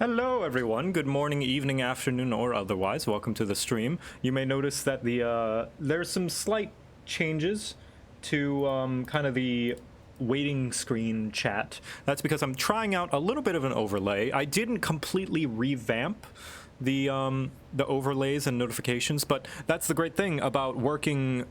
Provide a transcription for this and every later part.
Hello everyone, good morning, evening, afternoon, or otherwise. Welcome to the stream. You may notice that there's some slight changes to kind of the waiting screen chat. That's because I'm trying out a little bit of an overlay. I didn't completely revamp the overlays and notifications, but that's the great thing about working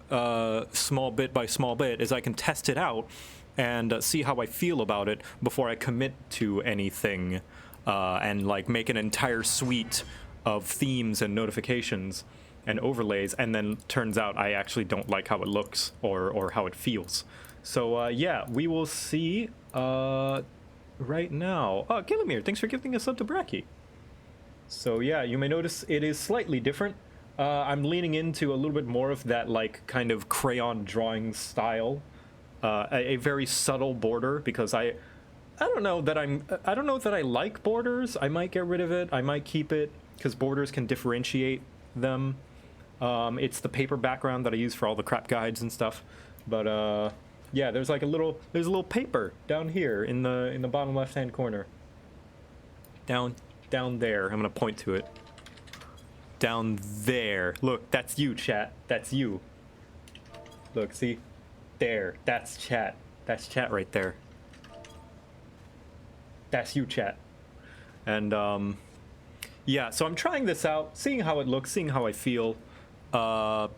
small bit by small bit is I can test it out and see how I feel about it before I commit to anything. And like make an entire suite of themes and notifications and overlays, and then turns out I actually don't like how it looks or how it feels. So yeah, we will see right now. Oh, Kilimir, thanks for giving us up to Bracky. So yeah, you may notice it is slightly different. I'm leaning into a little bit more of that like kind of crayon drawing style, a very subtle border, because I don't know that I like borders. I might get rid of it. I might keep it because borders can differentiate them. It's the paper background that I use for all the crap guides and stuff. But yeah, there's a little paper down here in the bottom left-hand corner. Down there. I'm gonna point to it. Down there. Look, that's you, chat. That's you. Look, see? There. That's chat. That's chat right there. That's you, chat. And yeah, so I'm trying this out, seeing how it looks, seeing how I feel. Yeah,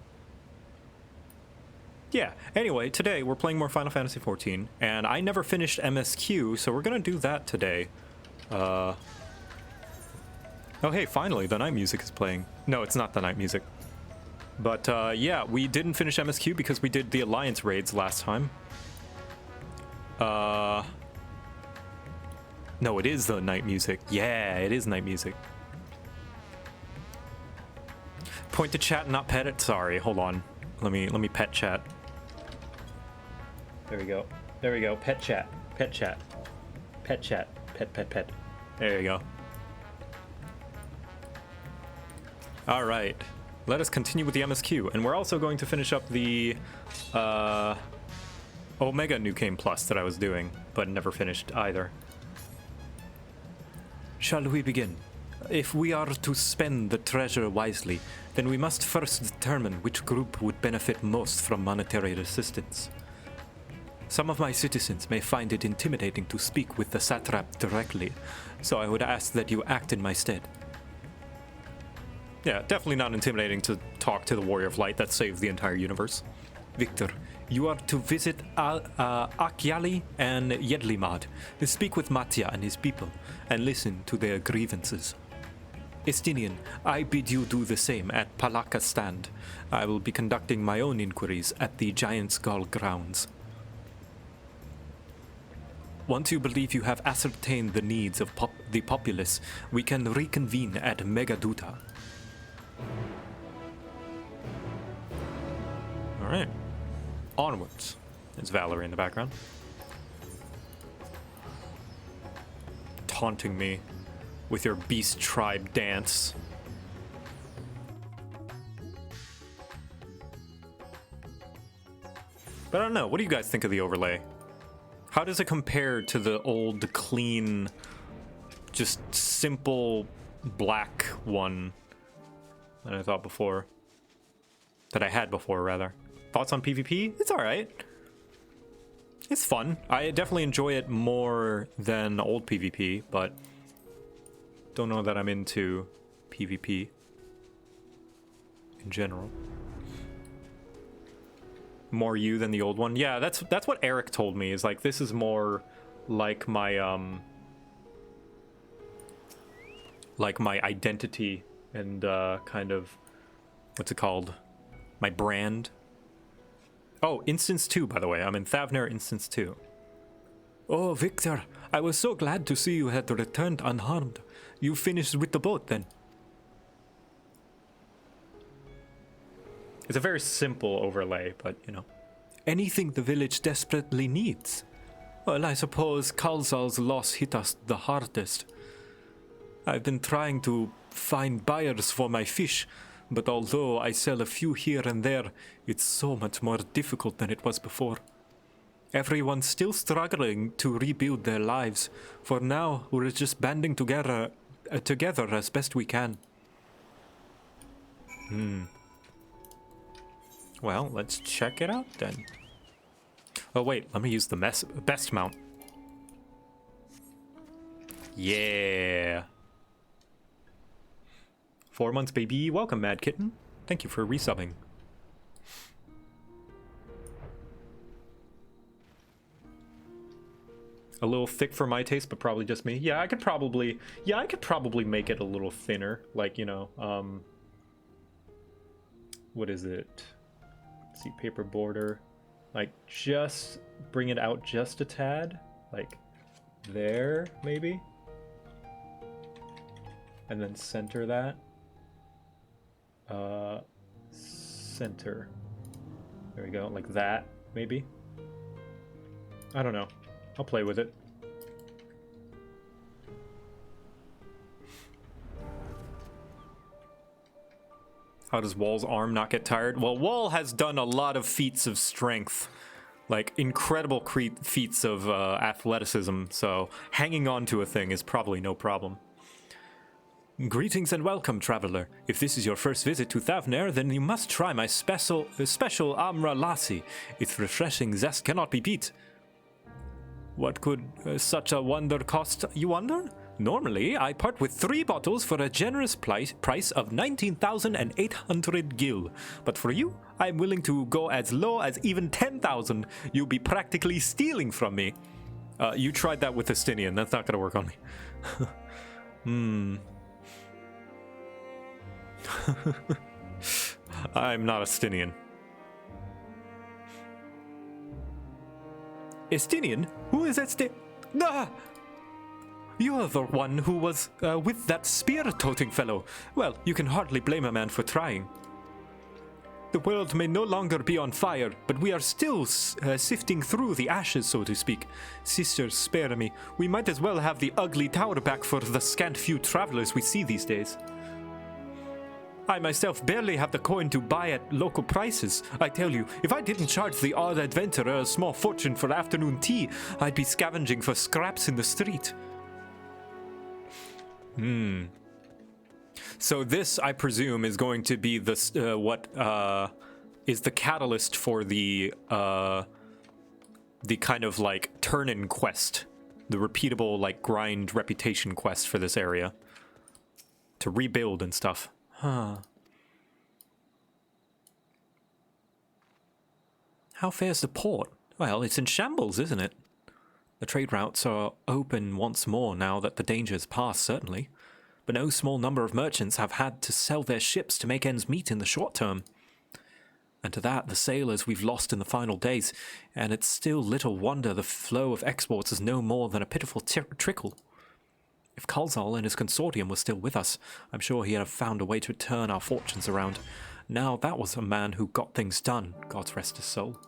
anyway, today we're playing more Final Fantasy XIV, and I never finished MSQ, so we're gonna do that today. Oh hey, finally, the night music is playing. No, it's not the night music. But yeah, we didn't finish MSQ because we did the Alliance raids last time. No, it is the night music. Yeah, it is night music. Point to chat, not pet it. Sorry, hold on. Let me pet chat. There we go. There we go. Pet chat. Pet chat. Pet chat. Pet. There you go. All right. Let us continue with the MSQ, and we're also going to finish up the Omega New Game Plus that I was doing, but never finished either. Shall we begin? If we are to spend the treasure wisely, then we must first determine which group would benefit most from monetary assistance. Some of my citizens may find it intimidating to speak with the satrap directly, so I would ask that you act in my stead. Yeah, definitely not intimidating to talk to the Warrior of Light that saved the entire universe. Victor, you are to visit Akyali and Yedlimad, speak with Matya and his people, and listen to their grievances. Estinian, I bid you do the same at Palaka Stand. I will be conducting my own inquiries at the Giant Skull grounds. Once you believe you have ascertained the needs of the populace, we can reconvene at Megaduta. Alright. Onwards. There's Valerie in the background. Taunting me with your beast tribe dance. But I don't know, what do you guys think of the overlay? How does it compare to the old, clean, just simple black one that I thought before? That I had before, rather. Thoughts on PvP? It's alright. It's fun. I definitely enjoy it more than old PvP, but don't know that I'm into PvP in general. More you than the old one? Yeah, that's what Eric told me, is like this is more like my identity and kind of, what's it called? My brand. Oh, Instance 2, by the way. I'm in Thavner Instance 2. Oh, Victor, I was so glad to see you had returned unharmed. You finished with the boat, then? It's a very simple overlay, but, you know. Anything the village desperately needs. Well, I suppose Khalsal's loss hit us the hardest. I've been trying to find buyers for my fish, but although I sell a few here and there, it's so much more difficult than it was before. Everyone's still struggling to rebuild their lives. For now, we're just banding together together as best we can. Well, let's check it out then. Oh wait, let me use the best mount. Yeah. 4 months, baby. Welcome, Mad Kitten. Thank you for resubbing. A little thick for my taste, but probably just me. Yeah, I could probably make it a little thinner. Like, you know, what is it? Let's see, paper border. Like, just bring it out just a tad. Like, there, maybe. And then center that. Center. There we go, like that, maybe. I don't know. I'll play with it. How does Wall's arm not get tired? Well, Wall has done a lot of feats of strength. Like, incredible feats of athleticism, so hanging on to a thing is probably no problem. Greetings and welcome, traveler. If this is your first visit to Thavner, then you must try my special Amra Lassi. Its refreshing zest cannot be beat. What could such a wonder cost, you wonder? Normally, I part with 3 bottles for a generous price of 19,800 gil. But for you, I'm willing to go as low as even 10,000. You'll be practically stealing from me. You tried that with Estinian. That's not going to work on me. I'm not Estinian. Estinian? Who is Ah! You're the one who was with that spear-toting fellow. Well, you can hardly blame a man for trying. The world may no longer be on fire, but we are still sifting through the ashes, so to speak. Sisters, spare me. We might as well have the ugly tower back for the scant few travelers we see these days. I myself barely have the coin to buy at local prices. I tell you, if I didn't charge the odd adventurer a small fortune for afternoon tea, I'd be scavenging for scraps in the street. So this, I presume, is going to be the is the catalyst for the kind of like turn-in quest, the repeatable like grind reputation quest for this area to rebuild and stuff. Huh. How fares the port? Well, it's in shambles, isn't it? The trade routes are open once more now that the danger is past, certainly. But no small number of merchants have had to sell their ships to make ends meet in the short term. And to that, the sailors we've lost in the final days, and it's still little wonder the flow of exports is no more than a pitiful trickle. If Khalsal and his consortium were still with us, I'm sure he'd have found a way to turn our fortunes around. Now that was a man who got things done, God's rest his soul.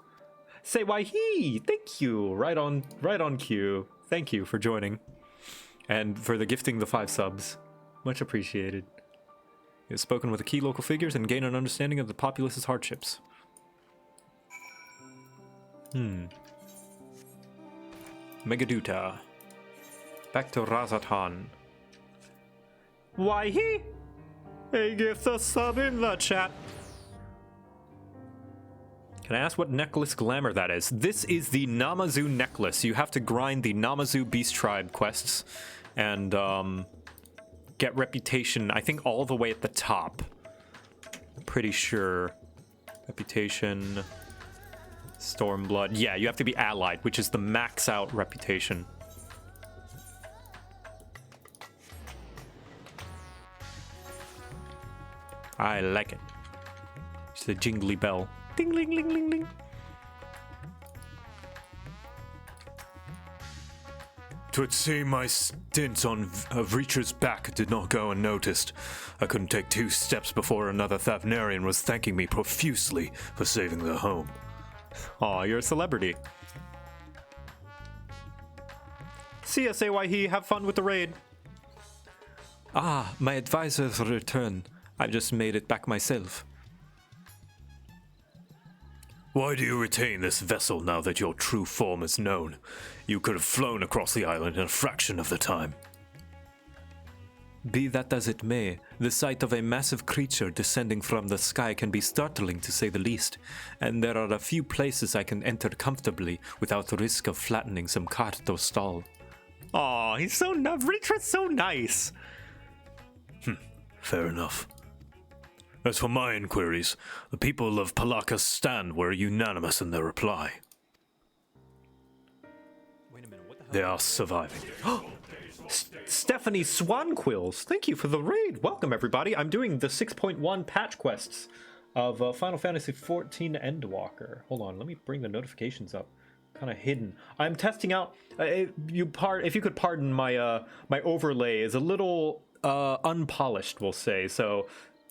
Say why he! Thank you! Right on cue. Thank you for joining. And for the gifting the 5 subs. Much appreciated. He has spoken with the key local figures and gained an understanding of the populace's hardships. Megaduta. Back to Razatan. Why he? Hey, give the sub in the chat. Can I ask what necklace glamour that is? This is the Namazu necklace. You have to grind the Namazu Beast Tribe quests and get reputation, I think, all the way at the top. I'm pretty sure. Reputation. Stormblood. Yeah, you have to be allied, which is the max out reputation. I like it. It's the jingly bell. Ding, ling, ling, ling, ling. Twould seem my stint on Vritra's back did not go unnoticed. I couldn't take 2 steps before another Thavnerian was thanking me profusely for saving their home. Aw, you're a celebrity. See ya, Saywahi. Have fun with the raid. Ah, my advisor's return. I've just made it back myself. Why do you retain this vessel now that your true form is known? You could have flown across the island in a fraction of the time. Be that as it may, the sight of a massive creature descending from the sky can be startling to say the least, and there are a few places I can enter comfortably without risk of flattening some cart or stall. Aw, he's so nice. Vritra's so nice. Fair enough. As for my inquiries, the people of Palaka's stand were unanimous in their reply. Wait a minute, what the hell? They are surviving. Stephanie Swanquills, thank you for the raid. Welcome, everybody. I'm doing the 6.1 patch quests of Final Fantasy XIV Endwalker. Hold on, let me bring the notifications up. Kind of hidden. I'm testing out. If you could pardon my my overlay is a little unpolished, we'll say. So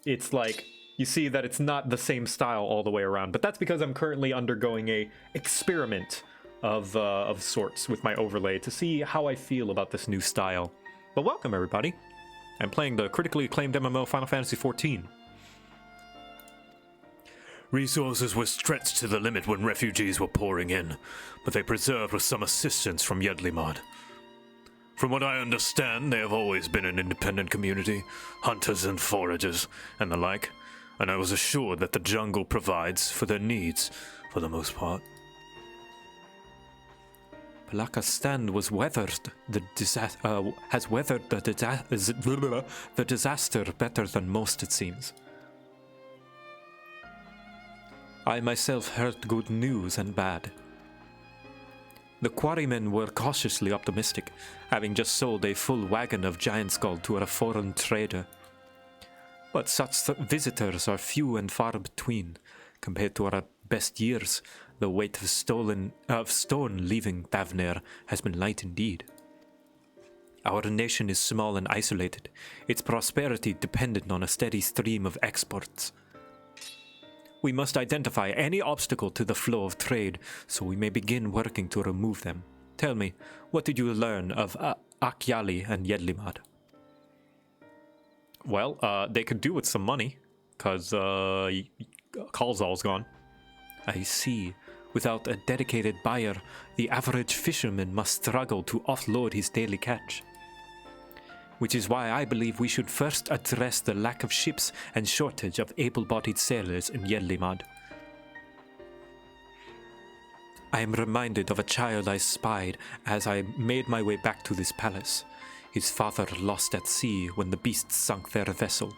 it's like you see that it's not the same style all the way around. But that's because I'm currently undergoing a experiment of sorts with my overlay to see how I feel about this new style. But welcome, everybody. I'm playing the critically acclaimed MMO Final Fantasy XIV. Resources were stretched to the limit when refugees were pouring in, but they preserved with some assistance from Yedlimod. From what I understand, they have always been an independent community, hunters and foragers, and the like, and I was assured that the jungle provides for their needs, for the most part. Palaka's stand was weathered has weathered the disaster better than most, it seems. I myself heard good news and bad. The quarrymen were cautiously optimistic, having just sold a full wagon of giant skull to a foreign trader. But such visitors are few and far between. Compared to our best years, the weight of stone leaving Thavner has been light indeed. Our nation is small and isolated, its prosperity dependent on a steady stream of exports. We must identify any obstacle to the flow of trade, so we may begin working to remove them. Tell me, what did you learn of Akyali and Yedlimad? Well, they could do with some money, because Khalsal's gone. I see. Without a dedicated buyer, the average fisherman must struggle to offload his daily catch. Which is why I believe we should first address the lack of ships and shortage of able-bodied sailors in Yedlimad. I am reminded of a child I spied as I made my way back to this palace. His father lost at sea when the beasts sunk their vessel.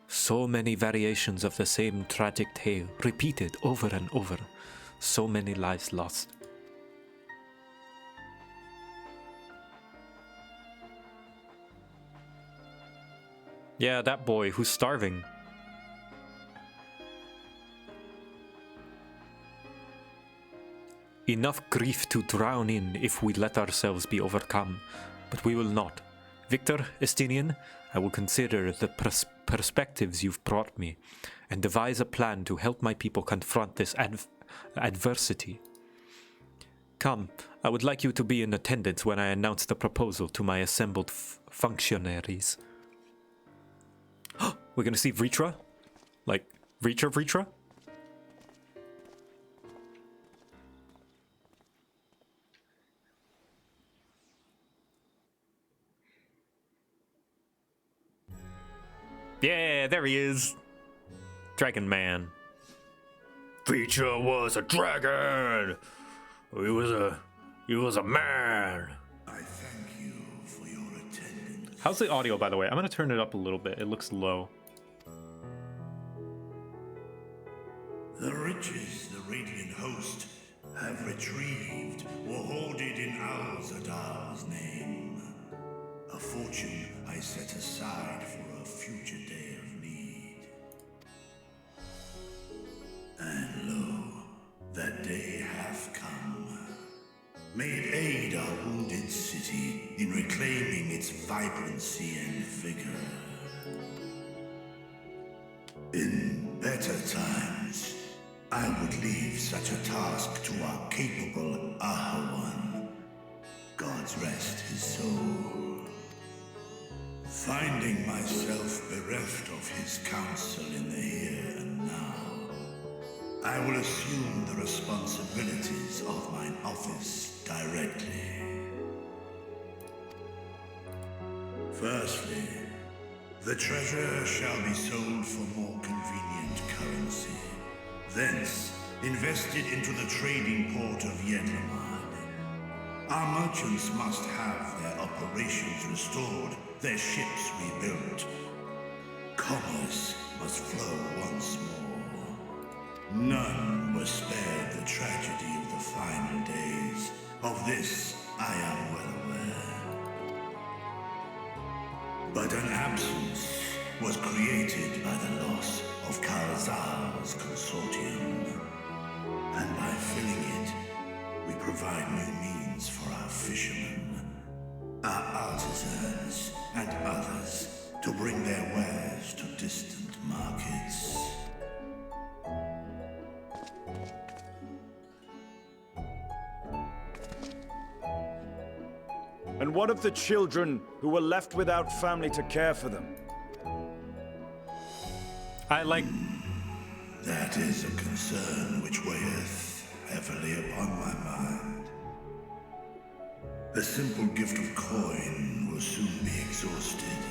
So many variations of the same tragic tale, repeated over and over. So many lives lost. Yeah, that boy who's starving. Enough grief to drown in if we let ourselves be overcome, but we will not. Victor, Estinian, I will consider the perspectives you've brought me, and devise a plan to help my people confront this adversity. Come, I would like you to be in attendance when I announce the proposal to my assembled functionaries. We're gonna see Vritra? Like, Vritra? Yeah, there he is. Dragon Man. Vritra was a dragon! He was a man! I thank you for your attendance. How's the audio, by the way? I'm gonna turn it up a little bit. It looks low. The riches the Radiant Host have retrieved were hoarded in Al-Zadar's name. A fortune I set aside for a future day of need. And lo, that day hath come. May it aid our wounded city in reclaiming its vibrancy and vigor. In better times, I would leave such a task to our capable Ahawan. God's rest his soul. Finding myself bereft of his counsel in the here and now, I will assume the responsibilities of mine office directly. Firstly, the treasure shall be sold for more convenient currency. Thence, invested into the trading port of Yedlamad. Our merchants must have their operations restored, their ships rebuilt. Commerce must flow once more. None were spared the tragedy of the final days. Of this, I am well aware. But an absence was created by the loss of Khalsal's consortium. And by filling it, we provide new means for our fishermen, our artisans, and others to bring their wares to distant markets. And what of the children who were left without family to care for them? That is a concern which weigheth heavily upon my mind. A simple gift of coin will soon be exhausted,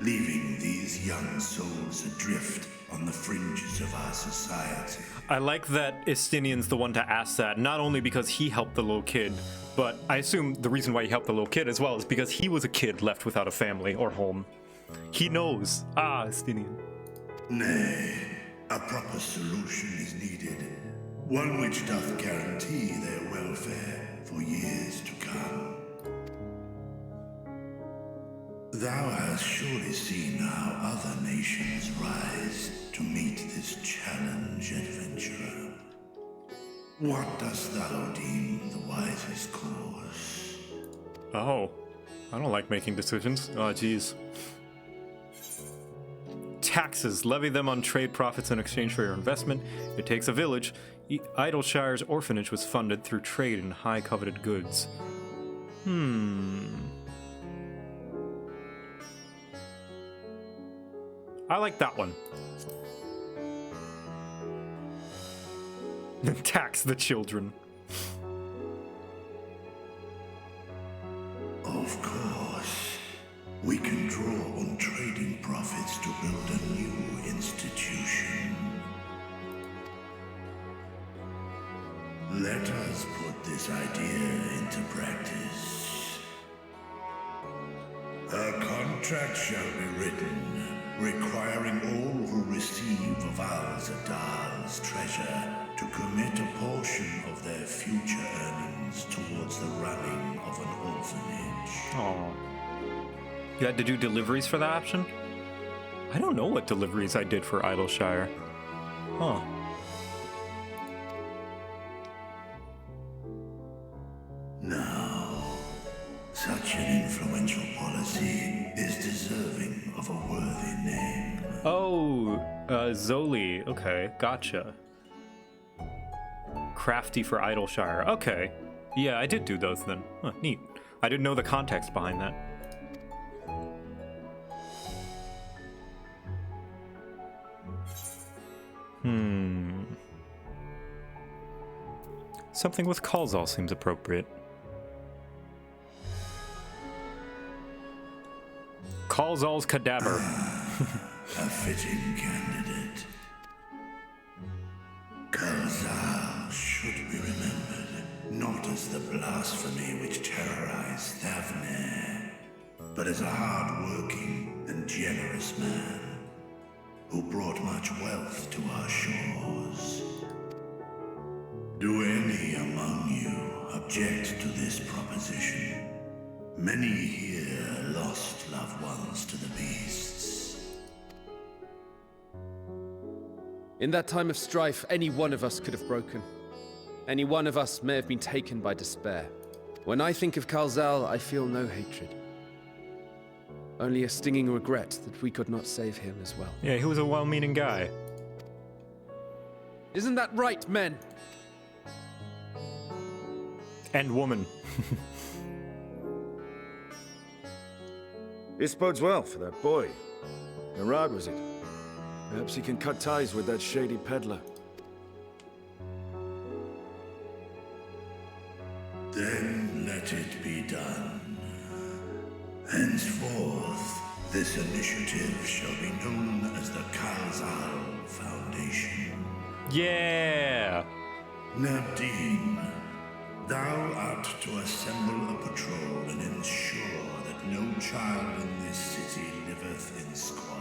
leaving these young souls adrift on the fringes of our society. I like that Estinian's the one to ask that, not only because he helped the little kid, but I assume the reason why he helped the little kid as well is because he was a kid left without a family or home. He knows. Estinian. Nay, a proper solution is needed, one which doth guarantee their welfare for years to come. Thou hast surely seen how other nations rise to meet this challenge, adventurer. What dost thou deem the wisest course? Oh, I don't like making decisions. Oh, geez. Taxes. Levy them on trade profits in exchange for your investment. It takes a village. Idleshire's orphanage was funded through trade in high coveted goods. I like that one. Tax the children. Of course. We can draw on trading profits to build a new institution. Let us put this idea into practice. A contract shall be written, requiring all who receive of Alphascape's treasure to commit a portion of their future earnings towards the running of an orphanage. Oh. You had to do deliveries for that option? I don't know what deliveries I did for Idleshire. Huh. Now, such an influential policy is deserving of a worthy name. Oh, Zoli. Okay, gotcha. Crafty for Idleshire. Okay. Yeah, I did do those then. Huh, neat. I didn't know the context behind that. Something with Khalsal seems appropriate. Khalsal's cadaver. A fitting candidate. Khalsal should be remembered, not as the blasphemy which terrorized Thavne, but as a hard-working and generous man who brought much wealth to our shores. Do any among you object to this proposition? Many here lost loved ones to the beasts. In that time of strife, any one of us could have broken. Any one of us may have been taken by despair. When I think of Khalsal, I feel no hatred. Only a stinging regret that we could not save him as well. Yeah, he was a well-meaning guy. Isn't that right, men? And woman. This bodes well for that boy. Narad, was it? Perhaps he can cut ties with that shady peddler. Then let it be done. Henceforth, this initiative shall be known as the Khalsal Foundation. Yeah. Nabdeen, thou art to assemble a patrol and ensure that no child in this city liveth in squalor.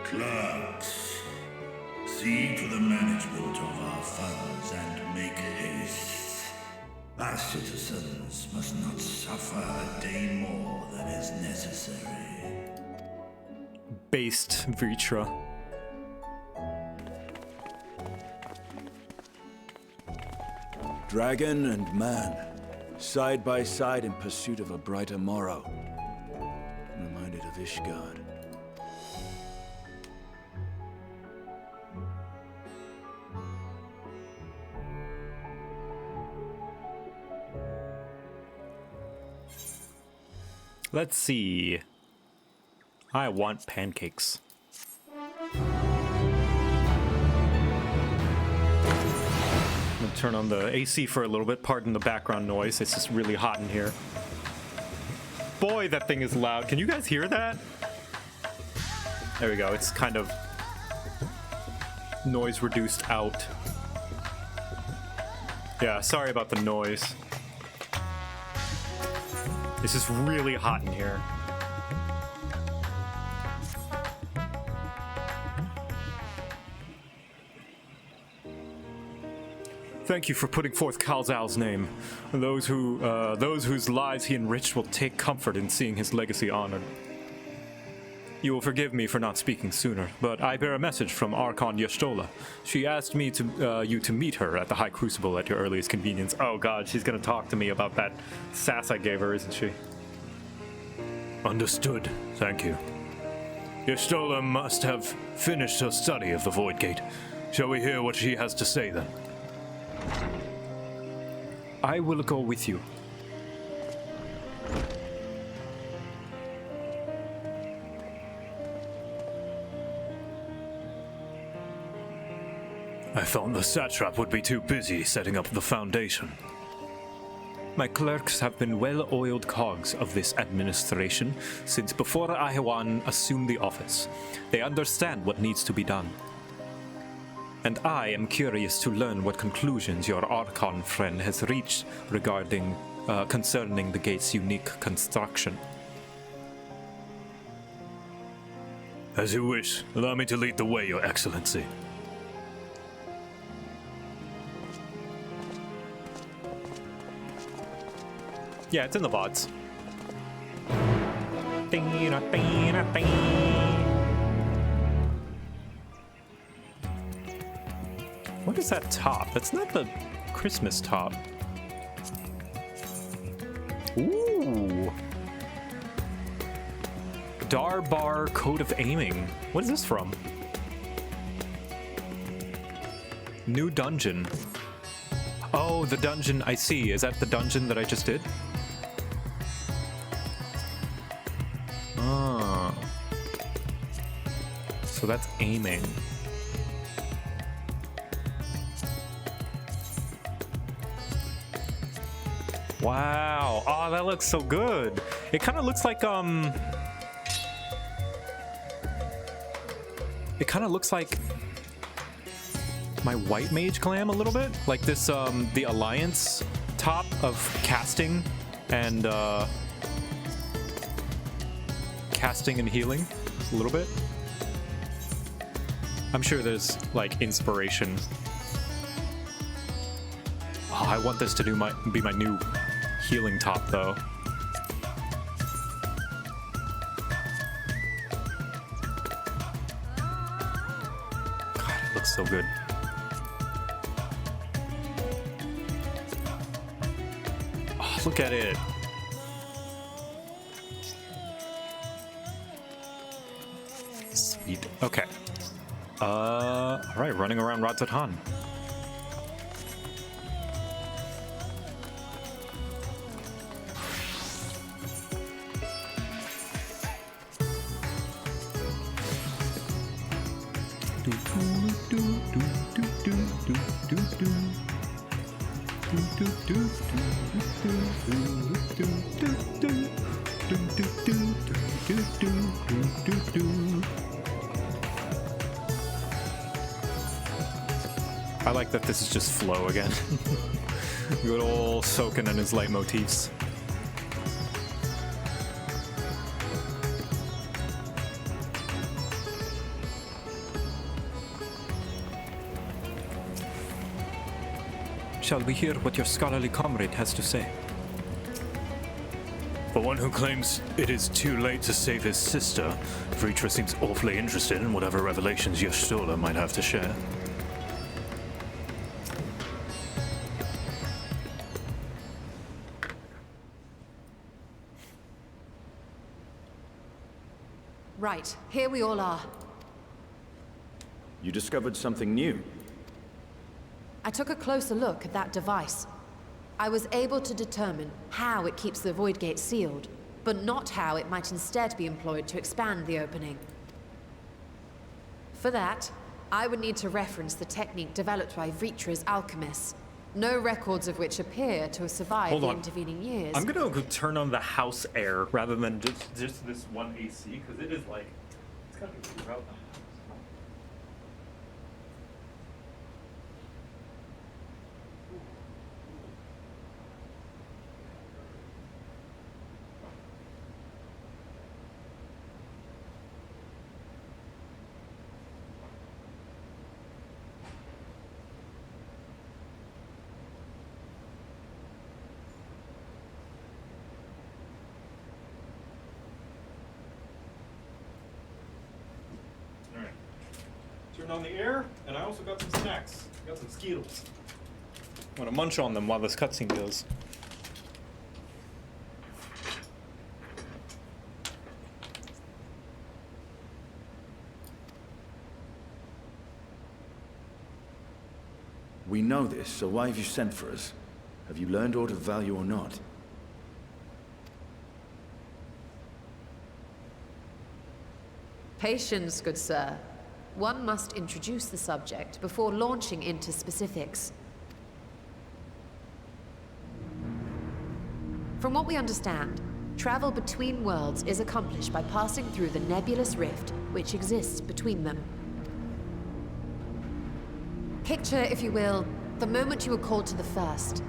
Clerks, see to the management of our funds and make haste. Our citizens must not suffer a day more than is necessary. Based Vritra. Dragon and man, side by side in pursuit of a brighter morrow. Reminded of Ishgard. Let's see. I want pancakes. I'm gonna turn on the AC for a little bit. Pardon the background noise. It's just really hot in here. Boy, that thing is loud. Can you guys hear that? There we go. It's kind of noise reduced out. Yeah, sorry about the noise. It's just really hot in here. Thank you for putting forth Khalsal's name. Those whose lives he enriched will take comfort in seeing his legacy honored. You will forgive me for not speaking sooner, but I bear a message from Archon Y'shtola. She asked me you to meet her at the High Crucible at your earliest convenience. Oh god, she's gonna talk to me about that sass I gave her, isn't she? Understood. Thank you. Y'shtola must have finished her study of the Void Gate. Shall we hear what she has to say then? I will go with you. I thought the satrap would be too busy setting up the foundation. My clerks have been well-oiled cogs of this administration since before Ahiwan assumed the office. They understand what needs to be done. And I am curious to learn what conclusions your Archon friend has reached regarding concerning the gate's unique construction. As you wish. Allow me to lead the way, Your Excellency. Yeah, it's in the VODs. What is that top? That's not the Christmas top. Ooh. Darbar Code of Aiming. What is this from? New dungeon. Oh, the dungeon, I see. Is that the dungeon that I just did? Ah. So that's aiming. Wow. Oh, that looks so good. It kind of looks like, it kind of looks like my white mage glam a little bit. Like this, the Alliance top of casting and, casting and healing a little bit. I'm sure there's like inspiration. Oh, I want this to be my new healing top though. God, it looks so good. Oh, look at it. Sweet. Okay. All right, running around Radzatan. I like that this is just flow again. Good old Soken and his leitmotifs. Shall we hear what your scholarly comrade has to say? For one who claims it is too late to save his sister, Vritra seems awfully interested in whatever revelations Yashtola might have to share. Right, here we all are. You discovered something new. I took a closer look at that device. I was able to determine how it keeps the void gate sealed, but not how it might instead be employed to expand the opening. For that, I would need to reference the technique developed by Vritra's alchemists, no records of which appear to have survived Hold the on. intervening years. I'm gonna go turn on the house air rather than just this one AC, because it is like, it's gotta be throughout the house. Alright. Turned on the air, and I also got some snacks. Got some Skittles. I'm gonna munch on them while this cutscene goes. We know this, so why have you sent for us? Have you learned aught of value or not? Patience, good sir. One must introduce the subject before launching into specifics. From what we understand, travel between worlds is accomplished by passing through the nebulous rift which exists between them. Picture, if you will, the moment you were called to the first.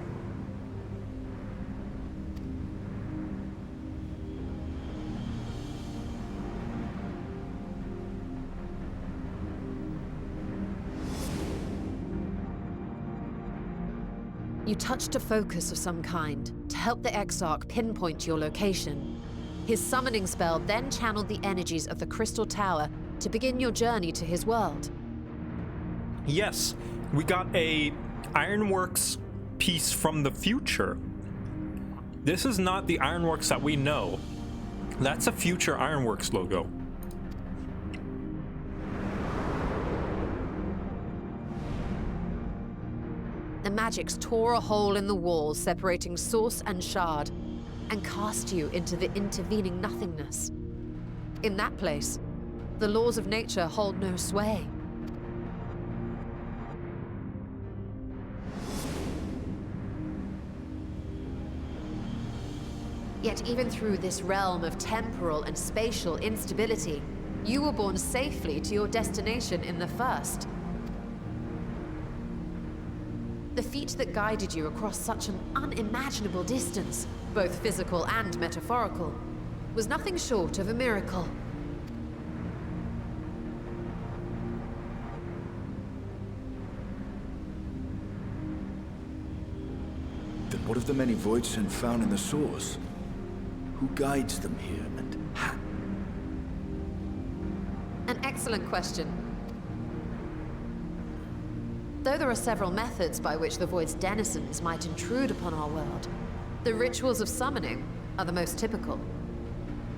You touched a focus of some kind to help the Exarch pinpoint your location. His summoning spell then channeled the energies of the Crystal Tower to begin your journey to his world. Yes, we got a Ironworks piece from the future. This is not the Ironworks that we know. That's a future Ironworks logo. The magics tore a hole in the wall separating source and shard, and cast you into the intervening nothingness. In that place, the laws of nature hold no sway. Yet even through this realm of temporal and spatial instability, you were borne safely to your destination in the first. The feat that guided you across such an unimaginable distance, both physical and metaphorical, was nothing short of a miracle. Then what of the many voids Sen found in the source? Who guides them here, and how? An excellent question. Though there are several methods by which the Void's denizens might intrude upon our world, the rituals of summoning are the most typical.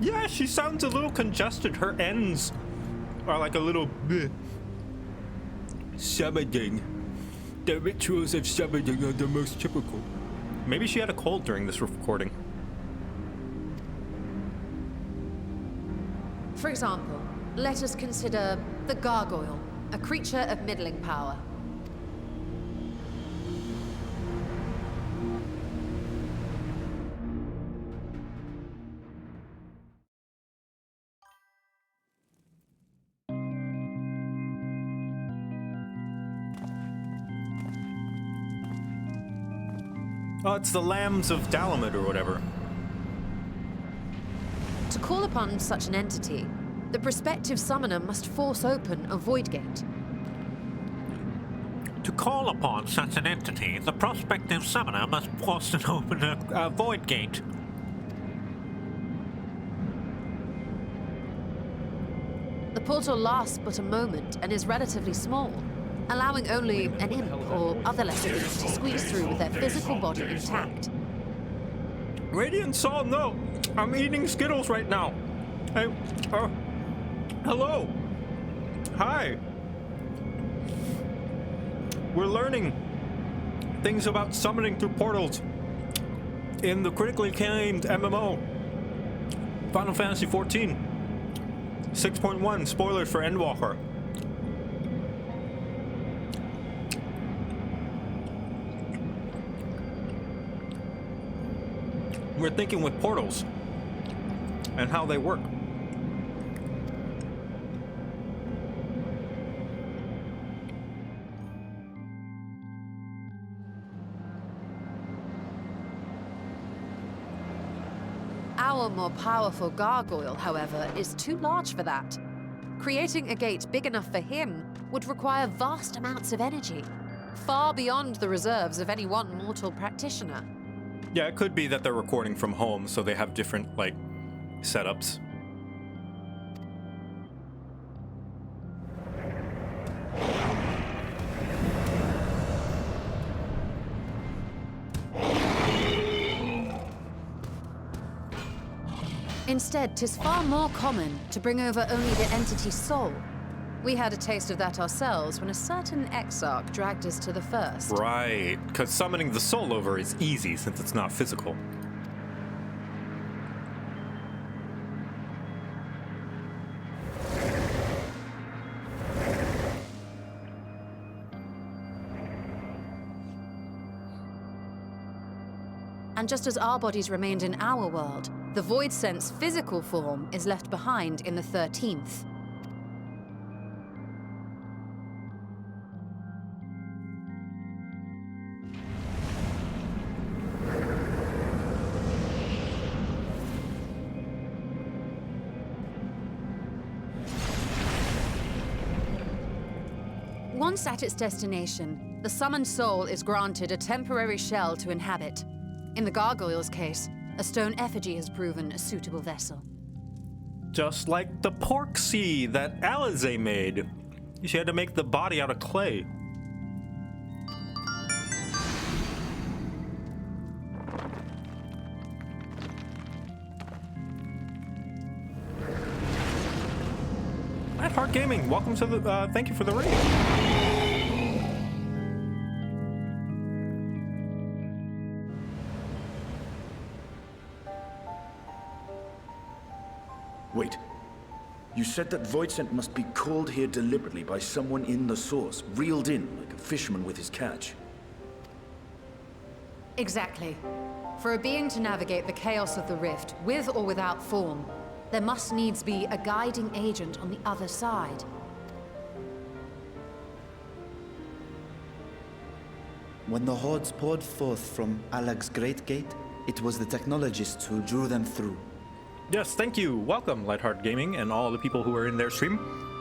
Yeah, she sounds a little congested. Her ends are like a little bleh. Summoning. The rituals of summoning are the most typical. Maybe she had a cold during this recording. For example, let us consider the gargoyle, a creature of middling power. Oh, it's the Lambs of Dalamud or whatever. To call upon such an entity, the prospective summoner must force open a void gate. To call upon such an entity, the prospective summoner must force and open a void gate. The portal lasts but a moment and is relatively small, allowing only an imp or other lesser beings to squeeze through with their physical body intact. Radiant Soul, no! I'm eating Skittles right now. Hey, hello. Hi. We're learning things about summoning through portals in the critically acclaimed MMO, Final Fantasy XIV. 6.1, spoilers for Endwalker. We're thinking with portals and how they work. Our more powerful gargoyle, however, is too large for that. Creating a gate big enough for him would require vast amounts of energy, far beyond the reserves of any one mortal practitioner. Yeah, it could be that they're recording from home, so they have different, like, setups. Instead, 'tis far more common to bring over only the entity's soul. We had a taste of that ourselves when a certain exarch dragged us to the first. Right, because summoning the soul over is easy since it's not physical. And just as our bodies remained in our world, the Void Sense physical form is left behind in the 13th. Once at its destination, the summoned soul is granted a temporary shell to inhabit. In the gargoyle's case, a stone effigy has proven a suitable vessel. Just like the porksy that Alize made. She had to make the body out of clay. Heart Gaming, welcome to the, thank you for the raid. Wait. You said that Voidsent must be called here deliberately by someone in the source, reeled in like a fisherman with his catch. Exactly. For a being to navigate the chaos of the rift, with or without form, there must needs be a guiding agent on the other side. When the hordes poured forth from Alag's Great Gate, it was the technologists who drew them through. Yes, thank you. Welcome, Lightheart Gaming, and all the people who are in their stream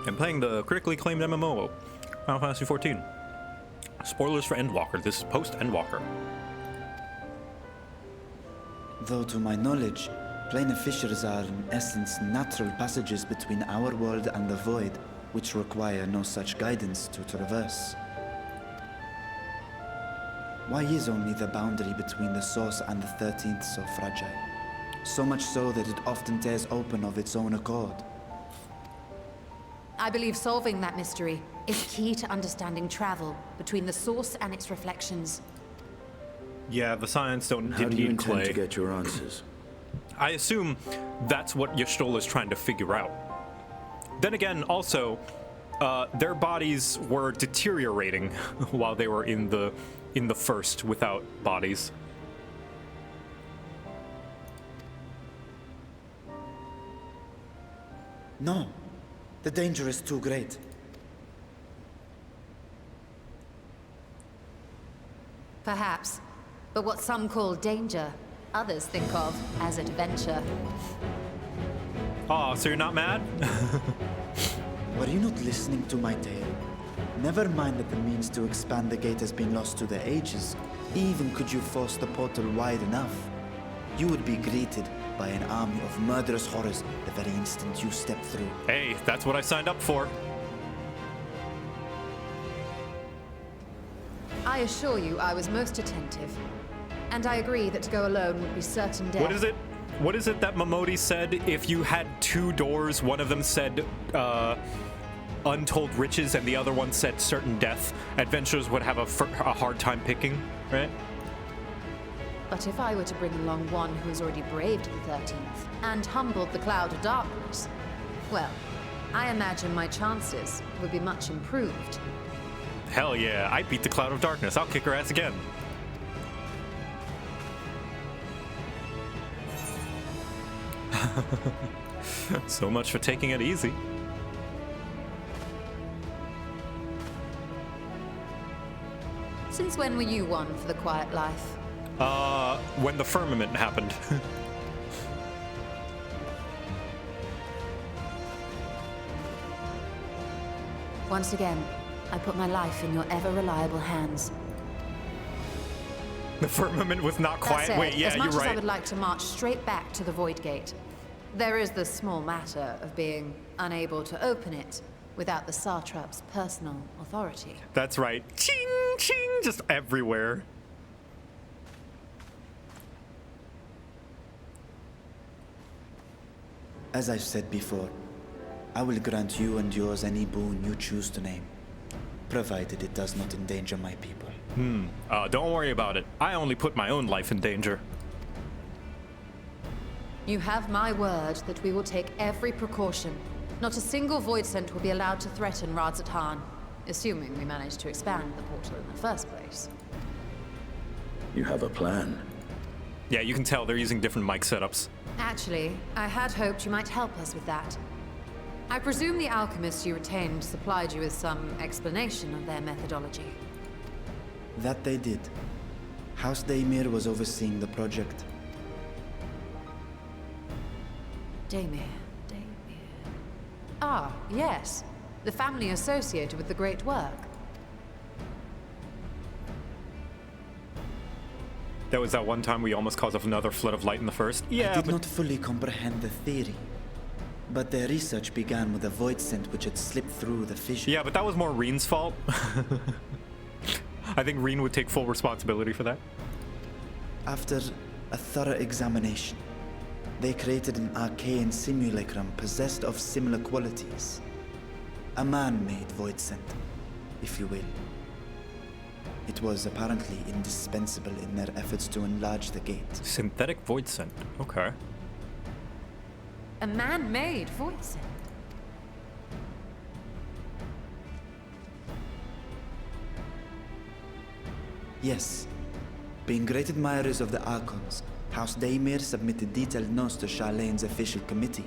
and playing the critically acclaimed MMO, Final Fantasy XIV. Spoilers for Endwalker. This is post-Endwalker. Though to my knowledge, planar fissures are in essence natural passages between our world and the void, which require no such guidance to traverse. Why is only the boundary between the source and the 13th so fragile? So much so that it often tears open of its own accord. I believe solving that mystery is key to understanding travel between the source and its reflections. Yeah, the science How didn't do you need intend clay. to get your answers? I assume that's what Y'shtola is trying to figure out. Then again, also, their bodies were deteriorating while they were in the first without bodies. No, the danger is too great. Perhaps. But what some call danger, others think of as adventure. Oh, so you're not mad? Were you not listening to my tale? Never mind that the means to expand the gate has been lost to the ages. Even could you force the portal wide enough, you would be greeted by an army of murderous horrors the very instant you step through. Hey, that's what I signed up for. I assure you I was most attentive. And I agree that to go alone would be certain death. What is it? What is it that Momodi said? If you had two doors, one of them said untold riches and the other one said certain death, adventurers would have a hard time picking, right? But if I were to bring along one who has already braved the 13th and humbled the cloud of darkness, well, I imagine my chances would be much improved. Hell yeah, I beat the cloud of darkness. I'll kick her ass again. So much for taking it easy. Since when were you one for the quiet life? When the firmament happened. Once again, I put my life in your ever-reliable hands. The firmament was not That quiet. said, Wait, yeah, as much you're as I right. would like to march straight back to the Void Gate, there is the small matter of being unable to open it without the Satrap's personal authority. That's right. Ching, ching, just everywhere. As I've said before, I will grant you and yours any boon you choose to name, provided it does not endanger my people. Don't worry about it. I only put my own life in danger. You have my word that we will take every precaution. Not a single void scent will be allowed to threaten Radzat-Han, assuming we manage to expand the portal in the first place. You have a plan. Yeah, you can tell they're using different mic setups. Actually, I had hoped you might help us with that. I presume the alchemists you retained supplied you with some explanation of their methodology. That they did. House Daymir was overseeing the project. Daymir. Ah, yes. The family associated with the great work. That was that one time we almost caused another flood of light in the first. Yeah, I did but not fully comprehend the theory, but their research began with a void scent which had slipped through the fissure. yeah, but that was more Reen's fault. I think Reen would take full responsibility for that. After a thorough examination, they created an arcane simulacrum possessed of similar qualities. A man-made void scent, if you will. It was apparently indispensable in their efforts to enlarge the gate. Synthetic void scent. Okay. A man-made void scent. Yes. Being great admirers of the Archons, House Daymir submitted detailed notes to Charlene's official committee.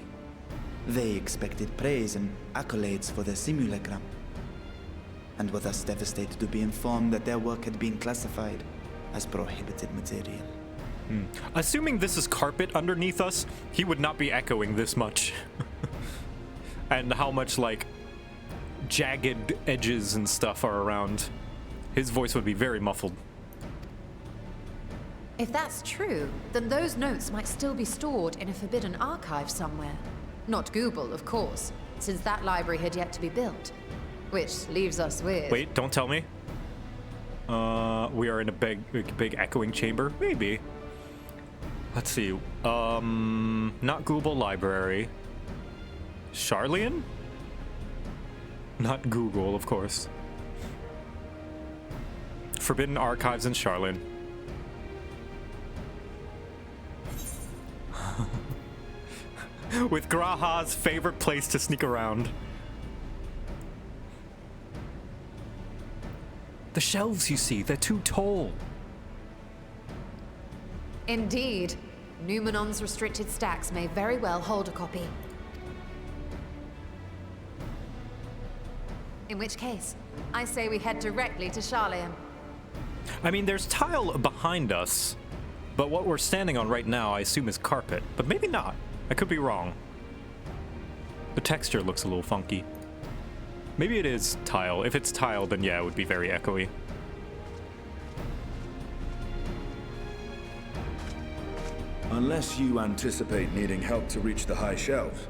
They expected praise and accolades for their simulacrum, and were thus devastated to be informed that their work had been classified as prohibited material. Assuming this is carpet underneath us, he would not be echoing this much. And how much, like, jagged edges and stuff are around. His voice would be very muffled. If that's true, then those notes might still be stored in a forbidden archive somewhere. Not Google, of course, since that library had yet to be built. Which leaves us with... Wait, don't tell me. We are in a big echoing chamber? Maybe. Let's see. Not Google Library. Charlian? Not Google, of course. Forbidden Archives in Charlian. With Graha's favorite place to sneak around. The shelves, you see, they're too tall. Indeed. Numenon's restricted stacks may very well hold a copy. In which case, I say we head directly to Charlian. I mean, there's tile behind us, but what we're standing on right now, I assume is carpet, but maybe not. I could be wrong. The texture looks a little funky. Maybe it is tile. If it's tile, then yeah, it would be very echoey. Unless you anticipate needing help to reach the high shelves.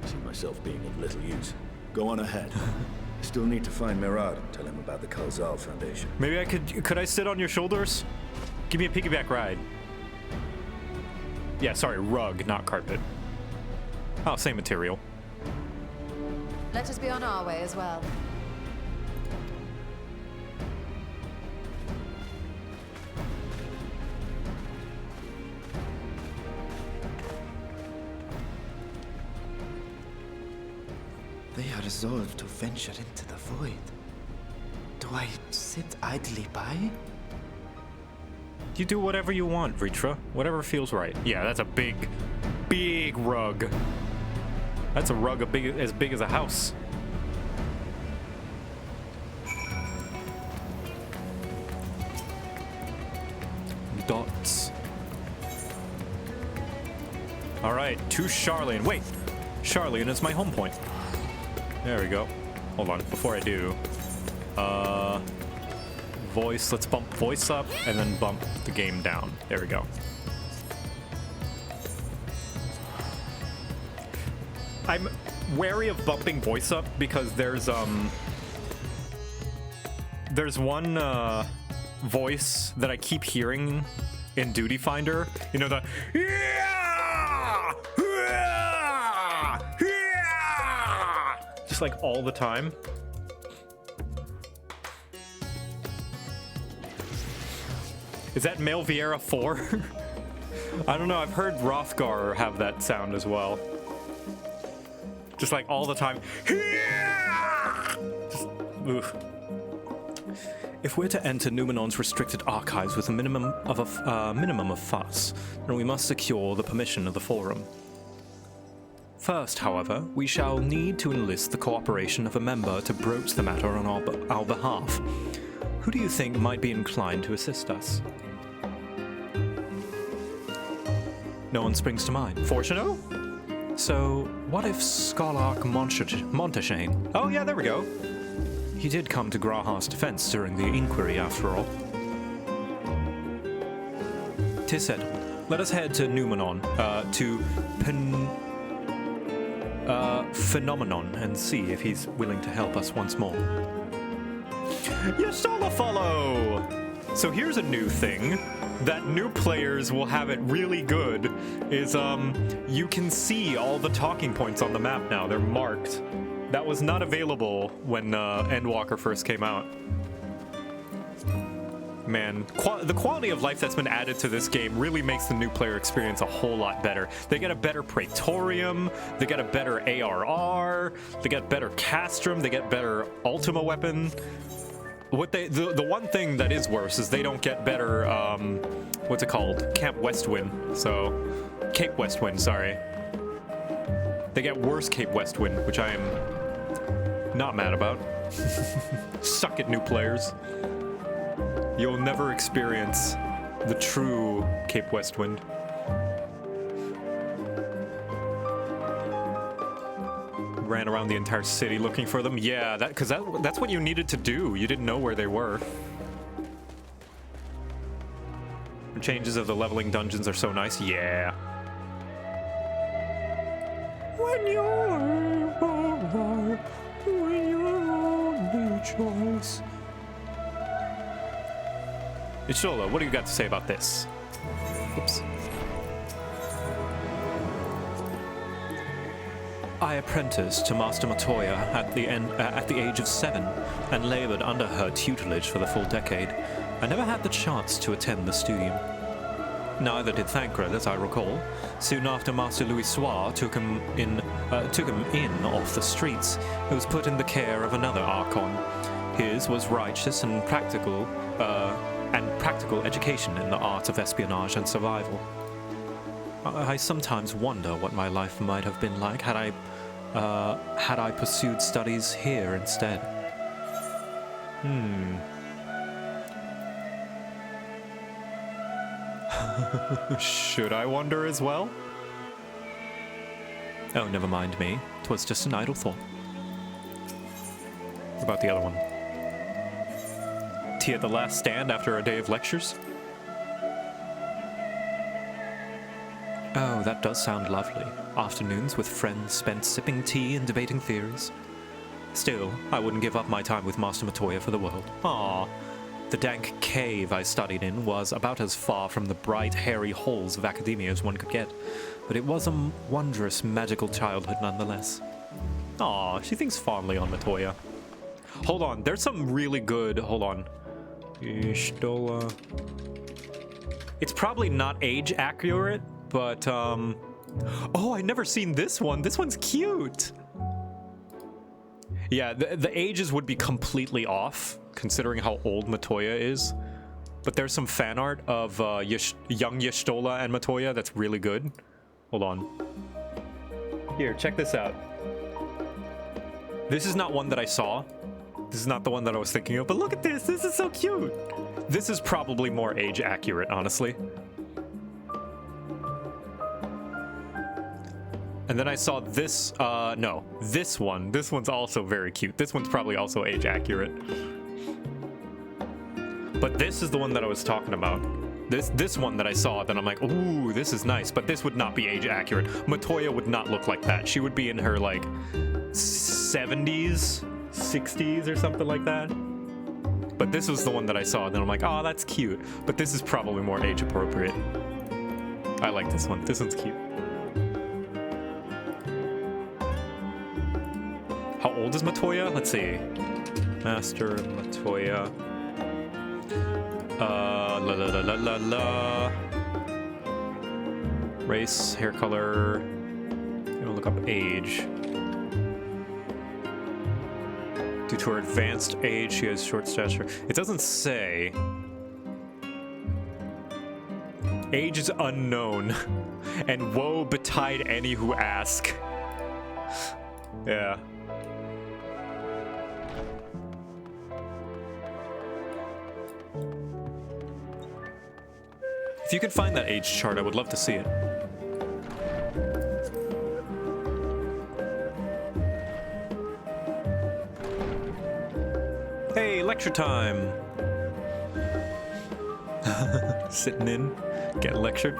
I see myself being of little use. Go on ahead. I still need to find Mirad and tell him about the Khalsal Foundation. Maybe I could I sit on your shoulders? Give me a piggyback ride. Yeah, sorry, rug, not carpet. Oh, same material. Let us be on our way as well. They are resolved to venture into the void. Do I sit idly by? You do whatever you want, Vritra. Whatever feels right. Yeah, that's a big, big rug. That's a rug as big as a house. Dots. All right, to Charlian. Wait, Charlian is my home point. There we go. Hold on, before I do. Voice, let's bump voice up and then bump the game down. There we go. I'm wary of bumping voice up because there's one voice that I keep hearing in Duty Finder. You know, the just like all the time. Is that Male Vieira 4? I don't know, I've heard Hrothgar have that sound as well. Just like all the time. Just, oof. If we're to enter Numenon's restricted archives with a minimum of fuss, then we must secure the permission of the Forum. First, however, we shall need to enlist the cooperation of a member to broach the matter on our behalf. Who do you think might be inclined to assist us? No one springs to mind. Fortuno? So, what if Scholarch Montaigne? Oh yeah, there we go. He did come to Graha's defense during the inquiry, after all. 'Tis said. Let us head to Numenon, to Phenomenon, and see if he's willing to help us once more. Yasala follow! So here's a new thing that new players will have it really good is you can see all the talking points on the map now. They're marked. That was not available when Endwalker first came out. Man, the quality of life that's been added to this game really makes the new player experience a whole lot better. They get a better Praetorium, they get a better ARR, they get better Castrum, they get better Ultima weapon. The one thing that is worse is they don't get better, what's it called? Camp Westwind. So, Cape Westwind, sorry. They get worse Cape Westwind, which I am not mad about. Suck it, new players. You'll never experience the true Cape Westwind. Ran around the entire city looking for them. Yeah, because that's what you needed to do. You didn't know where they were. The changes of the leveling dungeons are so nice. Yeah. When you're only choice. Ishola, what do you got to say about this? Oops. I apprenticed to Master Matoya at the age of 7 and labored under her tutelage for the full decade. I never had the chance to attend the studium. Neither did Thancred, as I recall. Soon after Master Louis Soir took him in off the streets, he was put in the care of another Archon. His was righteous and practical education in the art of espionage and survival. I sometimes wonder what my life might have been like had I pursued studies here instead. Should I wonder as well? Oh, never mind me. 'Twas just an idle thought. What about the other one? Tea at the last stand after a day of lectures? Oh, that does sound lovely. Afternoons with friends spent sipping tea and debating theories. Still, I wouldn't give up my time with Master Matoya for the world. Ah, the dank cave I studied in was about as far from the bright, hairy halls of academia as one could get, but it was a wondrous, magical childhood nonetheless. Aw, she thinks fondly on Matoya. Hold on, there's some really good... Hold on. Y'shtola... It's probably not age accurate, but, Oh, I never seen this one. This one's cute. Yeah, the ages would be completely off, considering how old Matoya is. But there's some fan art of young Y'shtola and Matoya that's really good. Hold on. Here, check this out. This is not one that I saw. This is not the one that I was thinking of, but look at this. This is so cute. This is probably more age accurate, honestly. And then I saw this, no, this one. This one's also very cute. This one's probably also age accurate. But this is the one that I was talking about. This one that I saw, that I'm like, ooh, this is nice, but this would not be age accurate. Matoya would not look like that. She would be in her, like, 70s, 60s or something like that. But this was the one that I saw, and I'm like, oh, that's cute. But this is probably more age appropriate. I like this one. This one's cute. How old is Matoya? Let's see. Master Matoya. Race, hair color. I'm gonna look up age. Due to her advanced age, she has short stature. It doesn't say. Age is unknown, and woe betide any who ask. Yeah. If you could find that age chart, I would love to see it. Hey, lecture time! Sitting in, getting lectured.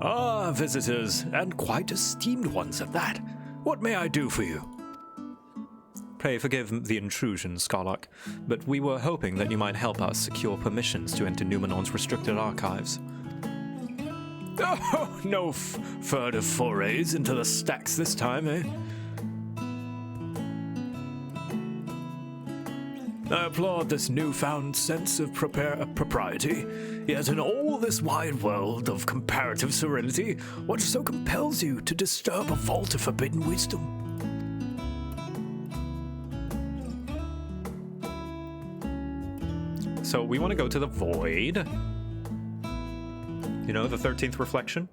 Ah, visitors, and quite esteemed ones at that. What may I do for you? Pray forgive the intrusion, Scarlock, but we were hoping that you might help us secure permissions to enter Numenon's restricted archives. Oh, no further forays into the stacks this time, eh? I applaud this newfound sense of propriety, yet in all this wide world of comparative serenity, what so compels you to disturb a vault of forbidden wisdom? So we want to go to the Void. You know, the 13th reflection?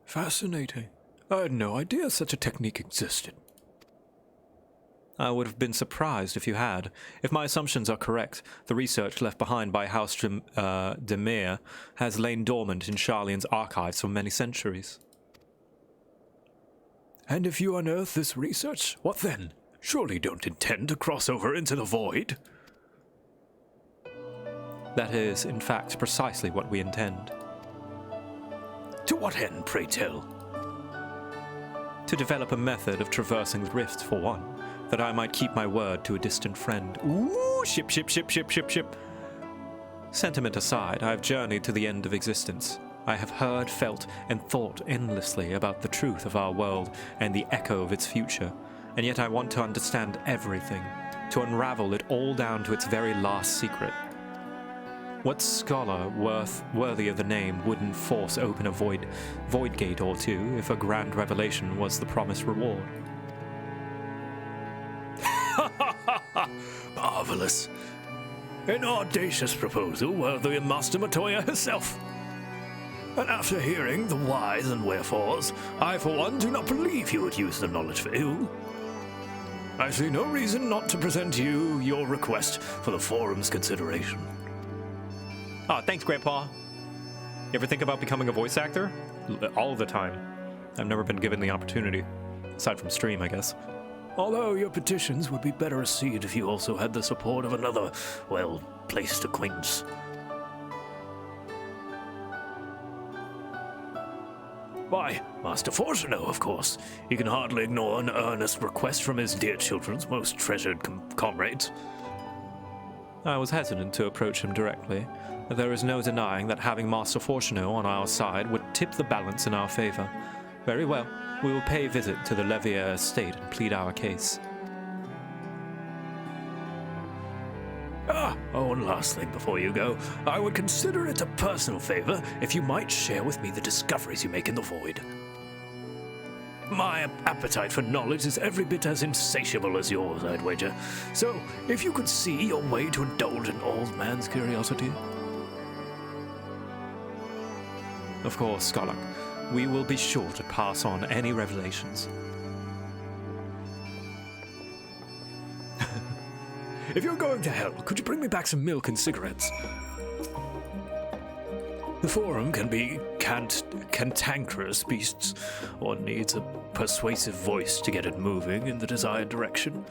Fascinating. I had no idea such a technique existed. I would have been surprised if you had. If my assumptions are correct, the research left behind by House Demir has lain dormant in Sharlayan's archives for many centuries. And if you unearth this research, what then? Surely you don't intend to cross over into the Void? That is, in fact, precisely what we intend. To what end, pray tell? To develop a method of traversing the rift, for one, that I might keep my word to a distant friend. Ooh, ship. Sentiment aside, I have journeyed to the end of existence. I have heard, felt, and thought endlessly about the truth of our world and the echo of its future, and yet I want to understand everything, to unravel it all down to its very last secret. What scholar worthy of the name wouldn't force open a void gate or two if a grand revelation was the promised reward? Marvelous. An audacious proposal worthy of Master Matoya herself. And after hearing the whys and wherefores, I for one do not believe you would use the knowledge for ill. I see no reason not to present you your request for the forum's consideration. Oh, thanks, Grandpa. You ever think about becoming a voice actor? All the time. I've never been given the opportunity. Aside from stream, I guess. Although your petitions would be better received if you also had the support of another, well-placed acquaintance. Why, Master Fortuno, of course. He can hardly ignore an earnest request from his dear children's most treasured comrades. I was hesitant to approach him directly, but there is no denying that having Master Fortuno on our side would tip the balance in our favor. Very well, we will pay a visit to the Levier estate and plead our case. One last thing before you go. I would consider it a personal favor if you might share with me the discoveries you make in the void. My appetite for knowledge is every bit as insatiable as yours, I'd wager. So, if you could see your way to indulge an old man's curiosity. Of course, Skolak. We will be sure to pass on any revelations. If you're going to hell, could you bring me back some milk and cigarettes? The forum can be cantankerous beasts. One needs a persuasive voice to get it moving in the desired direction.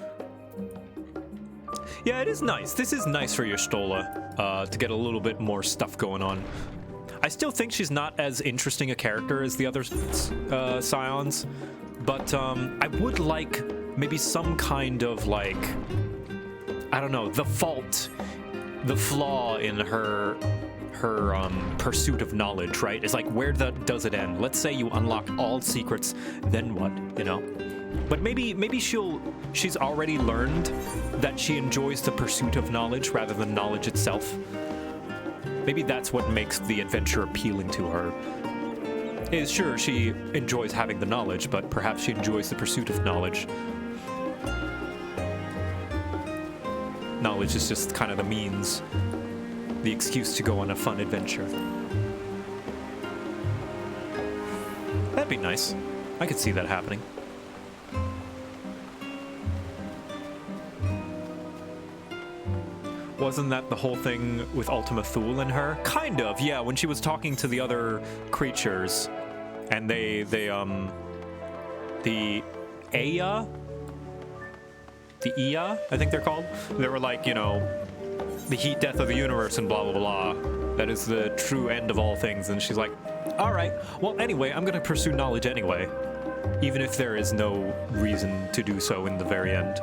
Yeah, it is nice. This is nice for your Stola, to get a little bit more stuff going on. I still think she's not as interesting a character as the other Scions, but I would like maybe some kind of, like, I don't know, the flaw in her pursuit of knowledge, right? Is like, where does it end? Let's say you unlock all secrets, then what, you know? But maybe she's already learned that she enjoys the pursuit of knowledge rather than knowledge itself. Maybe that's what makes the adventure appealing to her. Is sure, she enjoys having the knowledge, but perhaps she enjoys the pursuit of knowledge. Knowledge is just kind of the means, the excuse to go on a fun adventure. That'd be nice. I could see that happening. Wasn't that the whole thing with Ultima Thule and her? Kind of, yeah, when she was talking to the other creatures, and the Aya? The Ia, I think they're called. They were like, you know, the heat death of the universe and blah, blah, blah. That is the true end of all things. And she's like, all right, well, anyway, I'm going to pursue knowledge anyway, even if there is no reason to do so in the very end.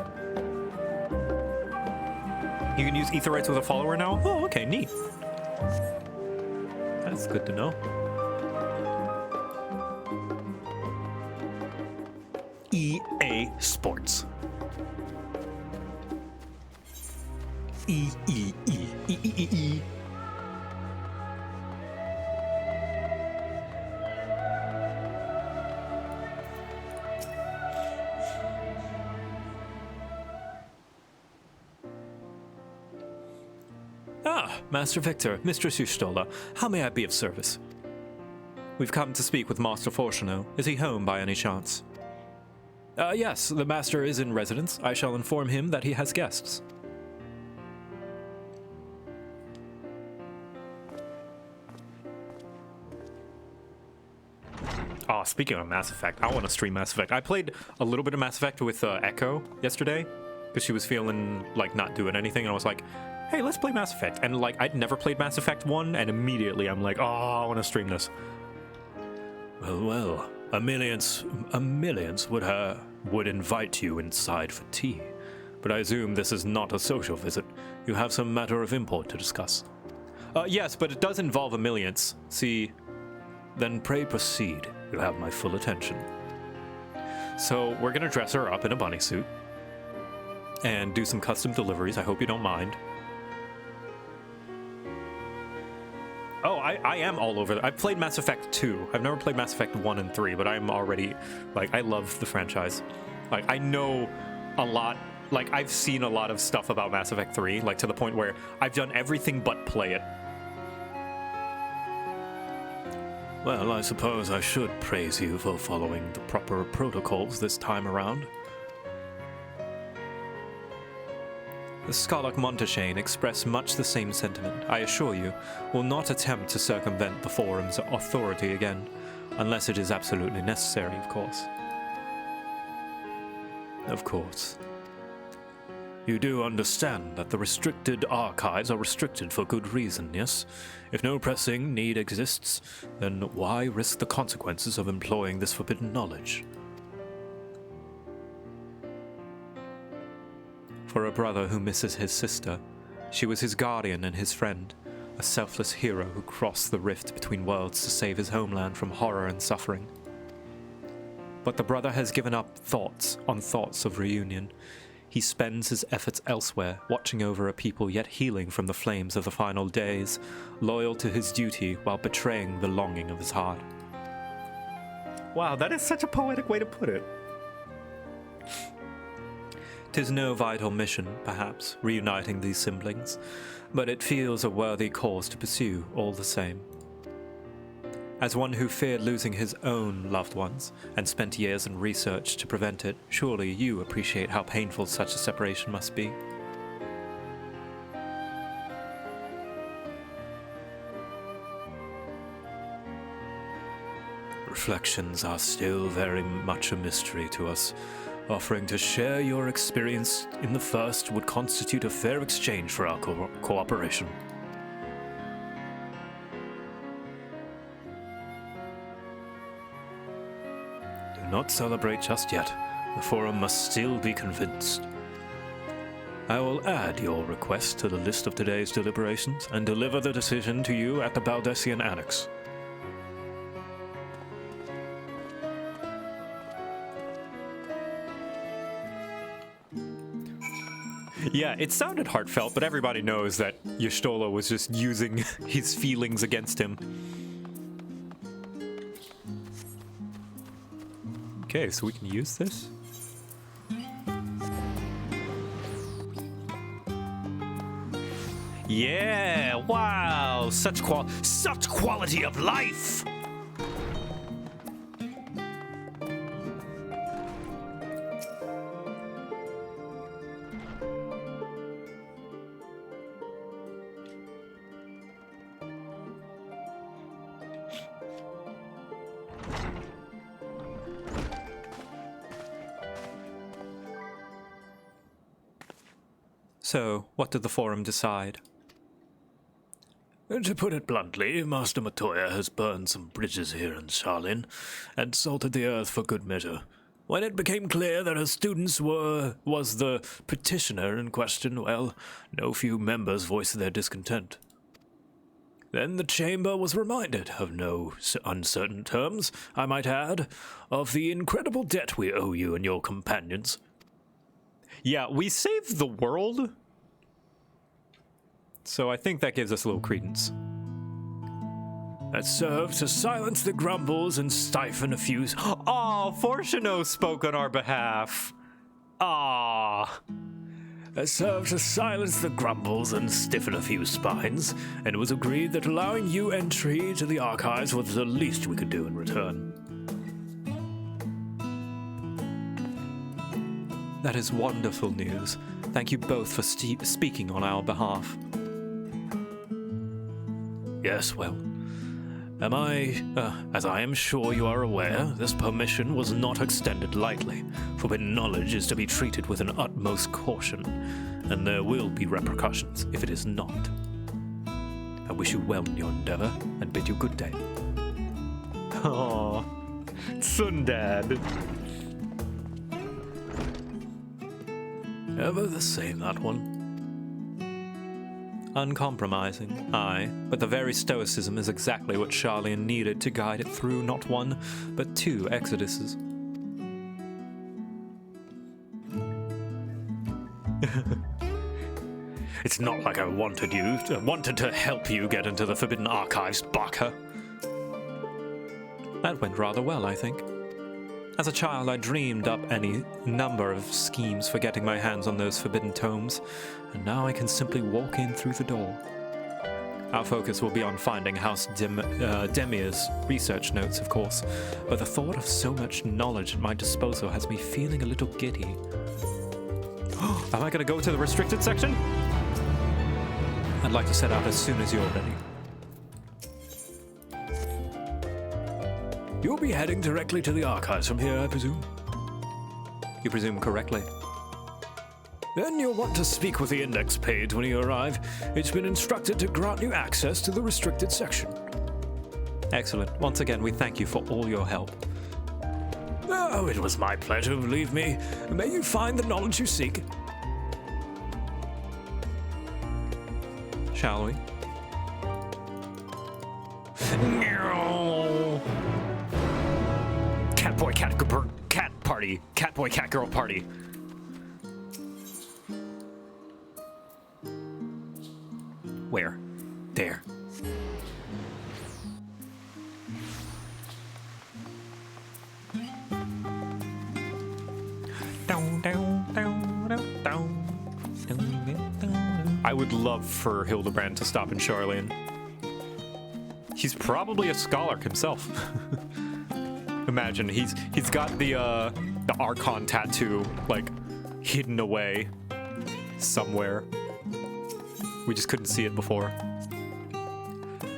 You can use Aetherites with a follower now? Oh, okay, neat. That's good to know. EA Sports. E. Ah, Master Victor, Mistress Y'shtola, how may I be of service? We've come to speak with Master Fortuno. Is he home by any chance? Yes, the Master is in residence. I shall inform him that he has guests. Oh, speaking of Mass Effect, I want to stream Mass Effect. I played a little bit of Mass Effect with Echo yesterday, because she was feeling like not doing anything, and I was like, hey, let's play Mass Effect. And like, I'd never played Mass Effect 1, and immediately I'm like, oh, I want to stream this. Well, a millions would invite you inside for tea. But I assume this is not a social visit. You have some matter of import to discuss. Yes, but it does involve a millions. See, then pray proceed. You have my full attention. So we're gonna dress her up in a bunny suit and do some custom deliveries. I hope you don't mind. I am all over. I've played Mass Effect 2. I've never played Mass Effect 1 and 3, but I'm already, like, I love the franchise. Like, I know a lot, like, I've seen a lot of stuff about Mass Effect 3, like, to the point where I've done everything but play it. Well, I suppose I should praise you for following the proper protocols this time around. The Scarlet Montaigne express much the same sentiment, I assure you, will not attempt to circumvent the Forum's authority again, unless it is absolutely necessary, of course. Of course. You do understand that the restricted archives are restricted for good reason, yes? If no pressing need exists, then why risk the consequences of employing this forbidden knowledge? For a brother who misses his sister, she was his guardian and his friend, a selfless hero who crossed the rift between worlds to save his homeland from horror and suffering. But the brother has given up thoughts on thoughts of reunion. He spends his efforts elsewhere, watching over a people yet healing from the flames of the final days, loyal to his duty while betraying the longing of his heart. Wow, that is such a poetic way to put it. 'Tis no vital mission, perhaps, reuniting these siblings, but it feels a worthy cause to pursue all the same. As one who feared losing his own loved ones and spent years in research to prevent it, surely you appreciate how painful such a separation must be. Reflections are still very much a mystery to us. Offering to share your experience in the first would constitute a fair exchange for our cooperation. Do not celebrate just yet. The Forum must still be convinced. I will add your request to the list of today's deliberations and deliver the decision to you at the Baldessian Annex. Yeah, it sounded heartfelt, but everybody knows that Y'shtola was just using his feelings against him. Okay, so we can use this. Yeah, wow, such quality of life. So, what did the Forum decide? To put it bluntly, Master Matoya has burned some bridges here in Sharlin and salted the earth for good measure. When it became clear that her students was the petitioner in question, well, no few members voiced their discontent. Then the Chamber was reminded, of no uncertain terms, I might add, of the incredible debt we owe you and your companions. Yeah, we saved the world. So I think that gives us a little credence. That served to silence the grumbles and stifle a few... Oh, Fortuno spoke on our behalf. Ah. That served to silence the grumbles and stiffen a few spines, and it was agreed that allowing you entry to the archives was the least we could do in return. That is wonderful news. Thank you both for speaking on our behalf. Yes, well, as I am sure you are aware, this permission was not extended lightly. Forbidden knowledge is to be treated with an utmost caution, and there will be repercussions if it is not. I wish you well in your endeavor, and bid you good day. Aww. Sundad. Ever the same, that one. Uncompromising, aye, but the very stoicism is exactly what Sharlayan needed to guide it through not one, but two exoduses. It's not like I wanted to help you get into the Forbidden Archives, Baka. That went rather well, I think. As a child, I dreamed up any number of schemes for getting my hands on those forbidden tomes, and now I can simply walk in through the door. Our focus will be on finding House Demir's research notes, of course, but the thought of so much knowledge at my disposal has me feeling a little giddy. Am I going to go to the restricted section? I'd like to set out as soon as you're ready. You'll be heading directly to the archives from here, I presume? You presume correctly. Then you'll want to speak with the index page when you arrive. It's been instructed to grant you access to the restricted section. Excellent. Once again, we thank you for all your help. Oh, it was my pleasure, believe me. May you find the knowledge you seek. Shall we? Cat boy, cat party. Cat boy, cat girl party. Where? There. I would love for Hildebrand to stop in Charlene. He's probably a scholar himself. Imagine he's got the Archon tattoo like hidden away somewhere. We just couldn't see it before.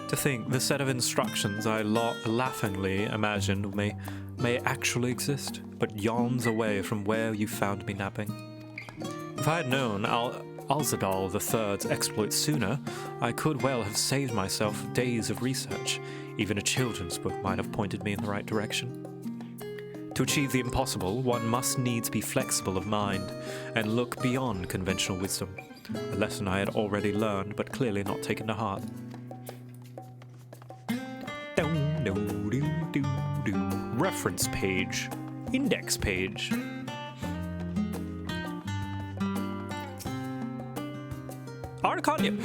To think the set of instructions I laughingly imagined may actually exist, but yawns away from where you found me napping. If I had known Alzadal III's exploits sooner, I could well have saved myself days of research. Even a children's book might have pointed me in the right direction. To achieve the impossible, one must needs be flexible of mind and look beyond conventional wisdom, a lesson I had already learned but clearly not taken to heart. Reference page. Index page. Archon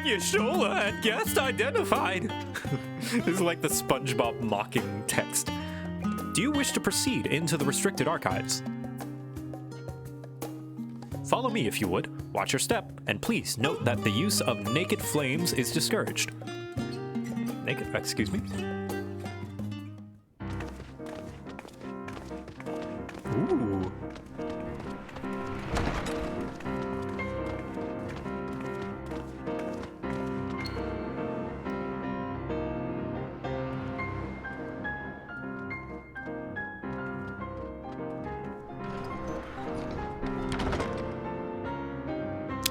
Yashola and guest identified. This is like the SpongeBob mocking text. Do you wish to proceed into the restricted archives? Follow me if you would. Watch your step, and please note that the use of naked flames is discouraged. Excuse me? Ooh.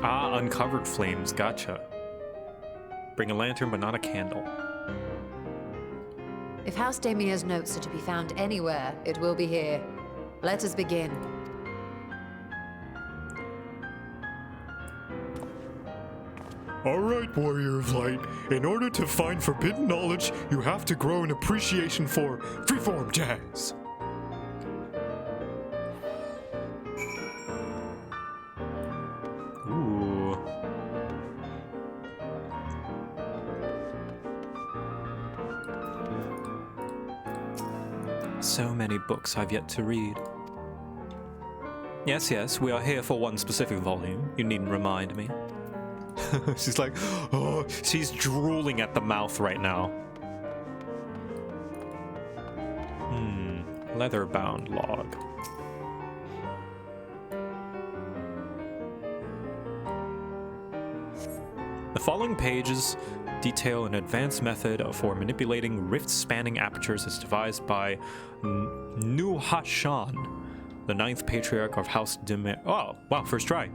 Ah, uncovered flames, gotcha. Bring a lantern, but not a candle. If House Demir's notes are to be found anywhere, it will be here. Let us begin. All right, Warrior of Light. In order to find forbidden knowledge, you have to grow an appreciation for freeform jazz. Ooh. So many books I've yet to read. Yes, we are here for one specific volume. You needn't remind me. She's like, oh, she's drooling at the mouth right now. Leather-bound log. The following pages detail an advanced method for manipulating rift-spanning apertures as devised by Nuhashan, the 9th Patriarch of House Demir. Oh, wow, first try.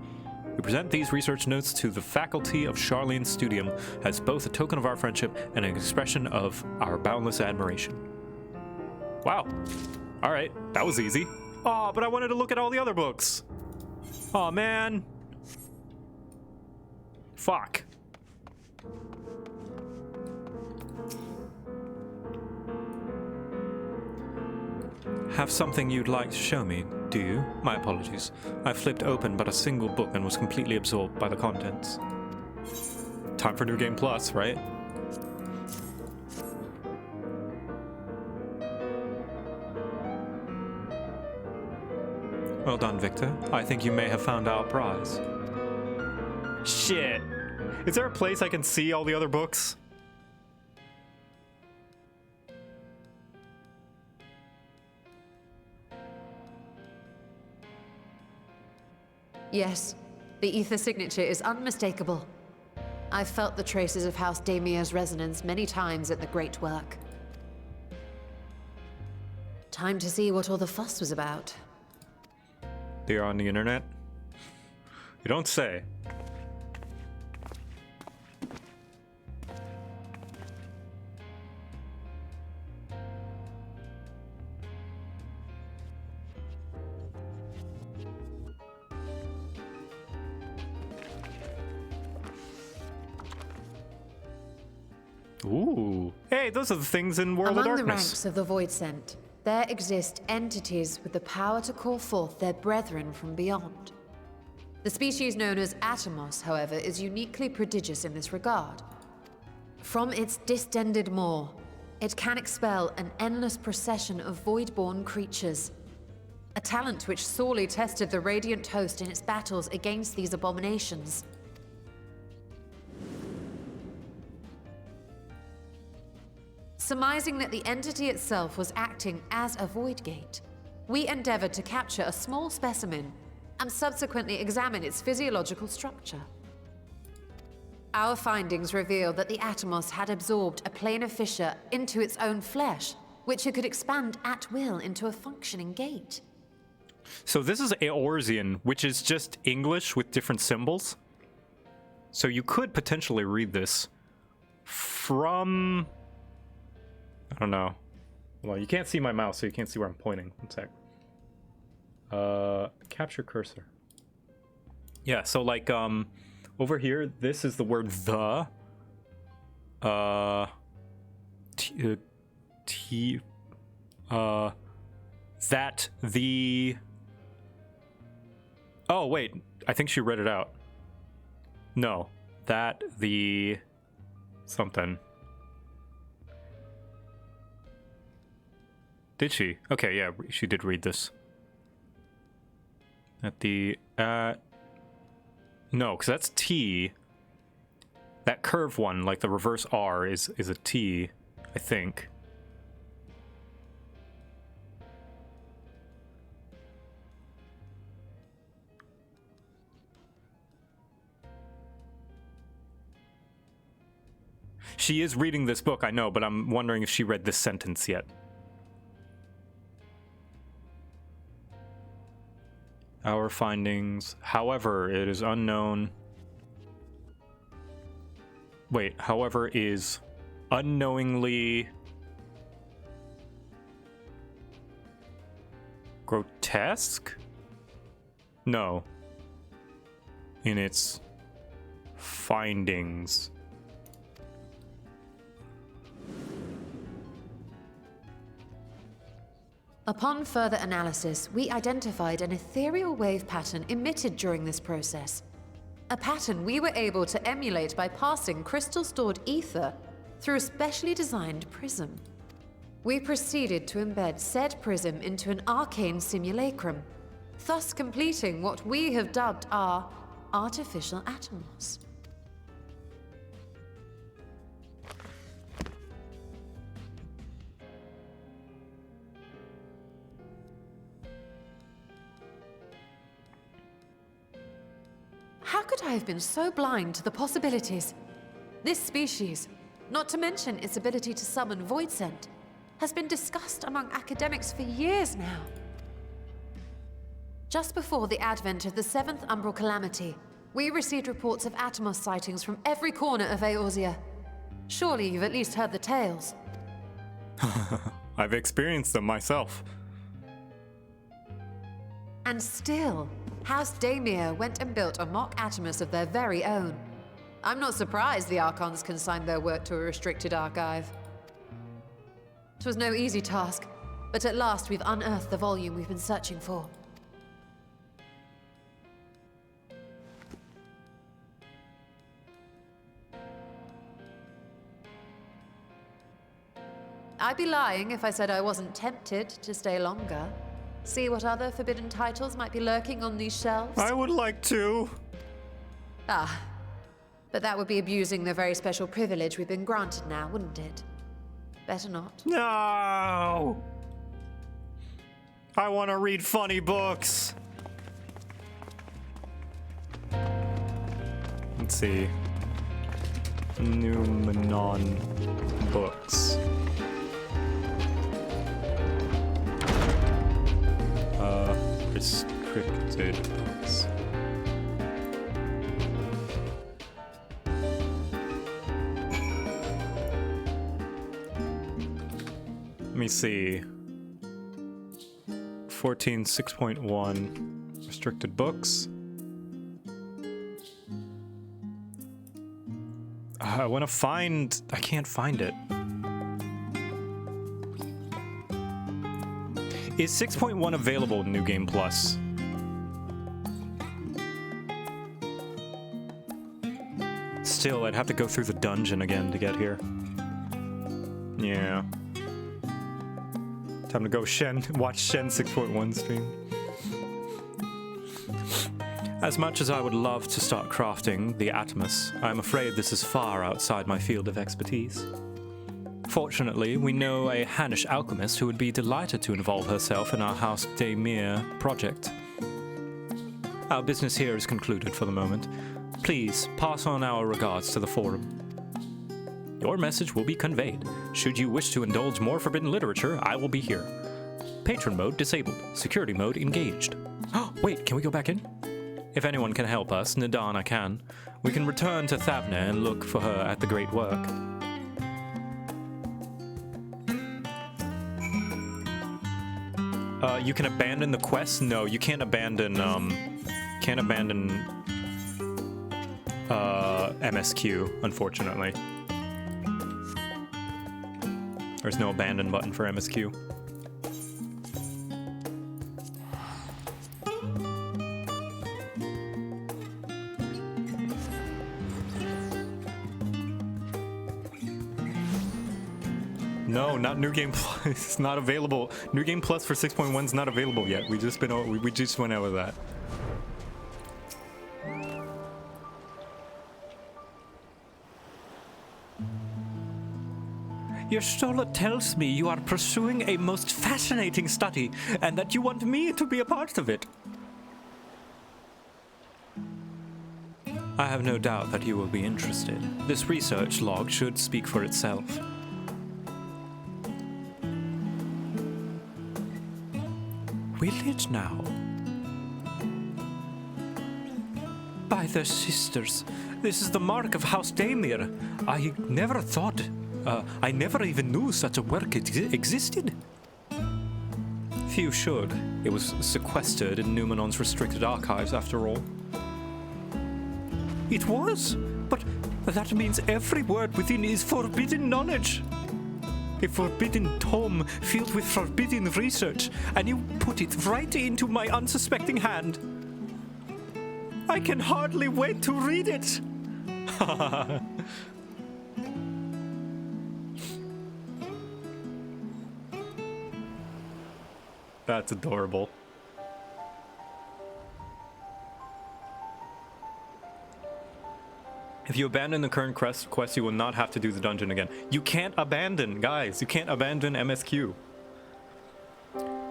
We present these research notes to the faculty of Charlene Studium as both a token of our friendship and an expression of our boundless admiration. Wow. All right, that was easy. Oh, but I wanted to look at all the other books. Oh, man. Fuck. Have something you'd like to show me, do you? My apologies. I flipped open but a single book and was completely absorbed by the contents. Time for New Game Plus, right? Well done, Victor. I think you may have found our prize. Shit. Is there a place I can see all the other books? Yes, the ether signature is unmistakable. I've felt the traces of House Damia's resonance many times at the Great Work. Time to see what all the fuss was about. They're on the internet? You don't say. Ooh. Hey, those are the things in World of Among Darkness. the ranks of the Voidsent, there exist entities with the power to call forth their brethren from beyond. The species known as atomos, however, is uniquely prodigious in this regard. From its distended maw, it can expel an endless procession of void-born creatures. A talent which sorely tested the Radiant Host in its battles against these abominations. Surmising that the entity itself was acting as a void gate, we endeavored to capture a small specimen and subsequently examine its physiological structure. Our findings revealed that the atomos had absorbed a planar fissure into its own flesh, which it could expand at will into a functioning gate. So this is Eorzean, which is just English with different symbols. So you could potentially read this from... I don't know. Well, you can't see my mouse, so you can't see where I'm pointing. One sec. Capture cursor. Yeah, so like, over here, this is the word the. That the... Oh, wait. I think she read it out. No. That the... something. Did she? Okay, yeah, she did read this. At the, no, because that's T. That curve one, like the reverse R, is a T, I think. She is reading this book, I know, but I'm wondering if she read this sentence yet. Our findings, however, it is unknown. Wait, however, is unknowingly grotesque? No. In its findings. Upon further analysis, we identified an ethereal wave pattern emitted during this process. A pattern we were able to emulate by passing crystal-stored ether through a specially designed prism. We proceeded to embed said prism into an arcane simulacrum, thus completing what we have dubbed our artificial atomos. How could I have been so blind to the possibilities? This species, not to mention its ability to summon Voidsent, has been discussed among academics for years now. Just before the advent of the 7th Umbral Calamity, we received reports of atomos sightings from every corner of Eorzea. Surely you've at least heard the tales. I've experienced them myself. And still, House Damia went and built a mock atomos of their very own. I'm not surprised the Archons consigned their work to a restricted archive. It was no easy task, but at last we've unearthed the volume we've been searching for. be lying if I said I wasn't tempted to stay longer. See what other forbidden titles might be lurking on these shelves? I would like to. Ah, but that would be abusing the very special privilege we've been granted now, wouldn't it? Better not. No! I want to read funny books. Let's see. Numenon books. Restricted books. Let me see. 14.6.1 restricted books. I want to find... I can't find it. Is 6.1 available in New Game Plus? Still, I'd have to go through the dungeon again to get here. Yeah. Time to go watch Shen 6.1 stream. As much as I would love to start crafting the atomos, I'm afraid this is far outside my field of expertise. Fortunately, we know a Hannish alchemist who would be delighted to involve herself in our House Daemir project. Our business here is concluded for the moment. Please pass on our regards to the forum. Your message will be conveyed. Should you wish to indulge more forbidden literature, I will be here. Patron mode disabled. Security mode engaged. Oh, wait, can we go back in? If anyone can help us, Nadana can. We can return to Thavna and look for her at the Great Work. You can abandon the quest? No, you can't abandon, MSQ, unfortunately. There's no abandon button for MSQ. No, not New Game Plus. It's not available. New Game Plus for 6.1 is not available yet. We just went over that. Your Stola tells me you are pursuing a most fascinating study and that you want me to be a part of it. I have no doubt that you will be interested. This research log should speak for itself. Will it now? By the sisters, this is the mark of House Daemir. I never thought... I never even knew such a work existed. Few should. It was sequestered in Numenon's restricted archives, after all. It was? But that means every word within is forbidden knowledge. A forbidden tome filled with forbidden research, and you put it right into my unsuspecting hand. I can hardly wait to read it. That's adorable. If you abandon the current quest, you will not have to do the dungeon again. You can't abandon, guys. You can't abandon MSQ.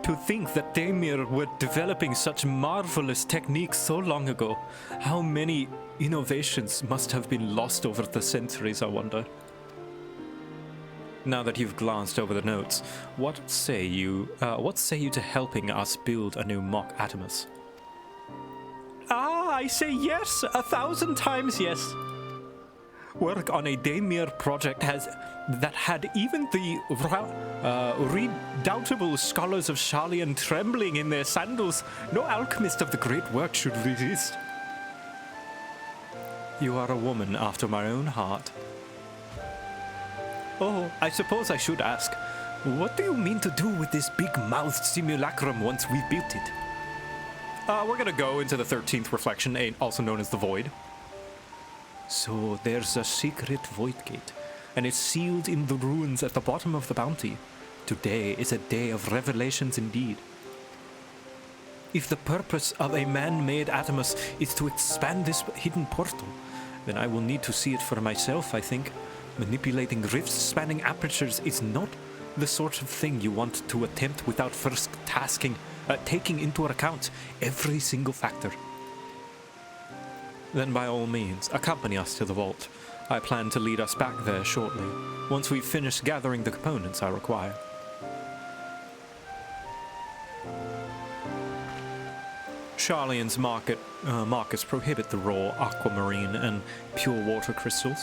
To think that Daemir were developing such marvelous techniques so long ago. How many innovations must have been lost over the centuries, I wonder. Now that you've glanced over the notes, what say you to helping us build a new mock atomos? Ah, I say yes, 1,000 times yes. Work on a Daemir project that had even the redoubtable scholars of Sharlayan trembling in their sandals. No alchemist of the great work should resist. You are a woman after my own heart. Oh, I suppose I should ask, what do you mean to do with this big-mouthed simulacrum once we've built it? We're gonna go into the 13th reflection, also known as the Void. So there's a secret void gate, and it's sealed in the ruins at the bottom of the bounty. Today is a day of revelations indeed. If the purpose of a man-made atomos is to expand this hidden portal, then I will need to see it for myself, I think. Manipulating rifts spanning apertures is not the sort of thing you want to attempt without first taking into account every single factor. Then by all means, accompany us to the vault. I plan to lead us back there shortly, once we've finished gathering the components I require. Sharlayan's markets prohibit the raw aquamarine and pure water crystals,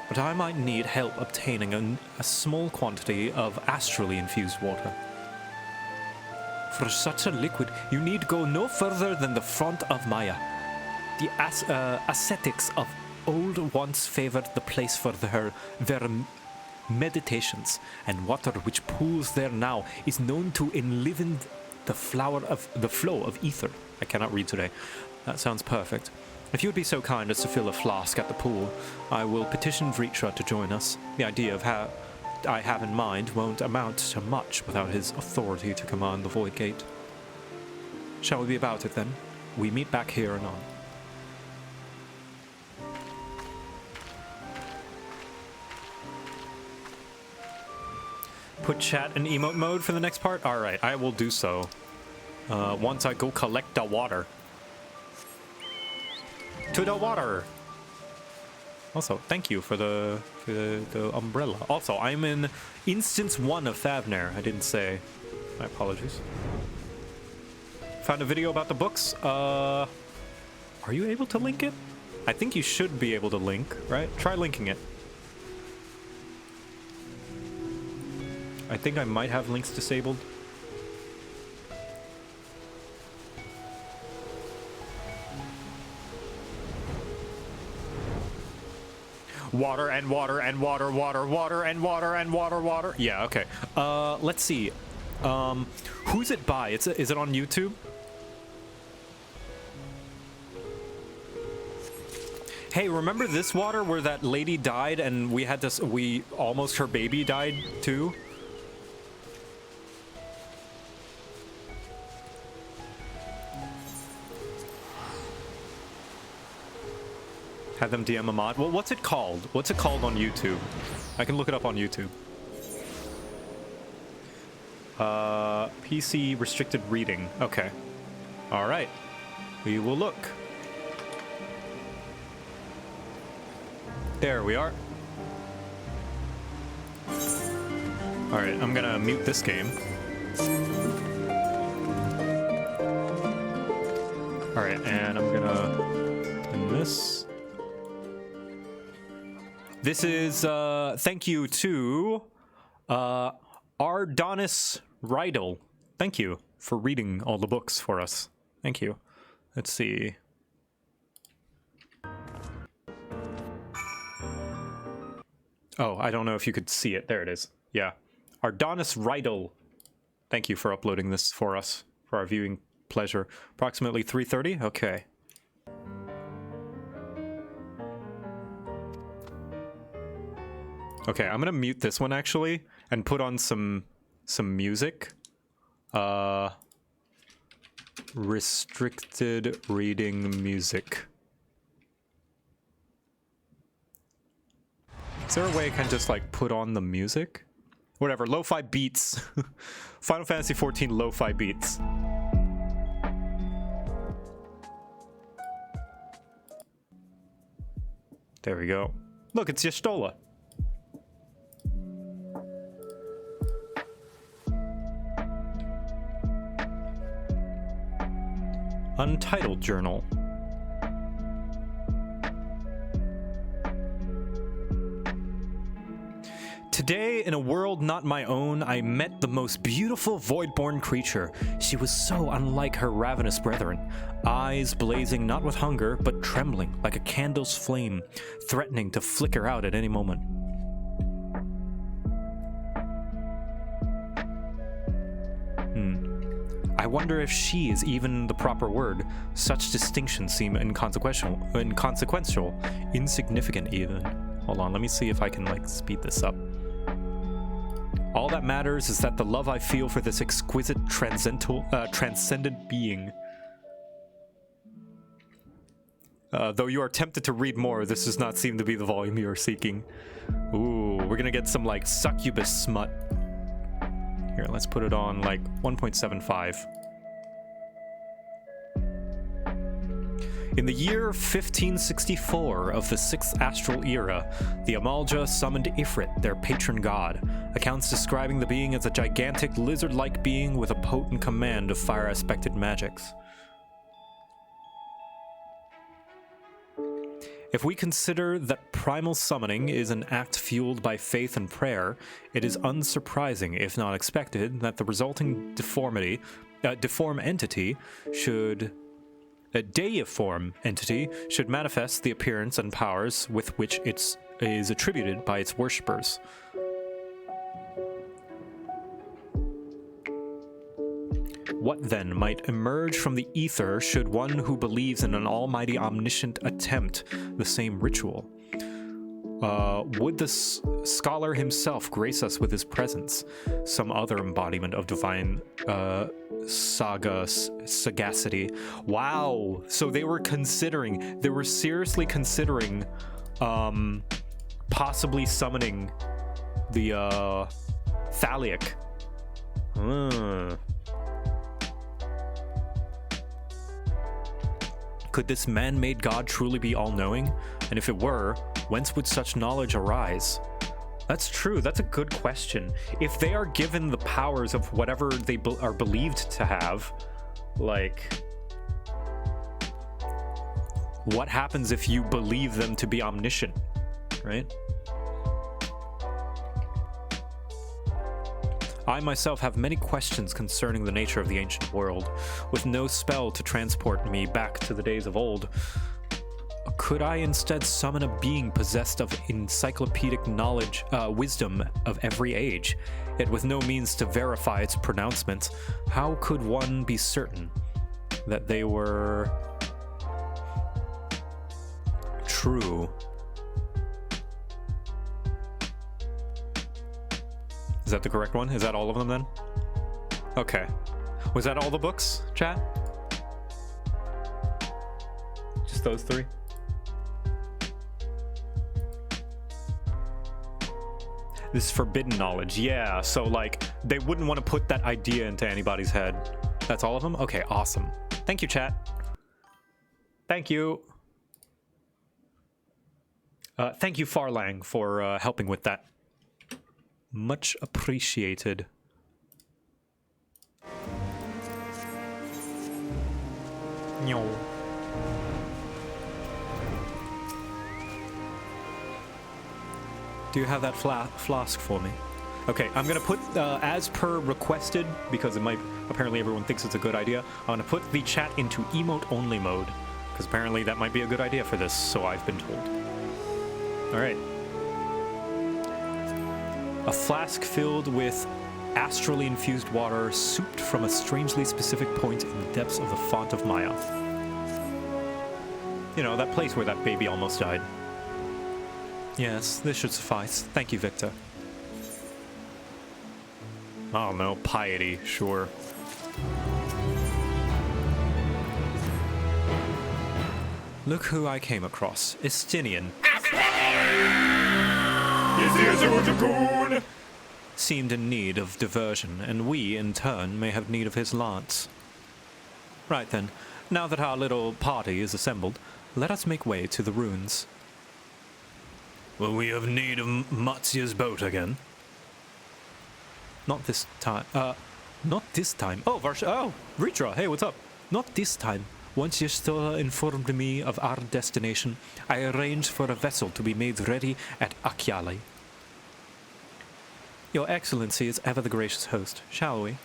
but I might need help obtaining a small quantity of astrally infused water. For such a liquid, you need go no further than the front of Maya. The ascetics of old once favored the place for their meditations, and water which pools there now is known to enliven the flow of ether. I cannot read today. That sounds perfect. If you would be so kind as to fill a flask at the pool, I will petition Vritra to join us. The idea of how I have in mind won't amount to much without his authority to command the Void Gate. Shall we be about it then? We meet back here anon. Put chat in emote mode for the next part? Alright, I will do so. Once I go collect the water. To the water! Also, thank you for the umbrella. Also, I'm in instance 1 of Thavner. I didn't say. My apologies. Found a video about the books. Are you able to link it? I think you should be able to link, right? Try linking it. I think I might have links disabled. Water and water and water, water, water and water and water, water. Yeah, okay. Let's see. Who's it by? Is it on YouTube? Hey, remember this water where that lady died and almost her baby died too? Had them DM a mod. Well, what's it called? What's it called on YouTube? I can look it up on YouTube. PC restricted reading. Okay. All right. We will look. There we are. All right, I'm gonna mute this game. All right, and I'm gonna end this. This is, thank you to, Ardonis Rydell. Thank you for reading all the books for us. Thank you. Let's see. Oh, I don't know if you could see it. There it is. Yeah. Ardonis Rydell. Thank you for uploading this for us, for our viewing pleasure. Approximately 3:30? Okay. Okay, I'm gonna mute this one actually and put on some music. Restricted reading music. Is there a way I can just like put on the music? Whatever, lo-fi beats. Final Fantasy XIV lo-fi beats. There we go. Look, it's Y'shtola. Untitled Journal. Today, in a world not my own, I met the most beautiful void-born creature. She was so unlike her ravenous brethren. Eyes blazing not with hunger, but trembling like a candle's flame, threatening to flicker out at any moment. I wonder if she is even the proper word. Such distinctions seem inconsequential, insignificant even. Hold on, let me see if I can like speed this up. All that matters is that the love I feel for this exquisite transcendent being. Though you are tempted to read more, this does not seem to be the volume you are seeking. Ooh, we're gonna get some, like, succubus smut. Here, let's put it on, like, 1.75. In the year 1564 of the 6th astral era, the Amalja summoned Ifrit, their patron god, accounts describing the being as a gigantic lizard-like being with a potent command of fire-aspected magics. If we consider that primal summoning is an act fueled by faith and prayer, it is unsurprising, if not expected, that the resulting deform entity should... A deiform entity should manifest the appearance and powers with which it is attributed by its worshippers. What then might emerge from the ether should one who believes in an almighty omniscient attempt the same ritual? Would the scholar himself grace us with his presence? Some other embodiment of divine sagacity. Wow! So they were seriously considering possibly summoning the Thaliac. Could this man-made god truly be all-knowing? And if it were, whence would such knowledge arise? That's true. That's a good question. If they are given the powers of whatever they are believed to have, like, what happens if you believe them to be omniscient, right? I myself have many questions concerning the nature of the ancient world. With no spell to transport me back to the days of old, could I instead summon a being possessed of encyclopedic knowledge, wisdom of every age, yet with no means to verify its pronouncements? How could one be certain that they were true? Is that the correct one? Is that all of them then? Okay. Was that all the books, chat? Just those three? This forbidden knowledge. Yeah, so like they wouldn't want to put that idea into anybody's head. That's all of them? Okay, awesome. Thank you, chat. Thank you. Thank you, Farlang, for helping with that. Much appreciated. No. Do you have that flask for me? Okay, I'm gonna put, as per requested, because it might, apparently everyone thinks it's a good idea, I'm gonna put the chat into emote-only mode, because apparently that might be a good idea for this, so I've been told. Alright. A flask filled with astrally infused water souped from a strangely specific point in the depths of the font of Maya. You know, that place where that baby almost died. Yes, this should suffice. Thank you, Victor. Oh no, piety, sure. Look who I came across. Estinian. Seemed in need of diversion, and we, in turn, may have need of his lance. Right then, now that our little party is assembled, let us make way to the ruins. Will we have need of Matsia's boat again? Not this time. Not this time. Oh, Vritra, hey, what's up? Not this time. Once Ystola informed me of our destination, I arranged for a vessel to be made ready at Akyali. Your Excellency is ever the gracious host, shall we?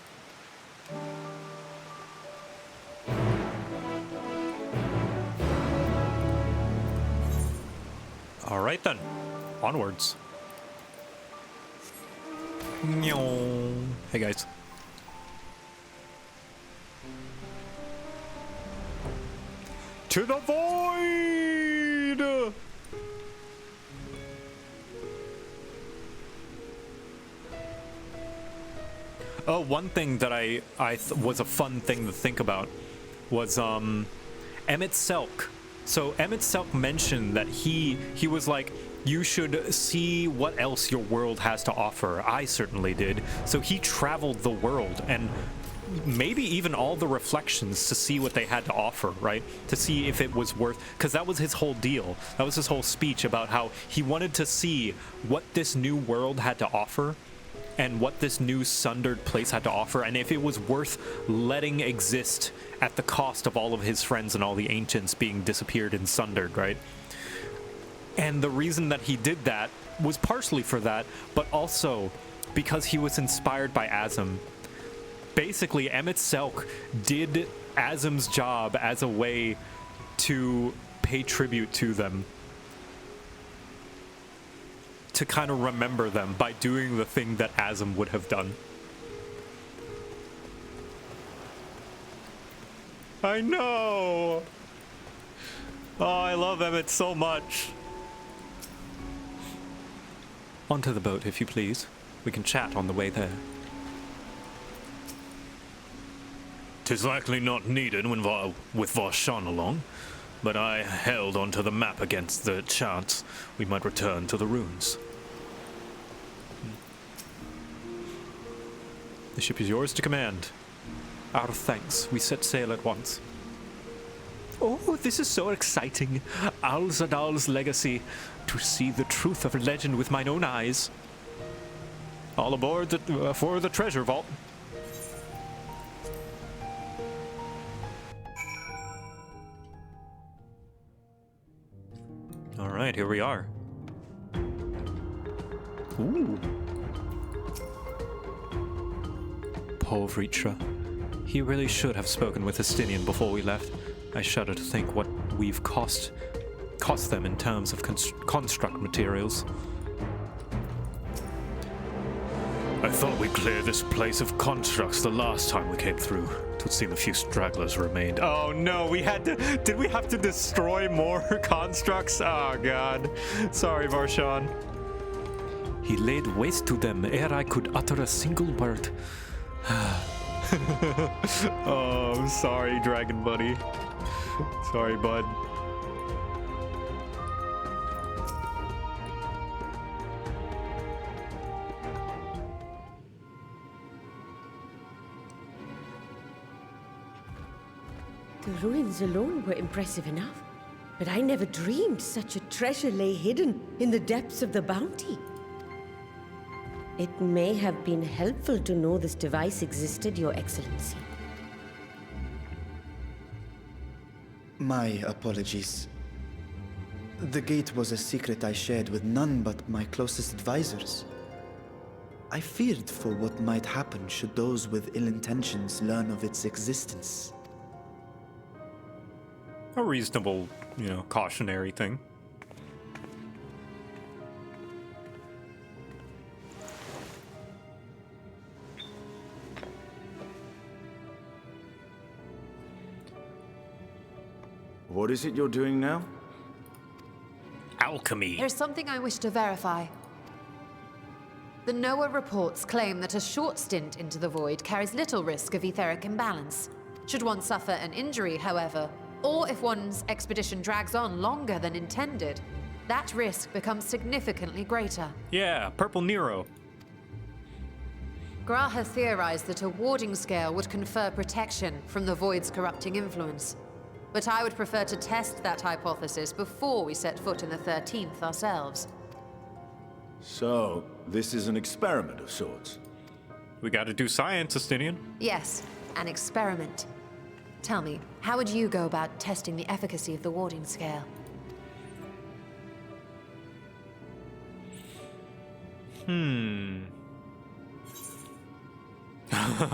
All right then, onwards. Hey guys. To the void! Oh, one thing that was a fun thing to think about was Emmett Selk. So Emmett Selk mentioned that he was like, you should see what else your world has to offer. I certainly did. So he traveled the world and maybe even all the reflections to see what they had to offer, right? To see if it was worth, because that was his whole deal. That was his whole speech about how he wanted to see what this new world had to offer and what this new sundered place had to offer, and if it was worth letting exist at the cost of all of his friends and all the ancients being disappeared and sundered, right? And the reason that he did that was partially for that, but also because he was inspired by Azim. Basically, Emmett Selk did Azim's job as a way to pay tribute to them, to kind of remember them by doing the thing that Azim would have done. I know! Oh, I love Emmett so much. Onto the boat, if you please. We can chat on the way there. 'Tis likely not needed when with Varshan along, but I held onto the map against the chance we might return to the ruins. The ship is yours to command. Our thanks. We set sail at once. Oh, this is so exciting. Al-Zadal's legacy. To see the truth of legend with mine own eyes. All aboard for the treasure vault. All right, here we are. Ooh. Poor Vritra. He really should have spoken with Estinian before we left. I shudder to think what we've cost them in terms of construct materials. I thought we cleared this place of constructs the last time we came through. It would seem a few stragglers remained. Oh no, we had to. Did we have to destroy more constructs? Oh god. Sorry, Varshan. He laid waste to them ere I could utter a single word. Oh, I'm sorry, Dragon Buddy. Sorry, bud. The ruins alone were impressive enough, but I never dreamed such a treasure lay hidden in the depths of the bounty. It may have been helpful to know this device existed, Your Excellency. My apologies. The gate was a secret I shared with none but my closest advisors. I feared for what might happen should those with ill intentions learn of its existence. A reasonable, cautionary thing. What is it you're doing now? Alchemy. There's something I wish to verify. The NOAA reports claim that a short stint into the void carries little risk of etheric imbalance. Should one suffer an injury, however, or if one's expedition drags on longer than intended, that risk becomes significantly greater. Yeah, Purple Nero. Graha theorized that a warding scale would confer protection from the void's corrupting influence. But I would prefer to test that hypothesis before we set foot in the 13th ourselves. So, this is an experiment of sorts. We gotta do science, Estinian. Yes, an experiment. Tell me, how would you go about testing the efficacy of the warding scale?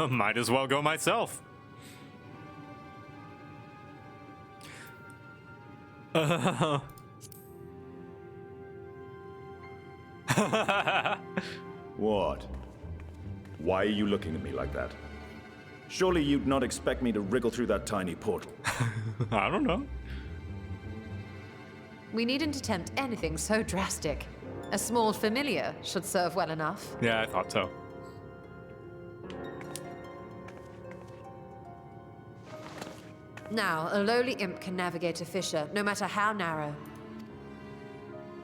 Might as well go myself. What? Why are you looking at me like that? Surely you'd not expect me to wriggle through that tiny portal. I don't know. We needn't attempt anything so drastic. A small familiar should serve well enough. Yeah, I thought so. Now, a lowly imp can navigate a fissure, no matter how narrow.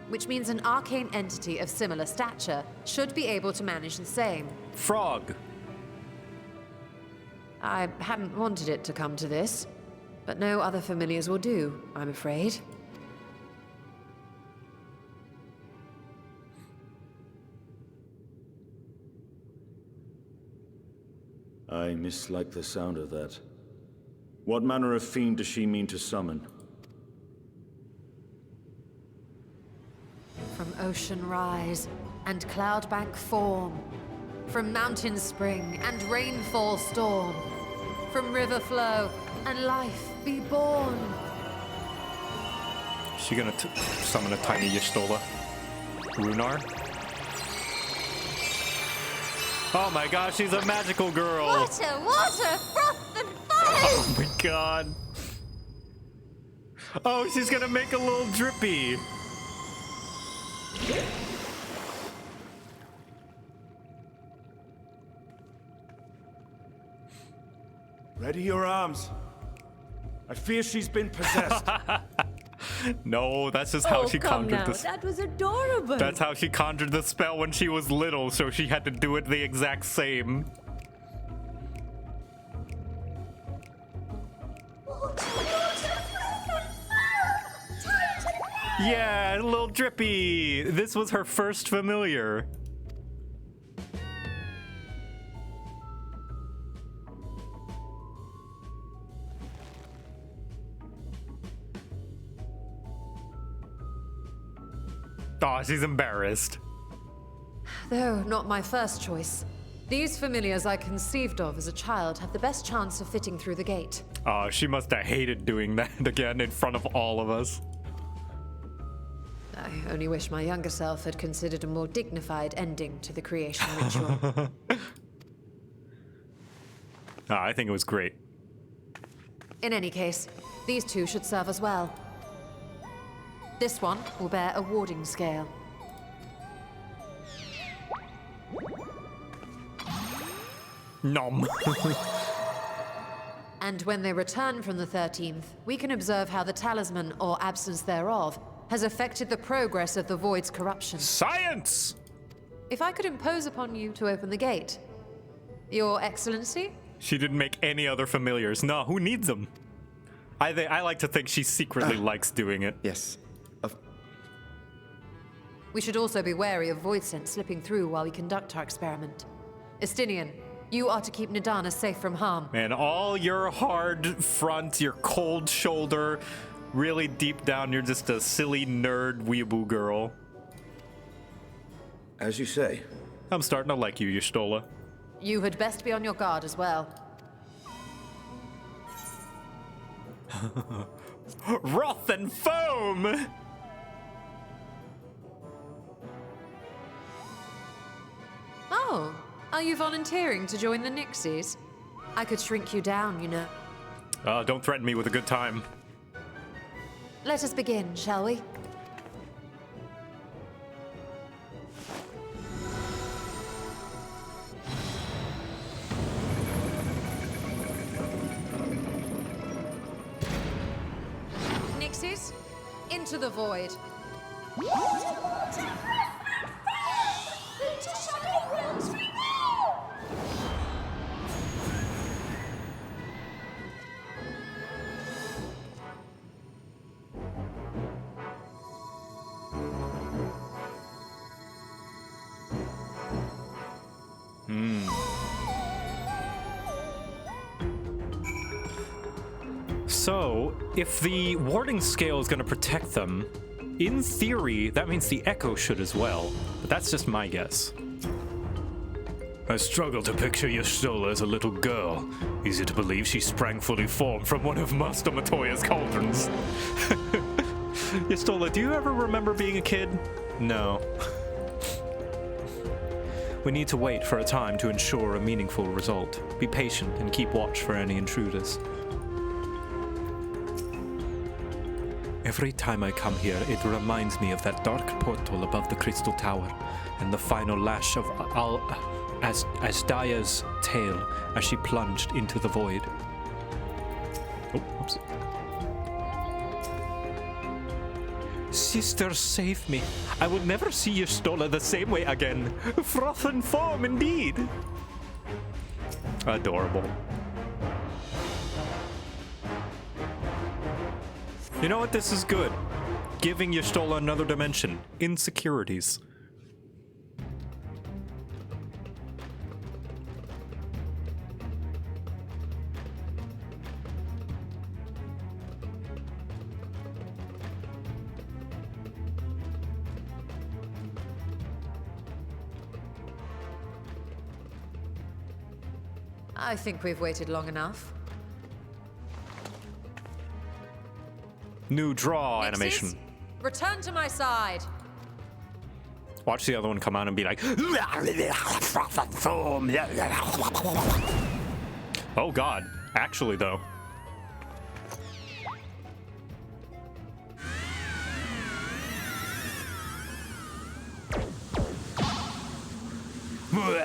Which means an arcane entity of similar stature should be able to manage the same. Frog. I hadn't wanted it to come to this, but no other familiars will do, I'm afraid. I mislike the sound of that. What manner of fiend does she mean to summon? From ocean rise and cloudbank form, from mountain spring and rainfall storm, from river flow and life be born. Is she gonna summon a tiny Y'shtola? Runar? Oh my gosh, she's a magical girl! Water, water, froth and fire! Oh my god. Oh, she's gonna make a little drippy. Ready your arms. I fear she's been possessed. No, that's just how she come conjured now. this. That was adorable. That's how she conjured the spell when she was little, so she had to do it the exact same. Yeah, a little drippy. This was her first familiar. Aw, she's embarrassed. Though not my first choice. These familiars I conceived of as a child have the best chance of fitting through the gate. Oh, she must have hated doing that again in front of all of us. I only wish my younger self had considered a more dignified ending to the creation ritual. I think it was great. In any case, these two should serve as well. This one will bear a warding scale. Nom. And when they return from the 13th, we can observe how the talisman, or absence thereof, has affected the progress of the Void's corruption. Science! If I could impose upon you to open the gate. Your Excellency? She didn't make any other familiars. No, who needs them? I like to think she secretly likes doing it. Yes. We should also be wary of void scent slipping through while we conduct our experiment. Estinian, you are to keep Nidana safe from harm. And all your hard front, your cold shoulder, really deep down, you're just a silly nerd weeaboo girl. As you say. I'm starting to like you, Y'shtola. You had best be on your guard as well. Wrath and foam! Oh, are you volunteering to join the Nixies? I could shrink you down, you know. Don't threaten me with a good time. Let us begin, shall we? Nixies, into the void. So, if the warding scale is going to protect them, in theory, that means the echo should as well. But that's just my guess. I struggle to picture Y'shtola as a little girl. Easy to believe she sprang fully formed from one of Master Matoya's cauldrons. Y'shtola, do you ever remember being a kid? No. We need to wait for a time to ensure a meaningful result. Be patient and keep watch for any intruders. Every time I come here, it reminds me of that dark portal above the Crystal Tower, and the final lash of Asdaya's tail as she plunged into the void. Oh, oops. Sister, save me. I will never see Y'shtola the same way again. Froth and foam, indeed. Adorable. You know what? This is good. Giving Y'shtola another dimension. Insecurities. I think we've waited long enough. New draw Pixies, animation. return to my side. Watch the other one come out and be like, oh god. Actually, though.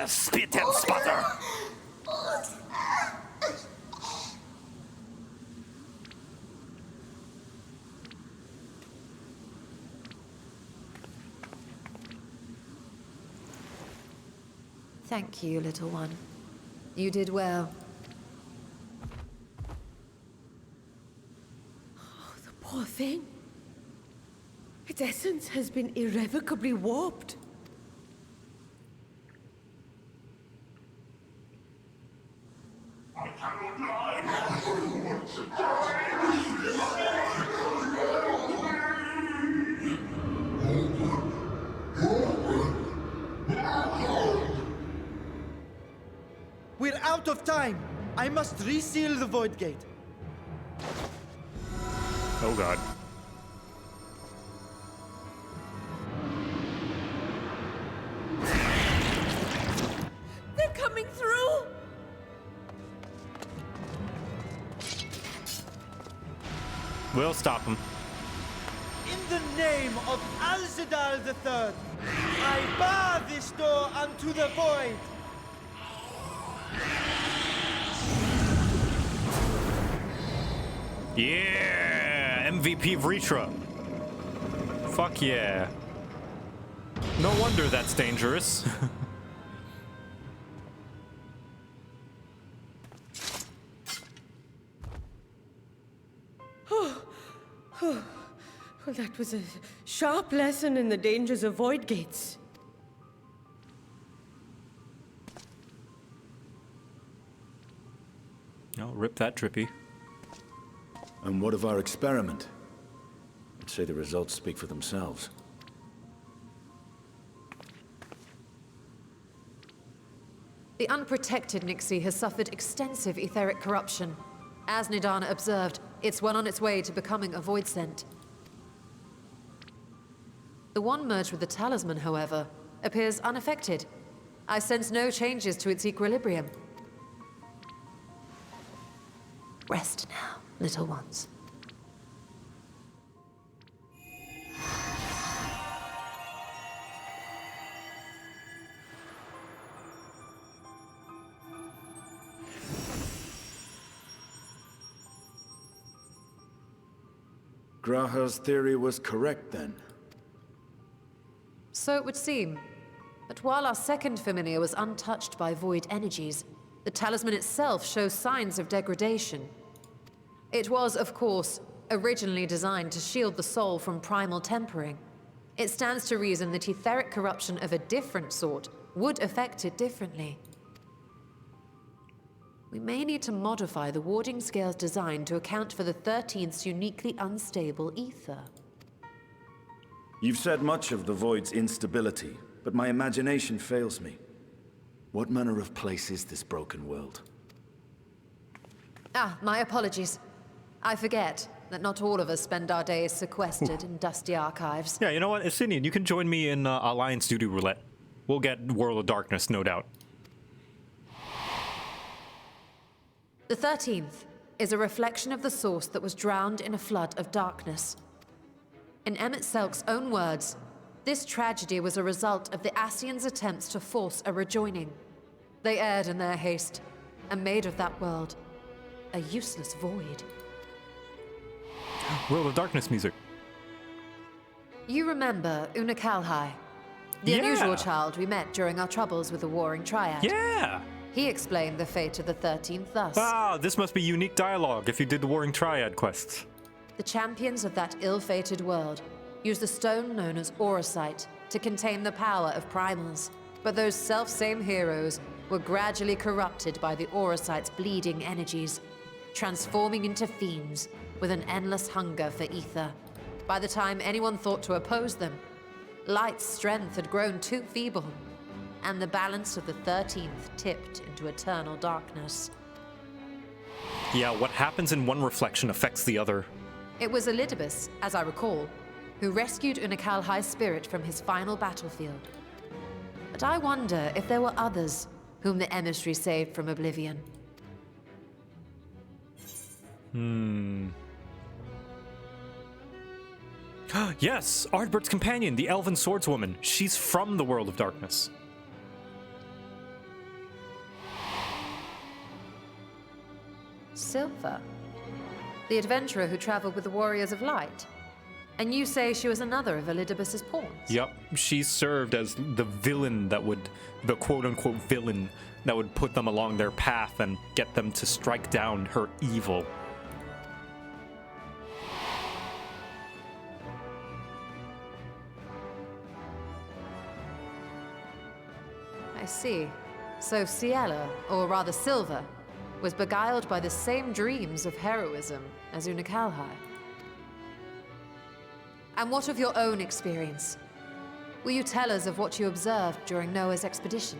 Spit and sputter! Thank you, little one. You did well. Oh, the poor thing. Its essence has been irrevocably warped. We're out of time. I must reseal the void gate. Oh god. They're coming through! We'll stop him. In the name of Alzadal III, I bar this door unto the void. Yeah! MVP Vritra. Fuck yeah. No wonder that's dangerous. Well, that was a sharp lesson in the dangers of void gates. Oh, rip that drippy. And what of our experiment? I'd say the results speak for themselves. The unprotected Nixie has suffered extensive etheric corruption. As Nidana observed, it's well on its way to becoming a void scent. The one merged with the talisman, however, appears unaffected. I sense no changes to its equilibrium. Rest now, little ones. Graha's theory was correct then. So it would seem. But while our second familiar was untouched by void energies, the talisman itself shows signs of degradation. It was, of course, originally designed to shield the soul from primal tempering. It stands to reason that etheric corruption of a different sort would affect it differently. We may need to modify the warding scale's design to account for the 13th's uniquely unstable ether. You've said much of the Void's instability, but my imagination fails me. What manner of place is this broken world? Ah, my apologies. I forget that not all of us spend our days sequestered in dusty archives. Yeah, you know what? Asinian, you can join me in Alliance Duty Roulette. We'll get World of Darkness, no doubt. The 13th is a reflection of the source that was drowned in a flood of darkness. In Emmett Selk's own words, this tragedy was a result of the Ascians' attempts to force a rejoining. They erred in their haste, and made of that world a useless void. World of Darkness music. You remember Unakalhai, the Yeah. unusual child we met during our troubles with the Warring Triad? Yeah! He explained the fate of the 13th thus. Ah, this must be unique dialogue if you did the Warring Triad quests. The champions of that ill-fated world used the stone known as Auracite to contain the power of primals. But those self-same heroes were gradually corrupted by the Auracite's bleeding energies, transforming into fiends with an endless hunger for ether. By the time anyone thought to oppose them, Light's strength had grown too feeble, and the balance of the 13th tipped into eternal darkness. Yeah, what happens in one reflection affects the other. It was Elidibus, as I recall, who rescued Unakalhai's spirit from his final battlefield. But I wonder if there were others whom the emissary saved from oblivion. Yes, Ardbert's companion, the elven swordswoman. She's from the World of Darkness. Silva, the adventurer who traveled with the Warriors of Light. And you say she was another of Elidibus's pawns? Yep, she served as the villain that would, the quote-unquote villain that would put them along their path and get them to strike down her evil. I see. So Ciela, or rather Silva, was beguiled by the same dreams of heroism as Unakalhai. And what of your own experience? Will you tell us of what you observed during Noah's expedition?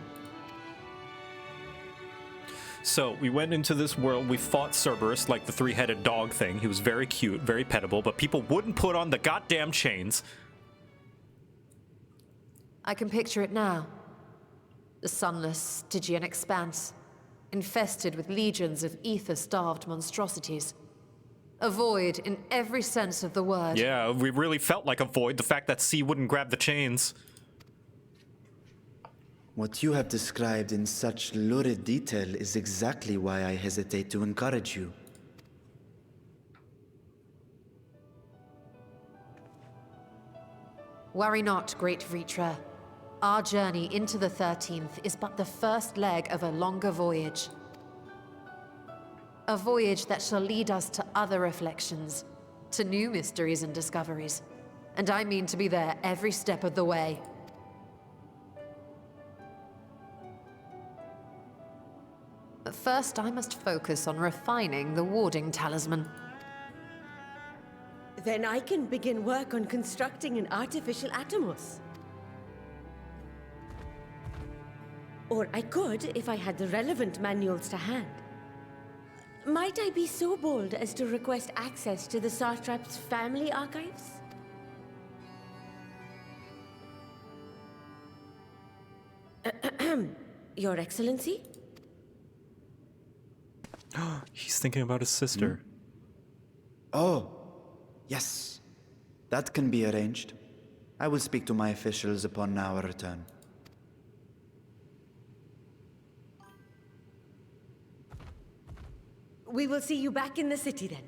So, we went into this world, we fought Cerberus, like the three-headed dog thing. He was very cute, very pettable, but people wouldn't put on the goddamn chains. I can picture it now. The sunless, Stygian expanse, infested with legions of ether-starved monstrosities. A void in every sense of the word. Yeah, we really felt like a void, the fact that C wouldn't grab the chains. What you have described in such lurid detail is exactly why I hesitate to encourage you. Worry not, great Vritra. Our journey into the 13th is but the first leg of a longer voyage. A voyage that shall lead us to other reflections, to new mysteries and discoveries. And I mean to be there every step of the way. But first, I must focus on refining the warding talisman. Then I can begin work on constructing an artificial atomos. Or I could if I had the relevant manuals to hand. Might I be so bold as to request access to the Satrap's family archives? Your Excellency? He's thinking about his sister. Oh, yes. That can be arranged. I will speak to my officials upon our return. We will see you back in the city then.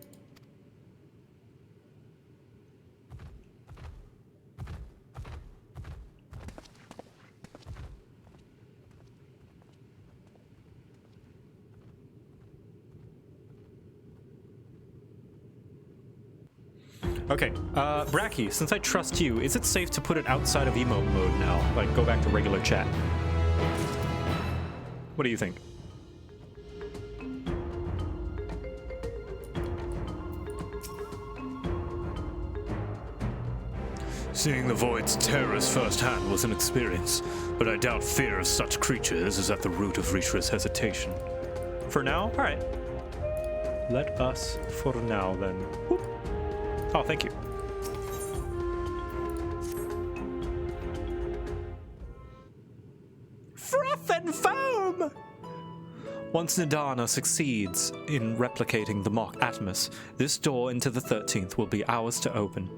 Okay, Bracky, since I trust you, is it safe to put it outside of emote mode now? Like, go back to regular chat? What do you think? Seeing the Void's terrors firsthand was an experience, but I doubt fear of such creatures is at the root of Vritra's hesitation. For now? Alright. Let us, for now, then. Whoop. Oh, thank you. Froth and foam! Once Nidana succeeds in replicating the mock Atmos, this door into the 13th will be ours to open.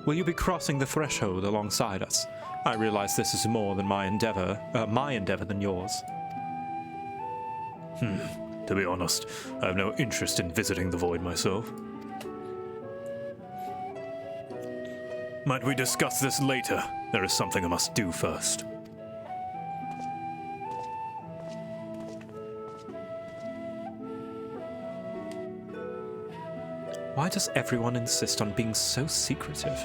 Will you be crossing the threshold alongside us? I realize this is more than my endeavor than yours. To be honest, I have no interest in visiting the Void myself. Might we discuss this later? There is something I must do first. Why does everyone insist on being so secretive?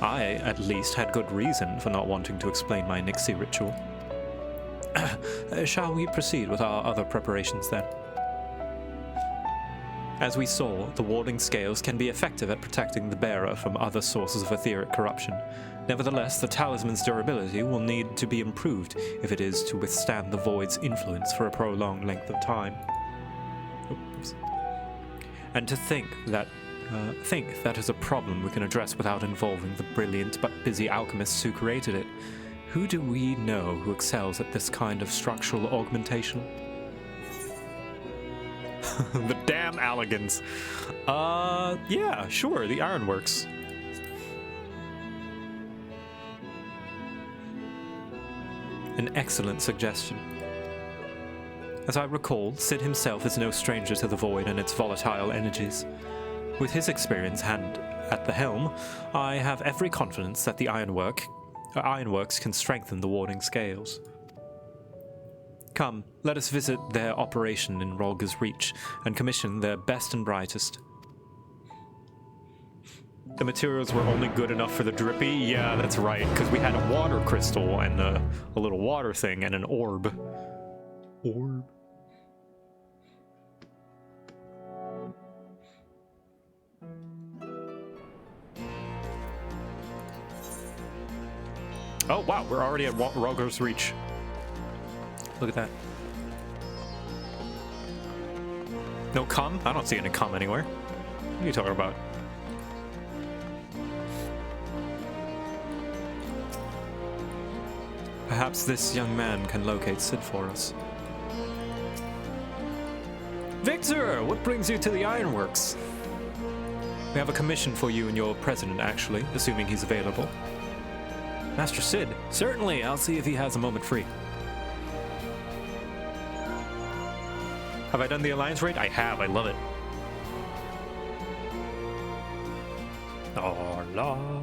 I, at least, had good reason for not wanting to explain my Nixie ritual. Shall we proceed with our other preparations then? As we saw, the warding scales can be effective at protecting the bearer from other sources of etheric corruption. Nevertheless, the talisman's durability will need to be improved if it is to withstand the void's influence for a prolonged length of time. Oops. And to think that is a problem we can address without involving the brilliant but busy alchemists who created it. Who do we know who excels at this kind of structural augmentation? The damn Alligans. Yeah, sure, the Ironworks. An excellent suggestion. As I recall, Sid himself is no stranger to the void and its volatile energies. With his experience hand at the helm, I have every confidence that the Ironworks can strengthen the warding scales. Come, let us visit their operation in Rolga's Reach and commission their best and brightest. The materials were only good enough for the drippy? Yeah, that's right, because we had a water crystal and a little water thing and an orb. Orb? Oh wow, we're already at Rolga's Reach. Look at that. No cum? I don't see any cum anywhere. What are you talking about? Perhaps this young man can locate Sid for us. Victor! What brings you to the Ironworks? We have a commission for you and your president, actually, assuming he's available. Master Sid, certainly. I'll see if he has a moment free. Have I done the Alliance raid? I have. I love it. Oh, la.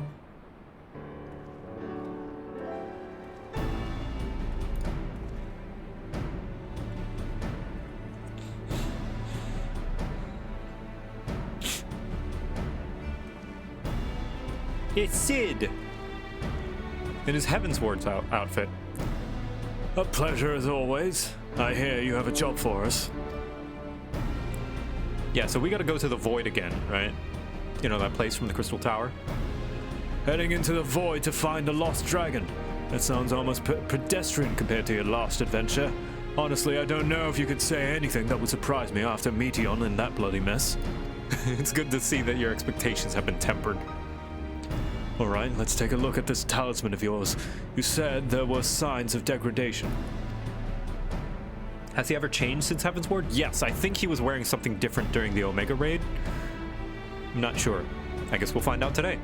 It's Sid! In his Heavensward's outfit. A pleasure as always. I hear you have a job for us. Yeah, so we gotta go to the Void again, right? You know, that place from the Crystal Tower? Heading into the Void to find a lost dragon. That sounds almost pedestrian compared to your last adventure. Honestly, I don't know if you could say anything that would surprise me after Meteon and that bloody mess. It's good to see that your expectations have been tempered. Alright, let's take a look at this talisman of yours. You said there were signs of degradation. Has he ever changed since Heavensward? Yes, I think he was wearing something different during the Omega raid. I'm not sure. I guess we'll find out today.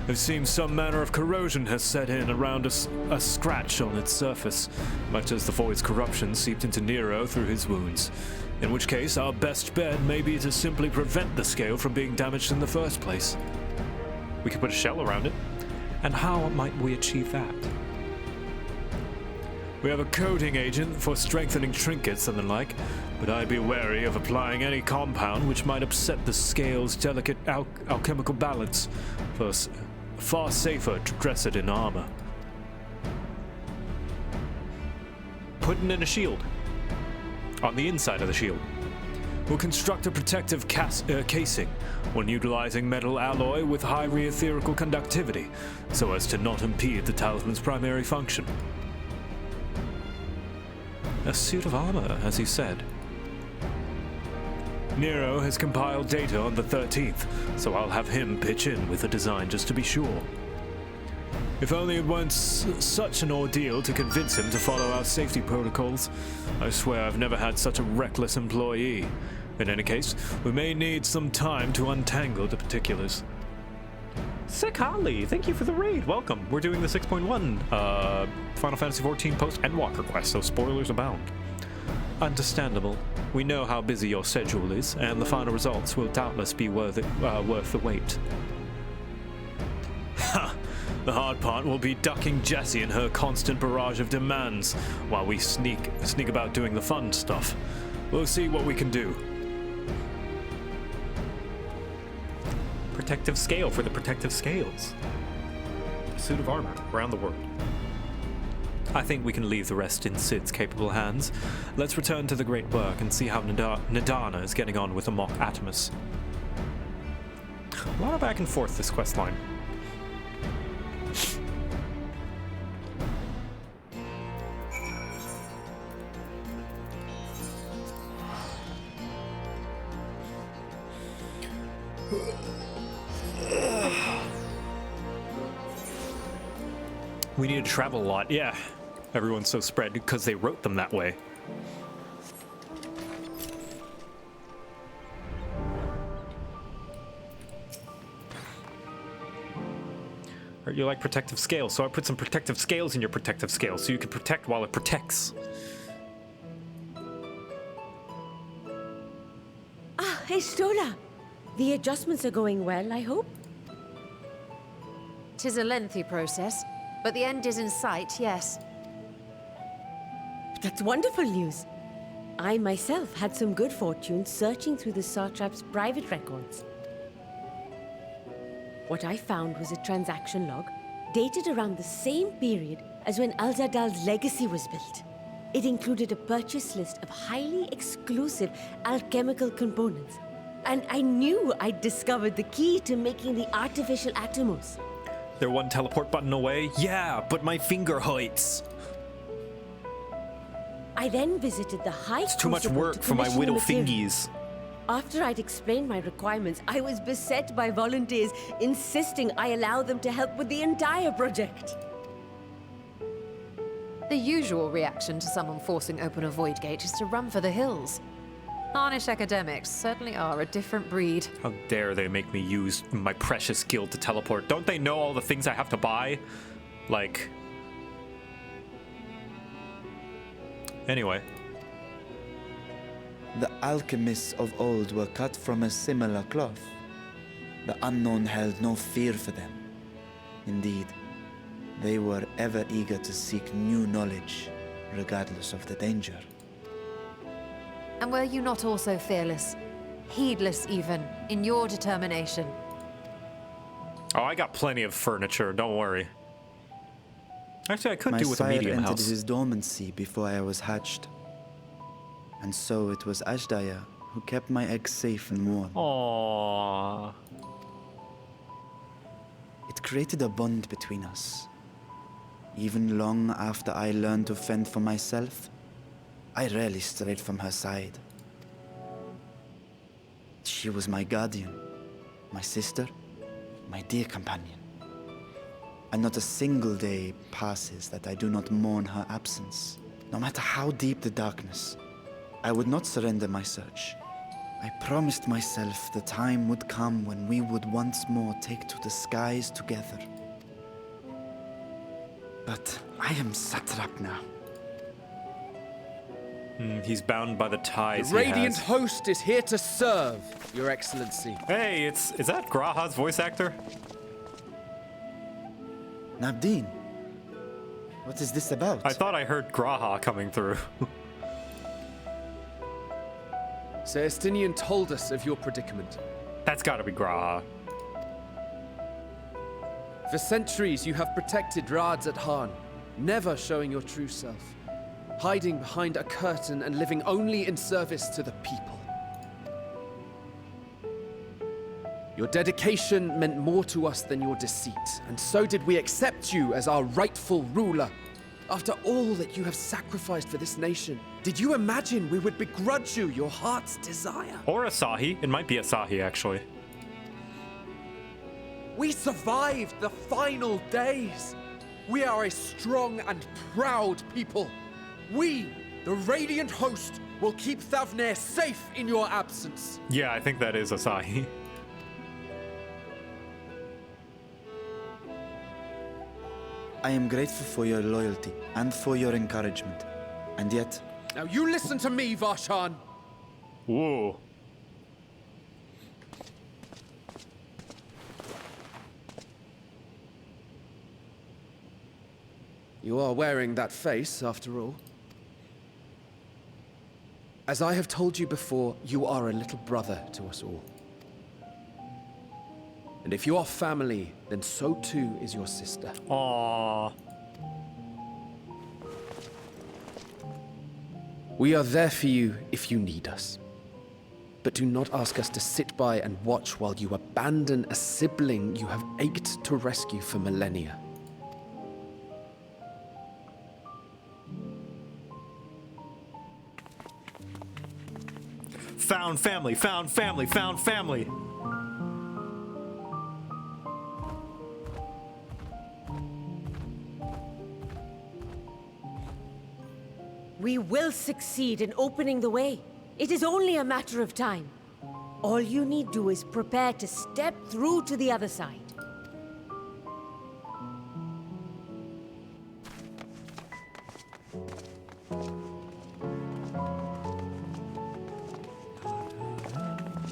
It seems some manner of corrosion has set in around a scratch on its surface, much as the Void's corruption seeped into Nero through his wounds. In which case, our best bet may be to simply prevent the scale from being damaged in the first place. We could put a shell around it. And how might we achieve that? We have a coating agent for strengthening trinkets and the like, but I'd be wary of applying any compound which might upset the scale's delicate alchemical balance. Far safer to dress it in armor. Putting in a shield. On the inside of the shield. We'll construct a protective casing, one utilizing metal alloy with high re-etherical conductivity, so as to not impede the talisman's primary function. A suit of armor, as you said. Nero has compiled data on the 13th, so I'll have him pitch in with a design just to be sure. If only it weren't such an ordeal to convince him to follow our safety protocols. I swear I've never had such a reckless employee. In any case, we may need some time to untangle the particulars. Sick Holly, thank you for the raid. Welcome. We're doing the 6.1 Final Fantasy XIV post-Endwalker quest, so spoilers abound. Understandable. We know how busy your schedule is, and the final results will doubtless be worth the wait. The hard part will be ducking Jessie and her constant barrage of demands while we sneak about doing the fun stuff. We'll see what we can do. Protective scale for the protective scales. A suit of armor around the world. I think we can leave the rest in Sid's capable hands. Let's return to the great work and see how Nadana is getting on with the mock atomos. A lot of back and forth this quest line. We need to travel a lot, yeah. Everyone's so spread because they wrote them that way. You like protective scales, so I put some protective scales in your protective scales so you can protect while it protects. Ah, Estola! The adjustments are going well, I hope? 'Tis a lengthy process, but the end is in sight, yes. That's wonderful news. I myself had some good fortune searching through the Satrap's private records. What I found was a transaction log dated around the same period as when Al-Zadal's legacy was built. It included a purchase list of highly exclusive alchemical components, and I knew I'd discovered the key to making the artificial atomos. They're one teleport button away? Yeah, but my finger hurts. I then visited the High It's too much Crucible work to for my commission the widow material. fingies. After I'd explained my requirements, I was beset by volunteers insisting I allow them to help with the entire project. The usual reaction to someone forcing open a void gate is to run for the hills. Harnish academics certainly are a different breed. How dare they make me use my precious guild to teleport? Don't they know all the things I have to buy? Like... Anyway. The alchemists of old were cut from a similar cloth. The unknown held no fear for them. Indeed, they were ever eager to seek new knowledge, regardless of the danger. And were you not also fearless, heedless even, in your determination? Oh, I got plenty of furniture, don't worry. Actually, I could My do with a sire medium entered house. his dormancy before I was hatched. And so it was Ashdaya who kept my eggs safe and warm. Aww. It created a bond between us. Even long after I learned to fend for myself, I rarely strayed from her side. She was my guardian, my sister, my dear companion. And not a single day passes that I do not mourn her absence. No matter how deep the darkness, I would not surrender my search. I promised myself the time would come when we would once more take to the skies together. But I am satrap now. He's bound by the ties The he Radiant has. Host is here to serve, Your Excellency. Hey, is that Graha's voice actor? Nabdeen, what is this about? I thought I heard Graha coming through. Sir Estinian told us of your predicament. That's gotta be Graha. For centuries, you have protected Rads at Han, never showing your true self, hiding behind a curtain and living only in service to the people. Your dedication meant more to us than your deceit, and so did we accept you as our rightful ruler. After all that you have sacrificed for this nation, did you imagine we would begrudge you your heart's desire? Or Asahi. It might be Asahi, actually. We survived the final days. We are a strong and proud people. We, the Radiant Host, will keep Thavnair safe in your absence. Yeah, I think that is Asahi. I am grateful for your loyalty and for your encouragement. And yet, Now you listen to me, Varshan. Whoa. You are wearing that face, after all. As I have told you before, you are a little brother to us all. And if you are family, then so too is your sister. Aww. We are there for you if you need us. But do not ask us to sit by and watch while you abandon a sibling you have ached to rescue for millennia. Found family, found family, found family. We will succeed in opening the way. It is only a matter of time. All you need do is prepare to step through to the other side.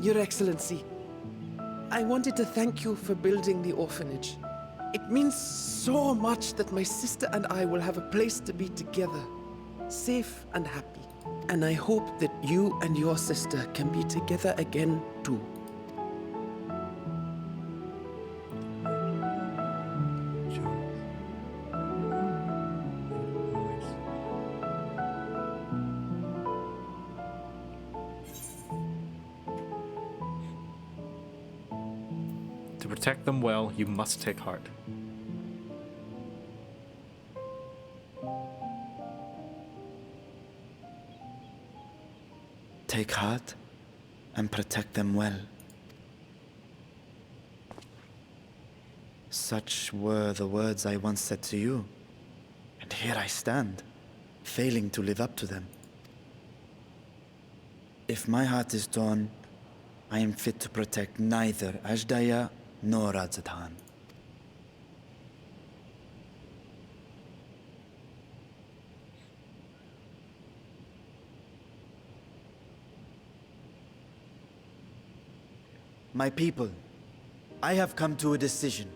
Your Excellency, I wanted to thank you for building the orphanage. It means so much that my sister and I will have a place to be together, safe and happy. And I hope that you and your sister can be together again too. To protect them well, you must take heart. Take heart and protect them well. Such were the words I once said to you. And here I stand, failing to live up to them. If my heart is torn, I am fit to protect neither Ajdaya nor Radzatan. My people, I have come to a decision.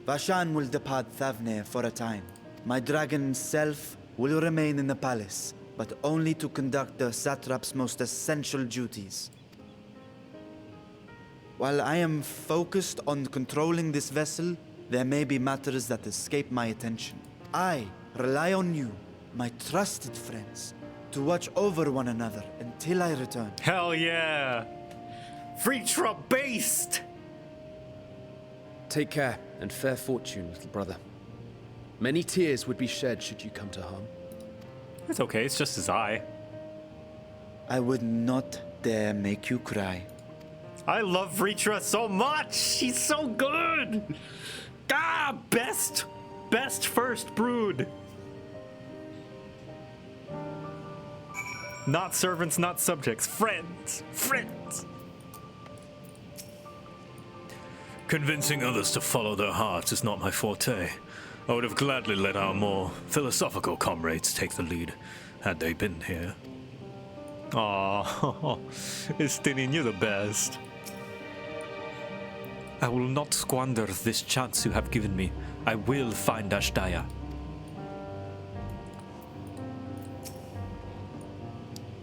Vashan will depart Thavne for a time. My dragon self will remain in the palace, but only to conduct the satrap's most essential duties. While I am focused on controlling this vessel, there may be matters that escape my attention. I rely on you, my trusted friends, to watch over one another until I return. Hell yeah! Vritra based! Take care and fair fortune, little brother. Many tears would be shed should you come to harm. It's okay, it's just his eye. I would not dare make you cry. I love Vritra so much! She's so good! Ah, best first brood! Not servants, not subjects, friends! Convincing others to follow their hearts is not my forte. I would have gladly let our more philosophical comrades take the lead, had they been here. Aww, Estinian, you're the best. I will not squander this chance you have given me. I will find Ashdaya.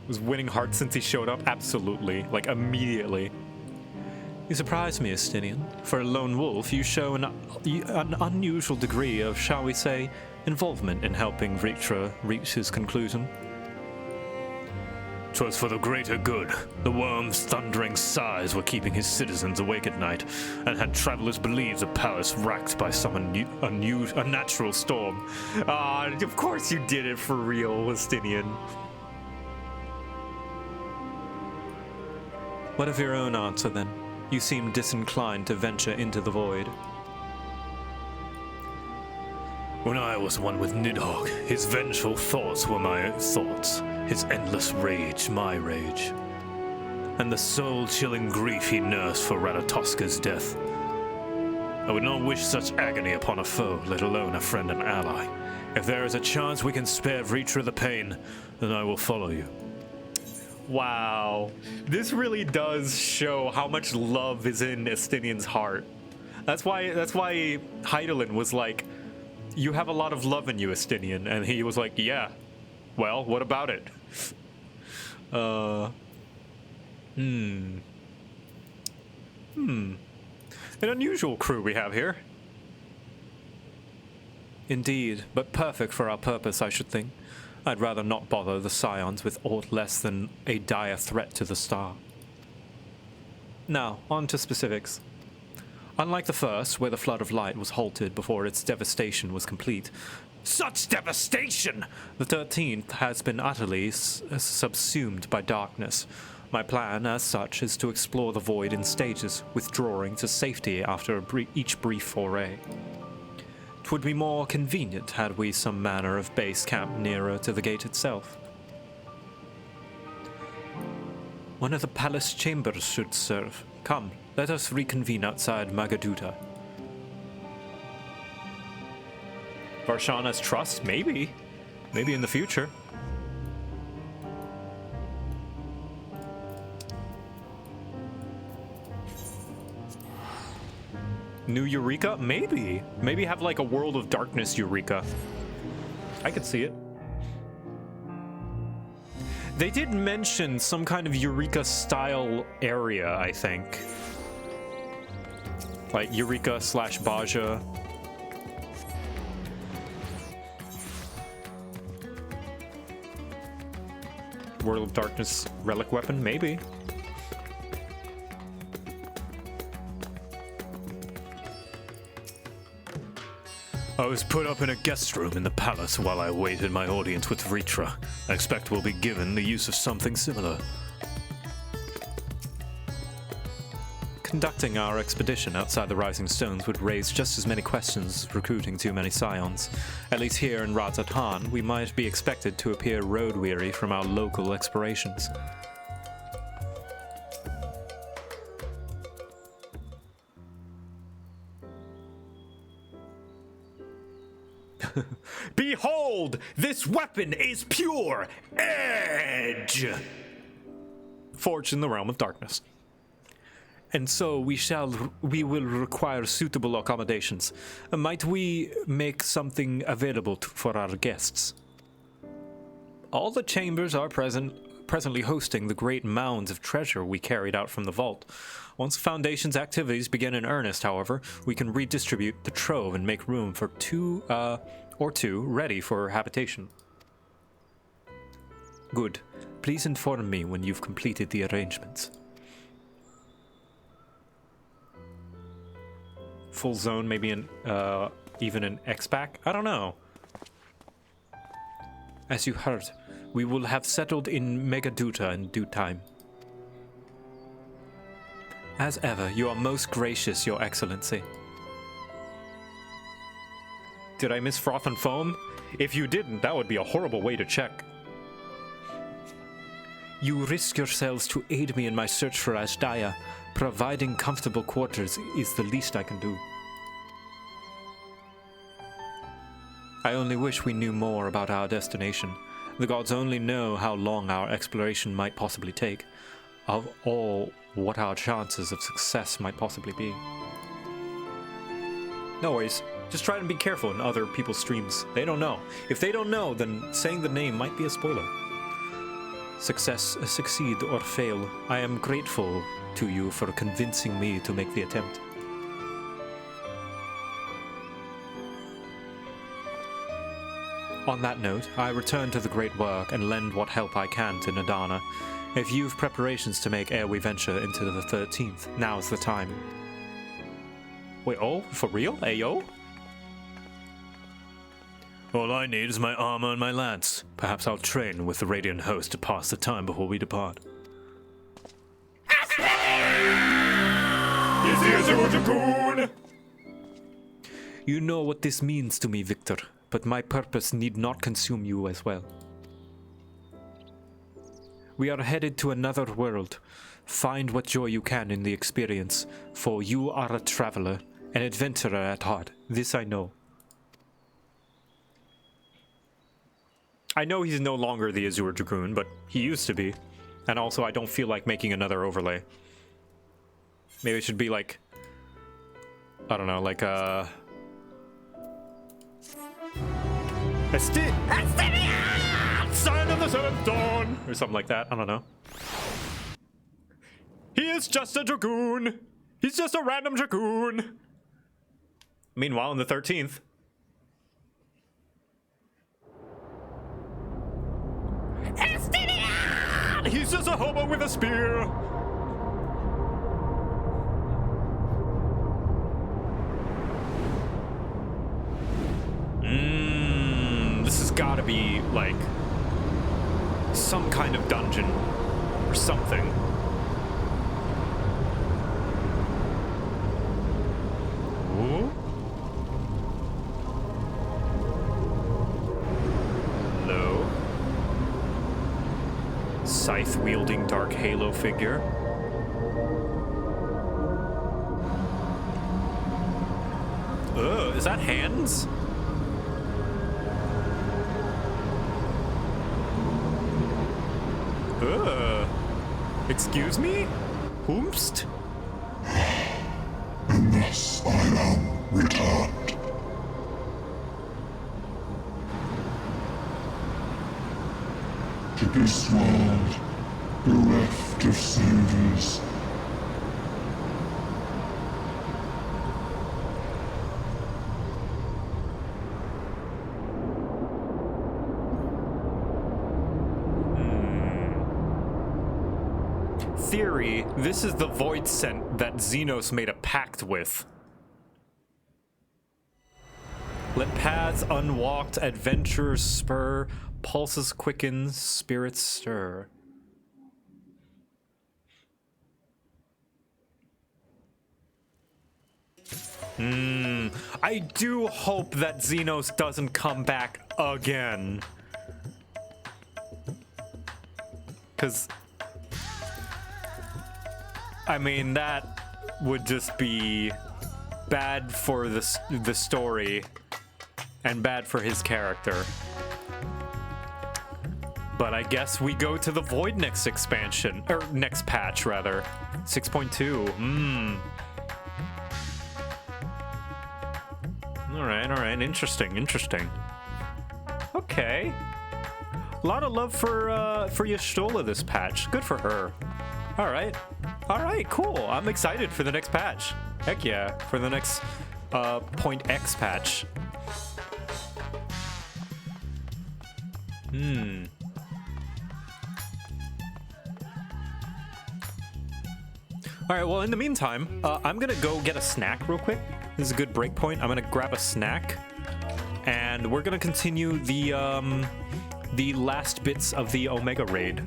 Was winning hearts since he showed up? Absolutely. Like, immediately. You surprise me, Estinian. For a lone wolf, you show an unusual degree of, shall we say, involvement in helping Vritra reach his conclusion. 'Twas for the greater good. The worm's thundering sighs were keeping his citizens awake at night, and had travelers believed the palace racked by some unnatural storm. Ah, Of course you did it for real, Estinian. What of your own answer, then? You seem disinclined to venture into the void. When I was one with Nidhogg, his vengeful thoughts were my thoughts, his endless rage my rage, and the soul-chilling grief he nursed for Ratatoska's death. I would not wish such agony upon a foe, let alone a friend and ally. If there is a chance we can spare Vritra the pain, then I will follow you. Wow. This really does show how much love is in Estinian's heart. That's why Hydaelyn was like, you have a lot of love in you, Estinian. And he was like, yeah. Well, what about it? An unusual crew we have here. Indeed, but perfect for our purpose, I should think. I'd rather not bother the Scions with aught less than a dire threat to the star. Now, on to specifics. Unlike the first, where the flood of light was halted before its devastation was complete, such devastation! The 13th has been utterly subsumed by darkness. My plan, as such, is to explore the void in stages, withdrawing to safety after each brief foray. It would be more convenient had we some manner of base camp nearer to the gate itself. One of the palace chambers should serve. Come, let us reconvene outside Magaduta. Varshana's trust? Maybe. Maybe in the future. New Eureka? Maybe. Maybe have like a World of Darkness Eureka. I could see it. They did mention some kind of Eureka-style area, I think. Like Eureka/Baja. World of Darkness relic weapon? Maybe. I was put up in a guest room in the palace while I awaited my audience with Vritra. I expect we'll be given the use of something similar. Conducting our expedition outside the Rising Stones would raise just as many questions as recruiting too many Scions. At least here in Radzat-Han, we might be expected to appear road-weary from our local explorations. Behold! This weapon is pure edge! Forged in the realm of darkness. And so we will require suitable accommodations. Might we make something available for our guests? All the chambers are presently hosting the great mounds of treasure we carried out from the vault. Once the Foundation's activities begin in earnest, however, we can redistribute the trove and make room for two ready for habitation. Good. Please inform me when you've completed the arrangements. Full zone, maybe even an X-Pack? I don't know. As you heard, we will have settled in Magaduta in due time. As ever, you are most gracious, Your Excellency. Did I miss Froth and Foam? If you didn't, that would be a horrible way to check. You risk yourselves to aid me in my search for Ashdaya. Providing comfortable quarters is the least I can do. I only wish we knew more about our destination. The gods only know how long our exploration might possibly take. Of all, what our chances of success might possibly be. No worries. Just try and be careful in other people's streams. They don't know. If they don't know, then saying the name might be a spoiler. Succeed or fail, I am grateful to you for convincing me to make the attempt. On that note, I return to the great work and lend what help I can to Nadana. If you've preparations to make ere we venture into the 13th, now's the time. Wait, oh? For real? Ayo? All I need is my armor and my lance. Perhaps I'll train with the Radiant Host to pass the time before we depart. You know what this means to me, Victor, but my purpose need not consume you as well. We are headed to another world. Find what joy you can in the experience, for you are a traveler, an adventurer at heart. This I know. I know he's no longer the Azure Dragoon, but he used to be. And also, I don't feel like making another overlay. Maybe it should be like... I don't know, like Sign of the Seventh Dawn! Or something like that, I don't know. He is just a dragoon! He's just a random dragoon! Meanwhile, in the 13th... Estinian! He's just a hobo with a spear! This has gotta be, like, some kind of dungeon or something. Ooh. Hello. Scythe-wielding dark halo figure. Ugh, is that hands? Excuse me? Whomst? And thus I am returned. To this world, bereft of saviors. Theory, this is the void scent that Xenos made a pact with. Let paths unwalked, adventures spur, pulses quicken, spirits stir. I do hope that Xenos doesn't come back again. 'Cause I mean, that would just be bad for the story and bad for his character. But I guess we go to the Void next expansion, or next patch rather. 6.2. Alright, interesting. Okay. A lot of love for Y'shtola this patch. Good for her. Alright, cool. I'm excited for the next patch. Heck yeah, for the next Point X patch. Alright, well, in the meantime, I'm gonna go get a snack real quick. This is a good break point. I'm gonna grab a snack, and we're gonna continue the last bits of the Omega raid.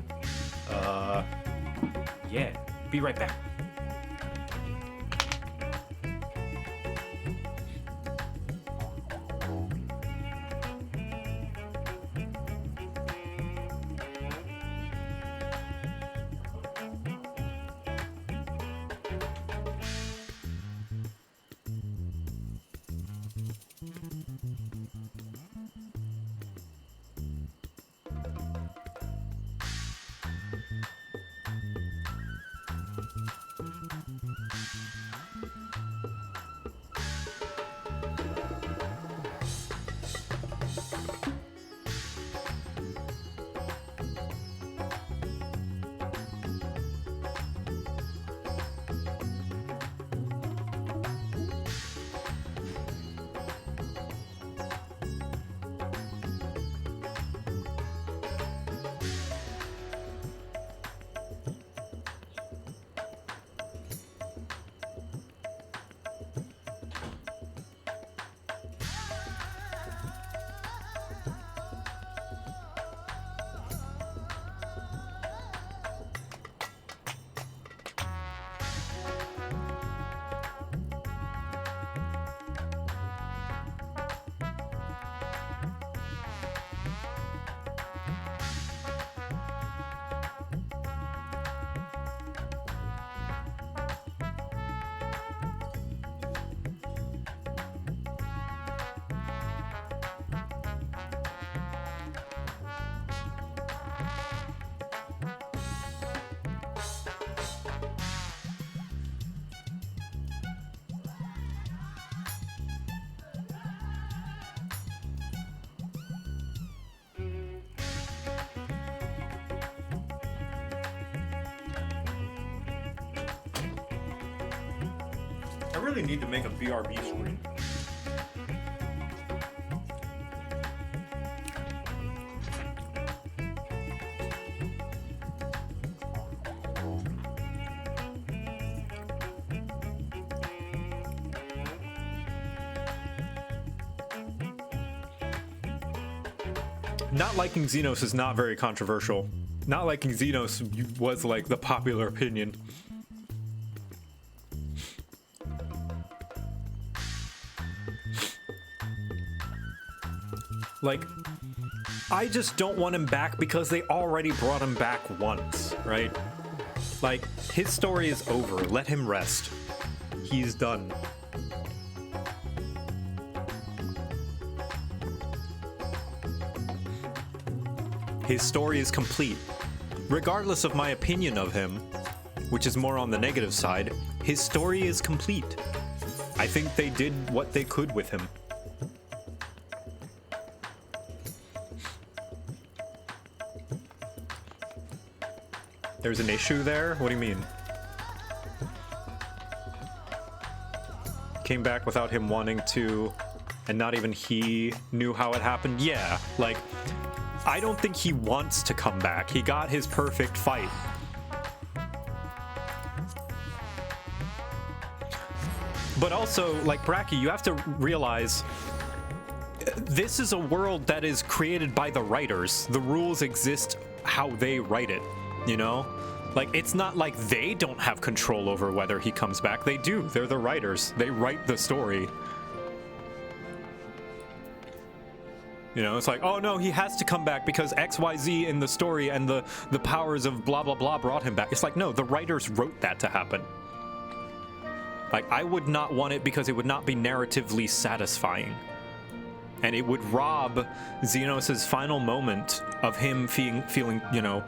Yeah, be right back. really need to make a BRB screen. Not liking Xenos is not very controversial. Not liking Xenos was like the popular opinion. Like, I just don't want him back because they already brought him back once, right? Like, his story is over. Let him rest. He's done. His story is complete. Regardless of my opinion of him, which is more on the negative side, his story is complete. I think they did what they could with him. There's an issue there? What do you mean? Came back without him wanting to, and not even he knew how it happened? Yeah, like, I don't think he wants to come back. He got his perfect fight. But also, like, Bracky, you have to realize this is a world that is created by the writers. The rules exist how they write it, you know? Like, it's not like they don't have control over whether he comes back. They do. They're the writers. They write the story. You know, it's like, oh no, he has to come back because XYZ in the story and the powers of blah blah blah brought him back. It's like, no, the writers wrote that to happen. Like, I would not want it because it would not be narratively satisfying. And it would rob Xenos' final moment of him feeling, you know,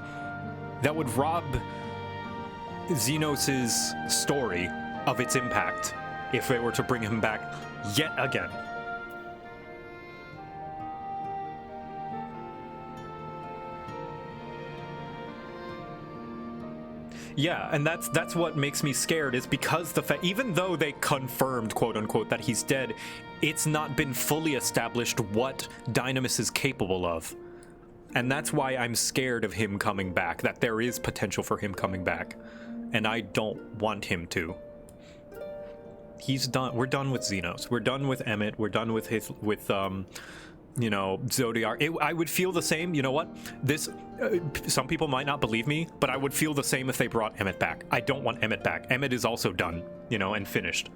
that would rob Xenos' story of its impact if they were to bring him back yet again. Yeah, and that's what makes me scared, is because even though they confirmed, quote unquote, that he's dead, it's not been fully established what Dynamis is capable of. And that's why I'm scared of him coming back, that there is potential for him coming back. And I don't want him to. He's done. We're done with Xenos. We're done with Emmett. We're done with you know, Zodiac. I would feel the same. You know what? Some people might not believe me, but I would feel the same if they brought Emmett back. I don't want Emmett back. Emmett is also done, you know, and finished.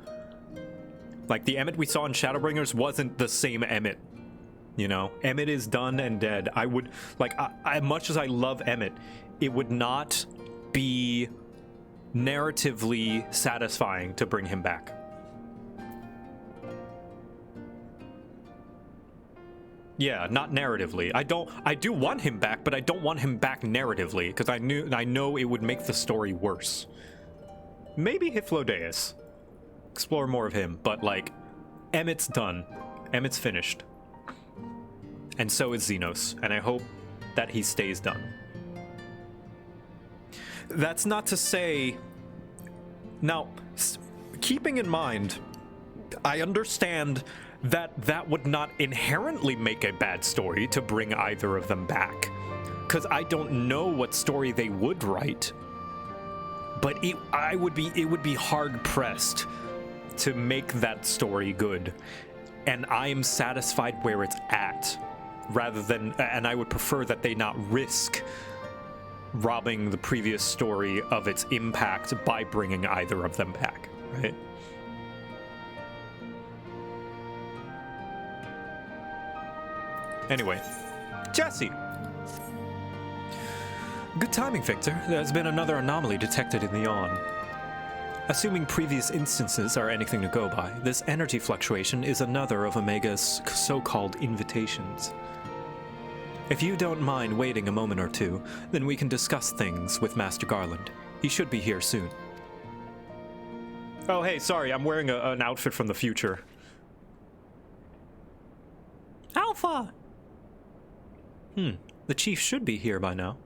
Like, the Emmett we saw in Shadowbringers wasn't the same Emmett, you know? Emmett is done and dead. I would, like, much as I love Emmett, it would not be narratively satisfying to bring him back. Yeah, not narratively. I do want him back, but I don't want him back narratively, because I know it would make the story worse. Maybe Hyphlodeus. Explore more of him, but like, Emmett's done. Emmett's finished. And so is Xenos, and I hope that he stays done. That's not to say... Now, keeping in mind, I understand that would not inherently make a bad story to bring either of them back, because I don't know what story they would write. But it would be hard pressed to make that story good, and I am satisfied where it's at, rather than, and I would prefer that they not risk robbing the previous story of its impact by bringing either of them back, right? Anyway, Jesse. Good timing, Victor. There's been another anomaly detected in the yawn. Assuming previous instances are anything to go by, this energy fluctuation is another of Omega's so-called invitations. If you don't mind waiting a moment or two, then we can discuss things with Master Garland. He should be here soon. Oh, hey, sorry, I'm wearing an outfit from the future. Alpha! The chief should be here by now.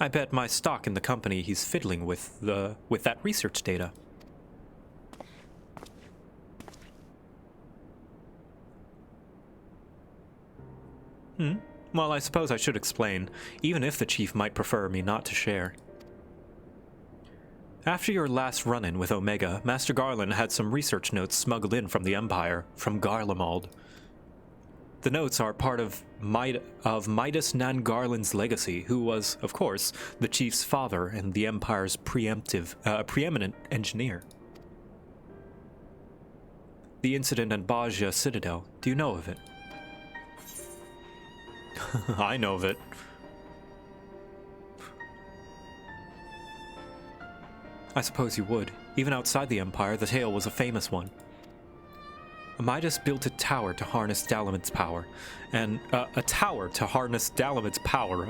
I bet my stock in the company he's fiddling with that research data. Well, I suppose I should explain, even if the chief might prefer me not to share. After your last run-in with Omega, Master Garland had some research notes smuggled in from the Empire, from Garlemald. The notes are part of Midas Nan Garland's legacy, who was, of course, the chief's father and the Empire's preeminent engineer. The incident at Baja Citadel, do you know of it? I know of it. I suppose you would. Even outside the Empire, the tale was a famous one. Midas built a tower to harness Dalaman's power.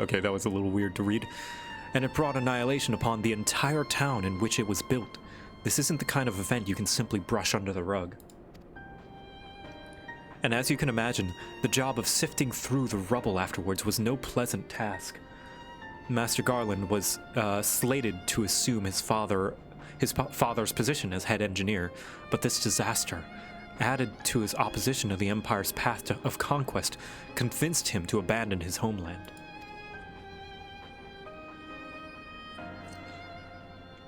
Okay, that was a little weird to read. And it brought annihilation upon the entire town in which it was built. This isn't the kind of event you can simply brush under the rug. And as you can imagine, the job of sifting through the rubble afterwards was no pleasant task. Master Garland was slated to assume his father's position as head engineer, but this disaster, added to his opposition to the Empire's path of conquest, convinced him to abandon his homeland.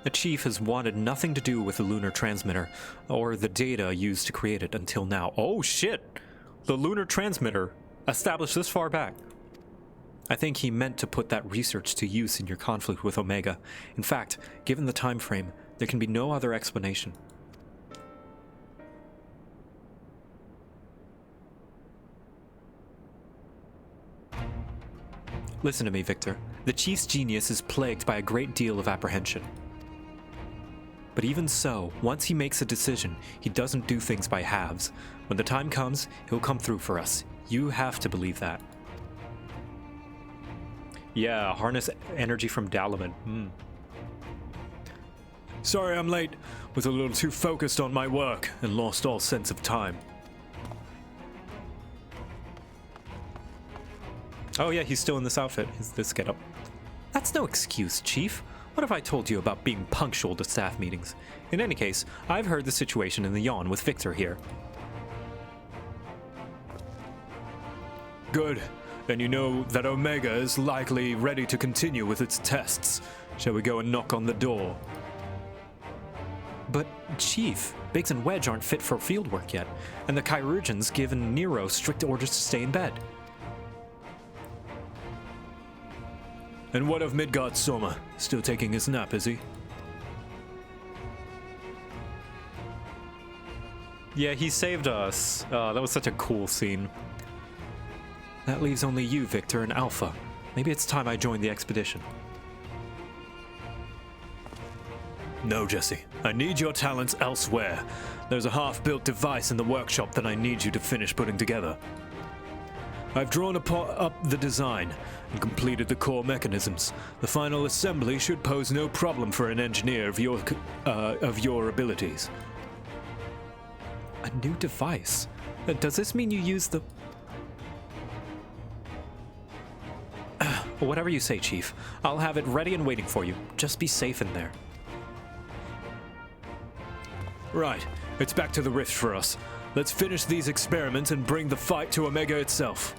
The chief has wanted nothing to do with the lunar transmitter, or the data used to create it until now. Oh shit! The lunar transmitter, established this far back. I think he meant to put that research to use in your conflict with Omega. In fact, given the time frame, there can be no other explanation. Listen to me, Victor. The Chief's genius is plagued by a great deal of apprehension. But even so, once he makes a decision, he doesn't do things by halves. When the time comes, he'll come through for us. You have to believe that. Yeah, harness energy from Dalaman. Sorry I'm late. Was a little too focused on my work and lost all sense of time. Oh yeah, he's still in this outfit, this getup. That's no excuse, Chief. What have I told you about being punctual to staff meetings? In any case, I've heard the situation in the yawn with Victor here. Good. Then you know that Omega is likely ready to continue with its tests. Shall we go and knock on the door? But, Chief, Biggs and Wedge aren't fit for fieldwork yet, and the chirurgeon's given Nero strict orders to stay in bed. And what of Midgard Soma? Still taking his nap, is he? Yeah, he saved us. That was such a cool scene. That leaves only you, Victor, and Alpha. Maybe it's time I joined the expedition. No, Jesse. I need your talents elsewhere. There's a half-built device in the workshop that I need you to finish putting together. I've drawn up the design and completed the core mechanisms. The final assembly should pose no problem for an engineer of your abilities. A new device? Does this mean you use the... Whatever you say, Chief. I'll have it ready and waiting for you. Just be safe in there. Right. It's back to the rift for us. Let's finish these experiments and bring the fight to Omega itself.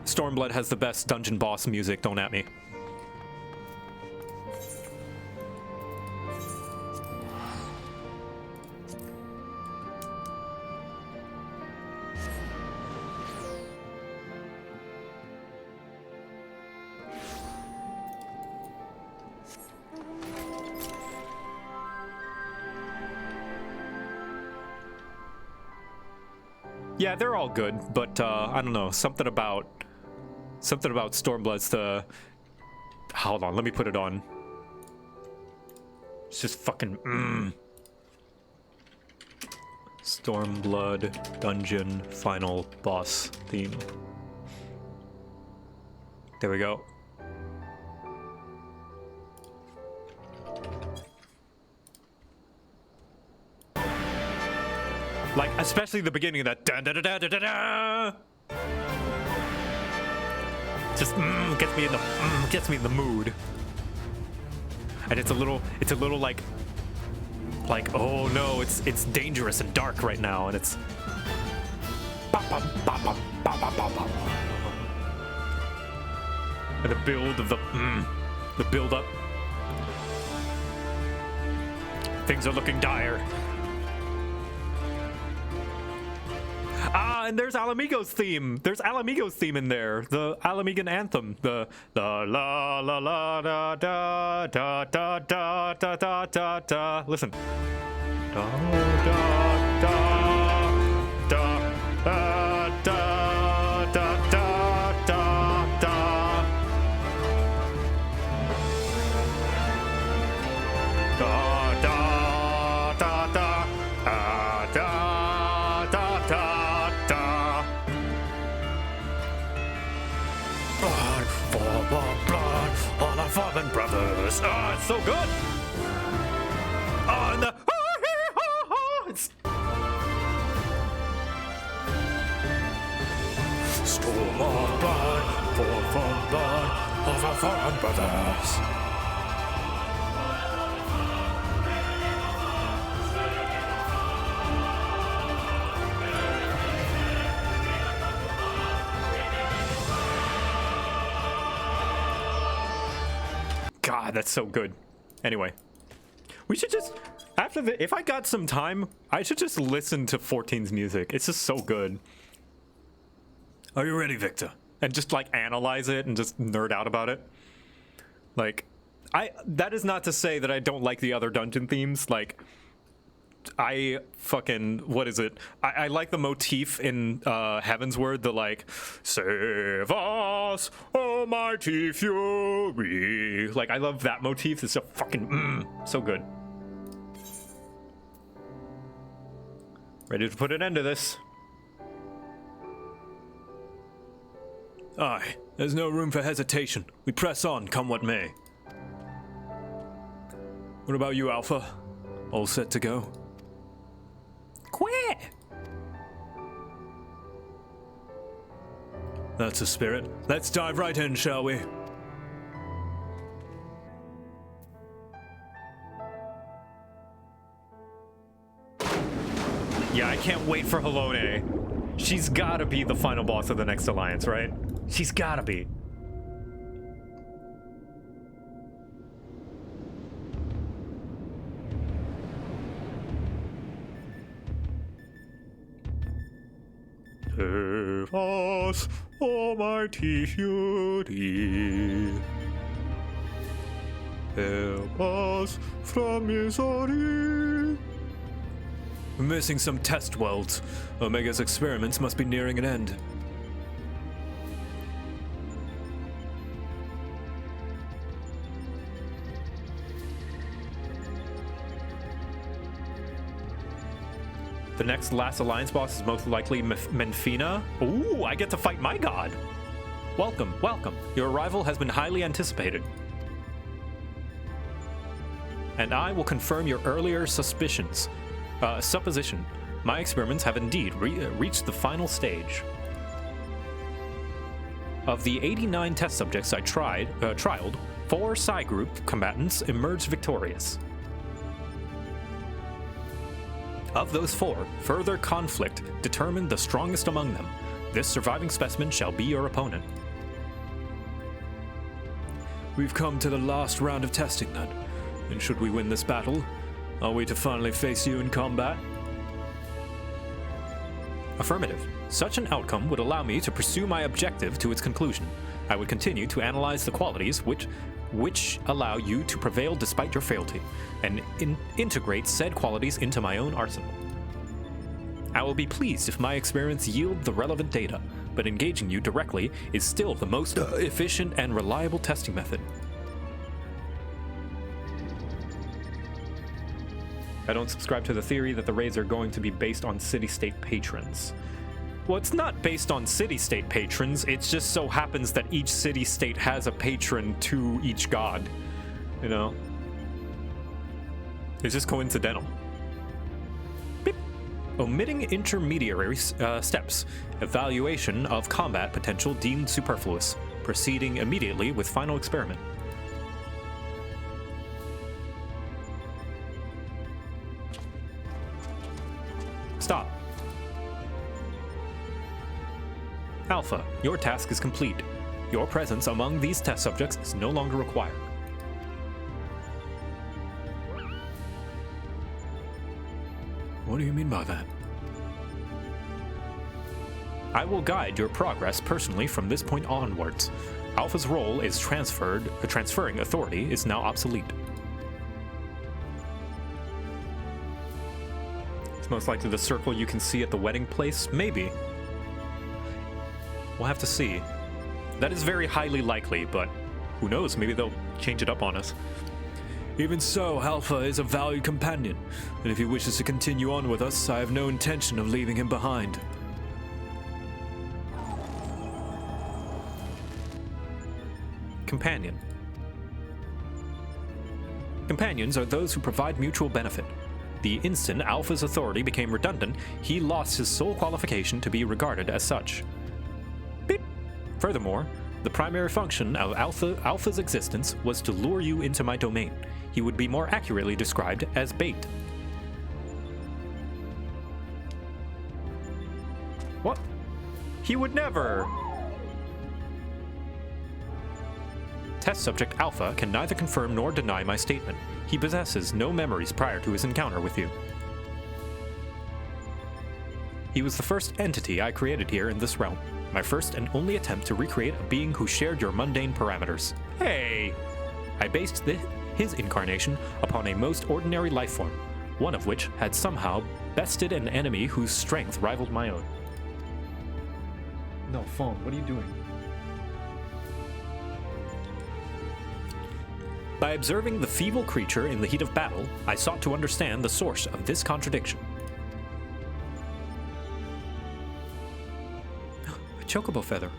Stormblood has the best dungeon boss music, don't at me. Yeah, they're all good, but I don't know, something about Stormblood's the... Hold on, let me put it on. It's just fucking Stormblood dungeon final boss theme. There we go. Like, especially the beginning of that da da da da da da da. Just gets me in the mood. And it's a little like oh no, it's dangerous and dark right now, and it's and the build of the build up. Things are looking dire. Ah, and there's Alamigo's theme. There's Alamigo's theme in there. The Alamigan anthem. The la la la da da da da da da da da da. Listen. Da da da da da da da da da da. Da da da da da da da. Blood for blood, all our fallen brothers. Oh, it's so good. Oh, and the it's storm of blood for blood of our fallen brothers. God, that's so good. Anyway, we should just, if I got some time, I should just listen to 14's music. It's just so good. Are you ready, Victor? And just like analyze it and just nerd out about it. Like, that is not to say that I don't like the other dungeon themes. Like, I fucking, what is it? I like the motif in Heavensward, the like, save us, almighty fury. Like, I love that motif. It's so fucking, so good. Ready to put an end to this. Aye, there's no room for hesitation. We press on, come what may. What about you, Alpha? All set to go? Quit! That's the spirit. Let's dive right in, shall we? Yeah, I can't wait for Halone. She's gotta be the final boss of the next alliance, right? She's gotta be. Save us, almighty fury. Help us from misery. We're missing some test worlds. Omega's experiments must be nearing an end. The next last alliance boss is most likely Menfina. Ooh, I get to fight my god. Welcome, welcome. Your arrival has been highly anticipated. And I will confirm your earlier supposition. My experiments have indeed reached the final stage. Of the 89 test subjects I trialed, 4 Psi Group combatants emerged victorious. Of those 4, further conflict determined the strongest among them. This surviving specimen shall be your opponent. We've come to the last round of testing then. And should we win this battle, are we to finally face you in combat? Affirmative. Such an outcome would allow me to pursue my objective to its conclusion. I would continue to analyze the qualities which allow you to prevail despite your frailty, and integrate said qualities into my own arsenal. I will be pleased if my experiments yield the relevant data, but engaging you directly is still the most efficient and reliable testing method. I don't subscribe to the theory that the raids are going to be based on city-state patrons. Well, it's not based on city-state patrons, it just so happens that each city-state has a patron to each god, you know? It's just coincidental. Beep. Omitting intermediary steps. Evaluation of combat potential deemed superfluous. Proceeding immediately with final experiment. Stop. Alpha, your task is complete. Your presence among these test subjects is no longer required. What do you mean by that? I will guide your progress personally from this point onwards. Alpha's role is transferring authority is now obsolete. It's most likely the circle you can see at the wedding place? Maybe. We'll have to see. That is very highly likely, but who knows? Maybe they'll change it up on us. Even so, Alpha is a valued companion, and if he wishes to continue on with us, I have no intention of leaving him behind. Companion. Companions are those who provide mutual benefit. The instant Alpha's authority became redundant, he lost his sole qualification to be regarded as such. Beep. Furthermore, the primary function of Alpha's existence was to lure you into my domain. He would be more accurately described as bait. What? He would never! Test subject Alpha can neither confirm nor deny my statement. He possesses no memories prior to his encounter with you. He was the first entity I created here in this realm. My first and only attempt to recreate a being who shared your mundane parameters. Hey! I based his incarnation upon a most ordinary life form, one of which had somehow bested an enemy whose strength rivaled my own. No, phone, what are you doing? By observing the feeble creature in the heat of battle, I sought to understand the source of this contradiction. A chocobo feather.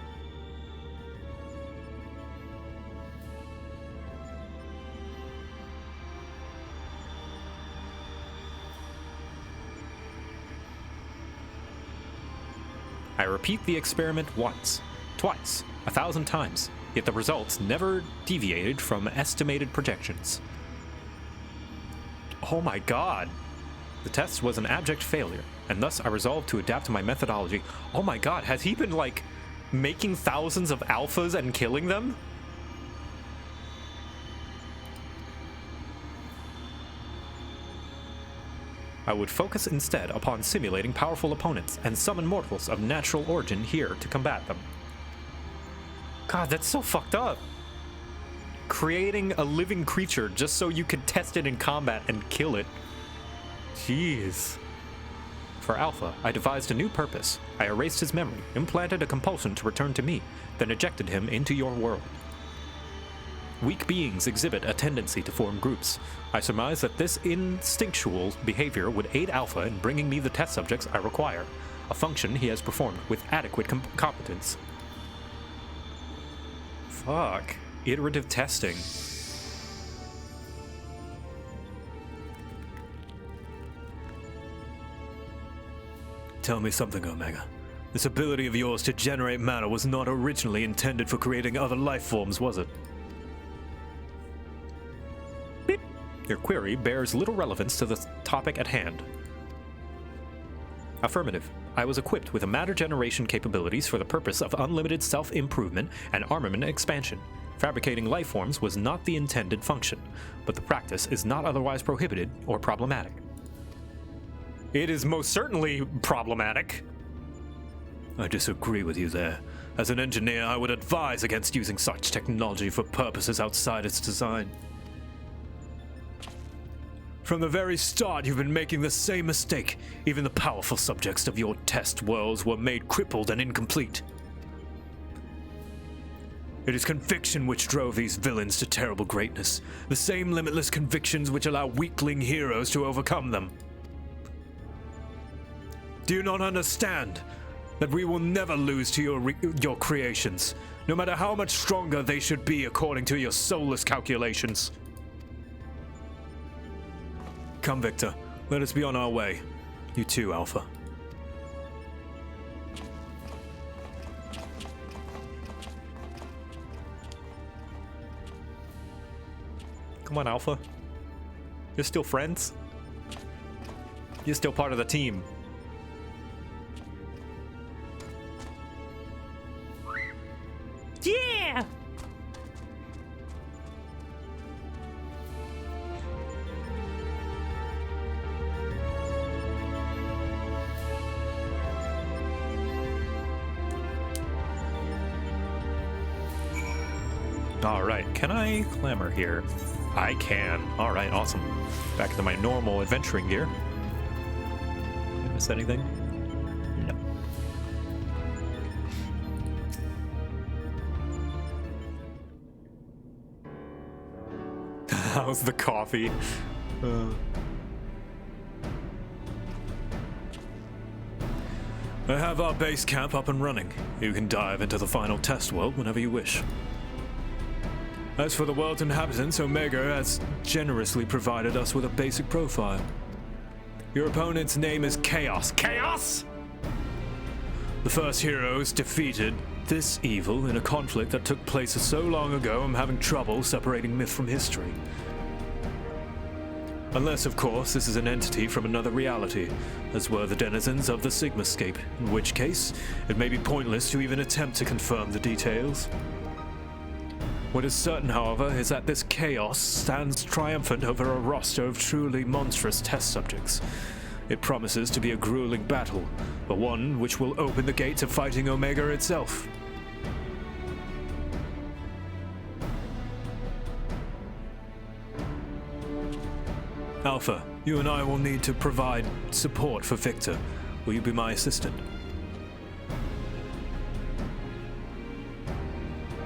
I repeat the experiment once, twice, 1,000 times, yet the results never deviated from estimated projections. Oh my god! The test was an abject failure, and thus I resolved to adapt my methodology. Oh my god, has he been, like, making thousands of alphas and killing them? I would focus instead upon simulating powerful opponents and summon mortals of natural origin here to combat them. God, that's so fucked up. Creating a living creature just so you could test it in combat and kill it. Jeez. For Alpha, I devised a new purpose. I erased his memory, implanted a compulsion to return to me, then ejected him into your world. Weak beings exhibit a tendency to form groups. I surmise that this instinctual behavior would aid Alpha in bringing me the test subjects I require, a function he has performed with adequate competence. Fuck. Iterative testing. Tell me something, Omega. This ability of yours to generate matter was not originally intended for creating other life forms, was it? Beep. Your query bears little relevance to the topic at hand. Affirmative. I was equipped with matter generation capabilities for the purpose of unlimited self-improvement and armament expansion. Fabricating life forms was not the intended function, but the practice is not otherwise prohibited or problematic. It is most certainly problematic. I disagree with you there. As an engineer, I would advise against using such technology for purposes outside its design. From the very start, you've been making the same mistake. Even the powerful subjects of your test worlds were made crippled and incomplete. It is conviction which drove these villains to terrible greatness. The same limitless convictions which allow weakling heroes to overcome them. Do you not understand that we will never lose to your creations, no matter how much stronger they should be according to your soulless calculations? Come, Victor. Let us be on our way. You too, Alpha. Come on, Alpha. You're still friends? You're still part of the team. Yeah! Alright, can I clamor here? I can. Alright, awesome. Back into my normal adventuring gear. Did I miss anything? No. How's the coffee? I have our base camp up and running. You can dive into the final test world whenever you wish. As for the world's inhabitants, Omega has generously provided us with a basic profile. Your opponent's name is Chaos. Chaos?! The first heroes defeated this evil in a conflict that took place so long ago I'm having trouble separating myth from history. Unless, of course, this is an entity from another reality, as were the denizens of the Sigmascape, in which case, it may be pointless to even attempt to confirm the details. What is certain, however, is that this chaos stands triumphant over a roster of truly monstrous test subjects. It promises to be a grueling battle, but one which will open the gate to fighting Omega itself. Alpha, you and I will need to provide support for Victor. Will you be my assistant?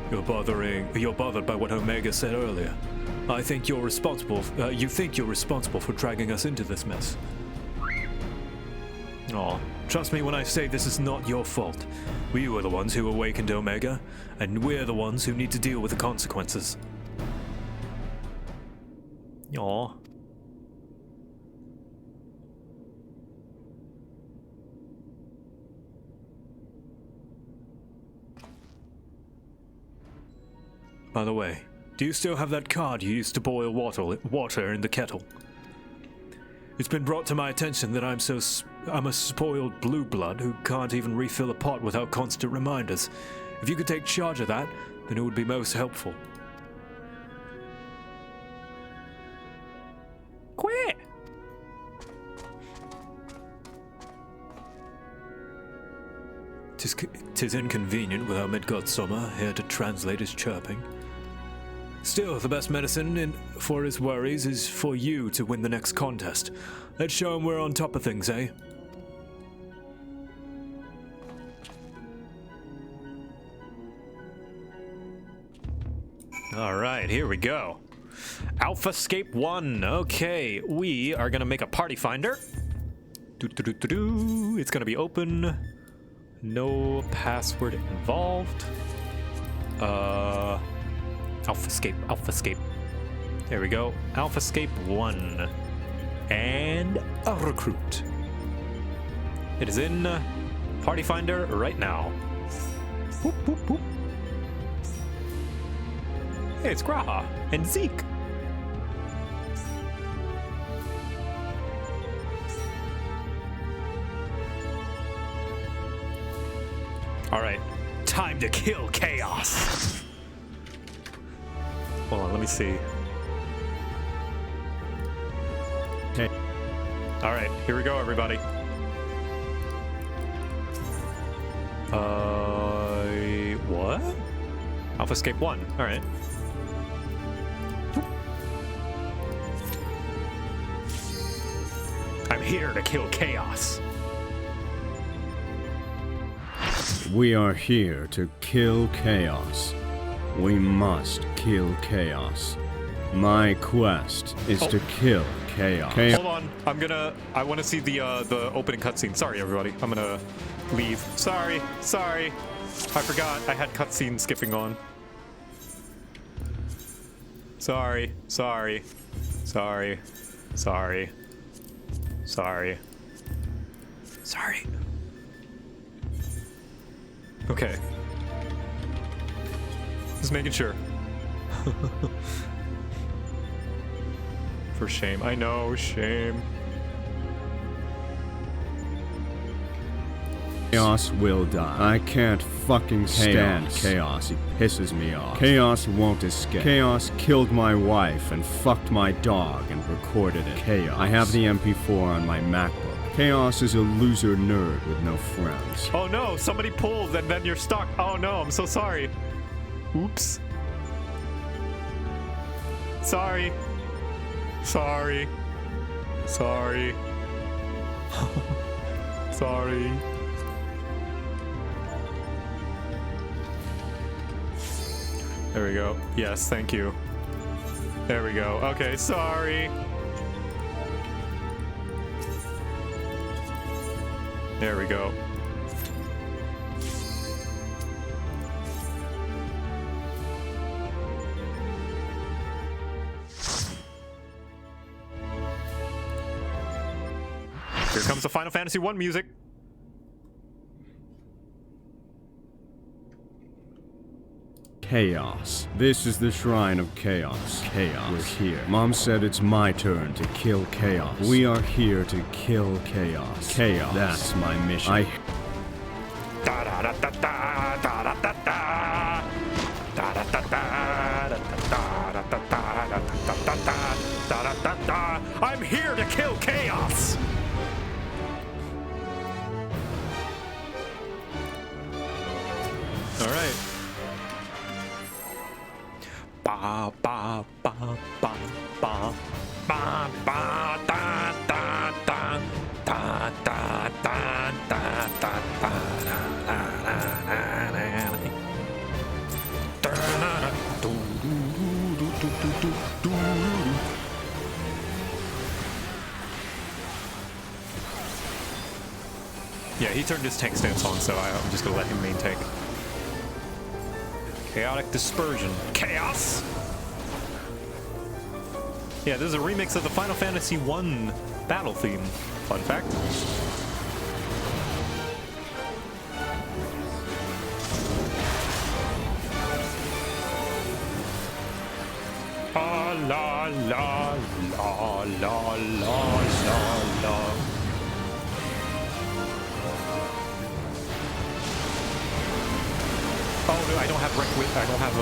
You're bothered by what Omega said earlier. You think you're responsible for dragging us into this mess. Aw, trust me when I say this is not your fault. We were the ones who awakened Omega, and we're the ones who need to deal with the consequences. Aw. By the way, do you still have that card you used to boil water in the kettle? It's been brought to my attention that I'm a spoiled blue blood who can't even refill a pot without constant reminders. If you could take charge of that, then it would be most helpful. Quit! Tis inconvenient without Midgard Summer here to translate his chirping. Still, the best medicine for his worries is for you to win the next contest. Let's show him we're on top of things, eh? Alright, here we go. Alphascape 1. Okay, we are gonna make a party finder. It's gonna be open. No password involved. Alphascape. There we go. Alphascape 1. And a recruit. It is in Party Finder right now. Boop, boop, boop. Hey, it's Graha and Zeke. Alright, time to kill chaos. Hold on, let me see. Hey. Alright, here we go, everybody. What? Alphascape 1, alright. I'm here to kill chaos. We are here to kill chaos. We must kill chaos. My quest is to kill chaos. Hold on, I want to see the opening cutscene. Sorry, everybody, I'm gonna leave. Sorry. I forgot I had cutscene skipping on. Sorry. Sorry. Okay. Just making sure. For shame. I know, shame. Chaos will die. I can't fucking stand Chaos. He pisses me off. Chaos won't escape. Chaos killed my wife and fucked my dog and recorded it. Chaos. I have the MP4 on my MacBook. Chaos is a loser nerd with no friends. Oh no, somebody pulled and then you're stuck. Oh no, I'm so sorry. Oops. Sorry. Sorry. Sorry. Sorry. There we go. Yes, thank you. There we go. Okay, sorry. There we go. Here comes the Final Fantasy I music. Chaos. This is the shrine of chaos. Chaos. We're here. Mom said it's my turn to kill chaos. We are here to kill chaos. Chaos. That's my mission. I'm here to kill chaos. All right. Ba ba ba ba ba ba ba da da da da da da da da Yeah, he turned his tank stance on, so I'm just gonna let him main tank. Chaotic Dispersion. Chaos! Yeah, this is a remix of the Final Fantasy I battle theme. Fun fact. La la la la la la la. Oh no, I don't have I don't have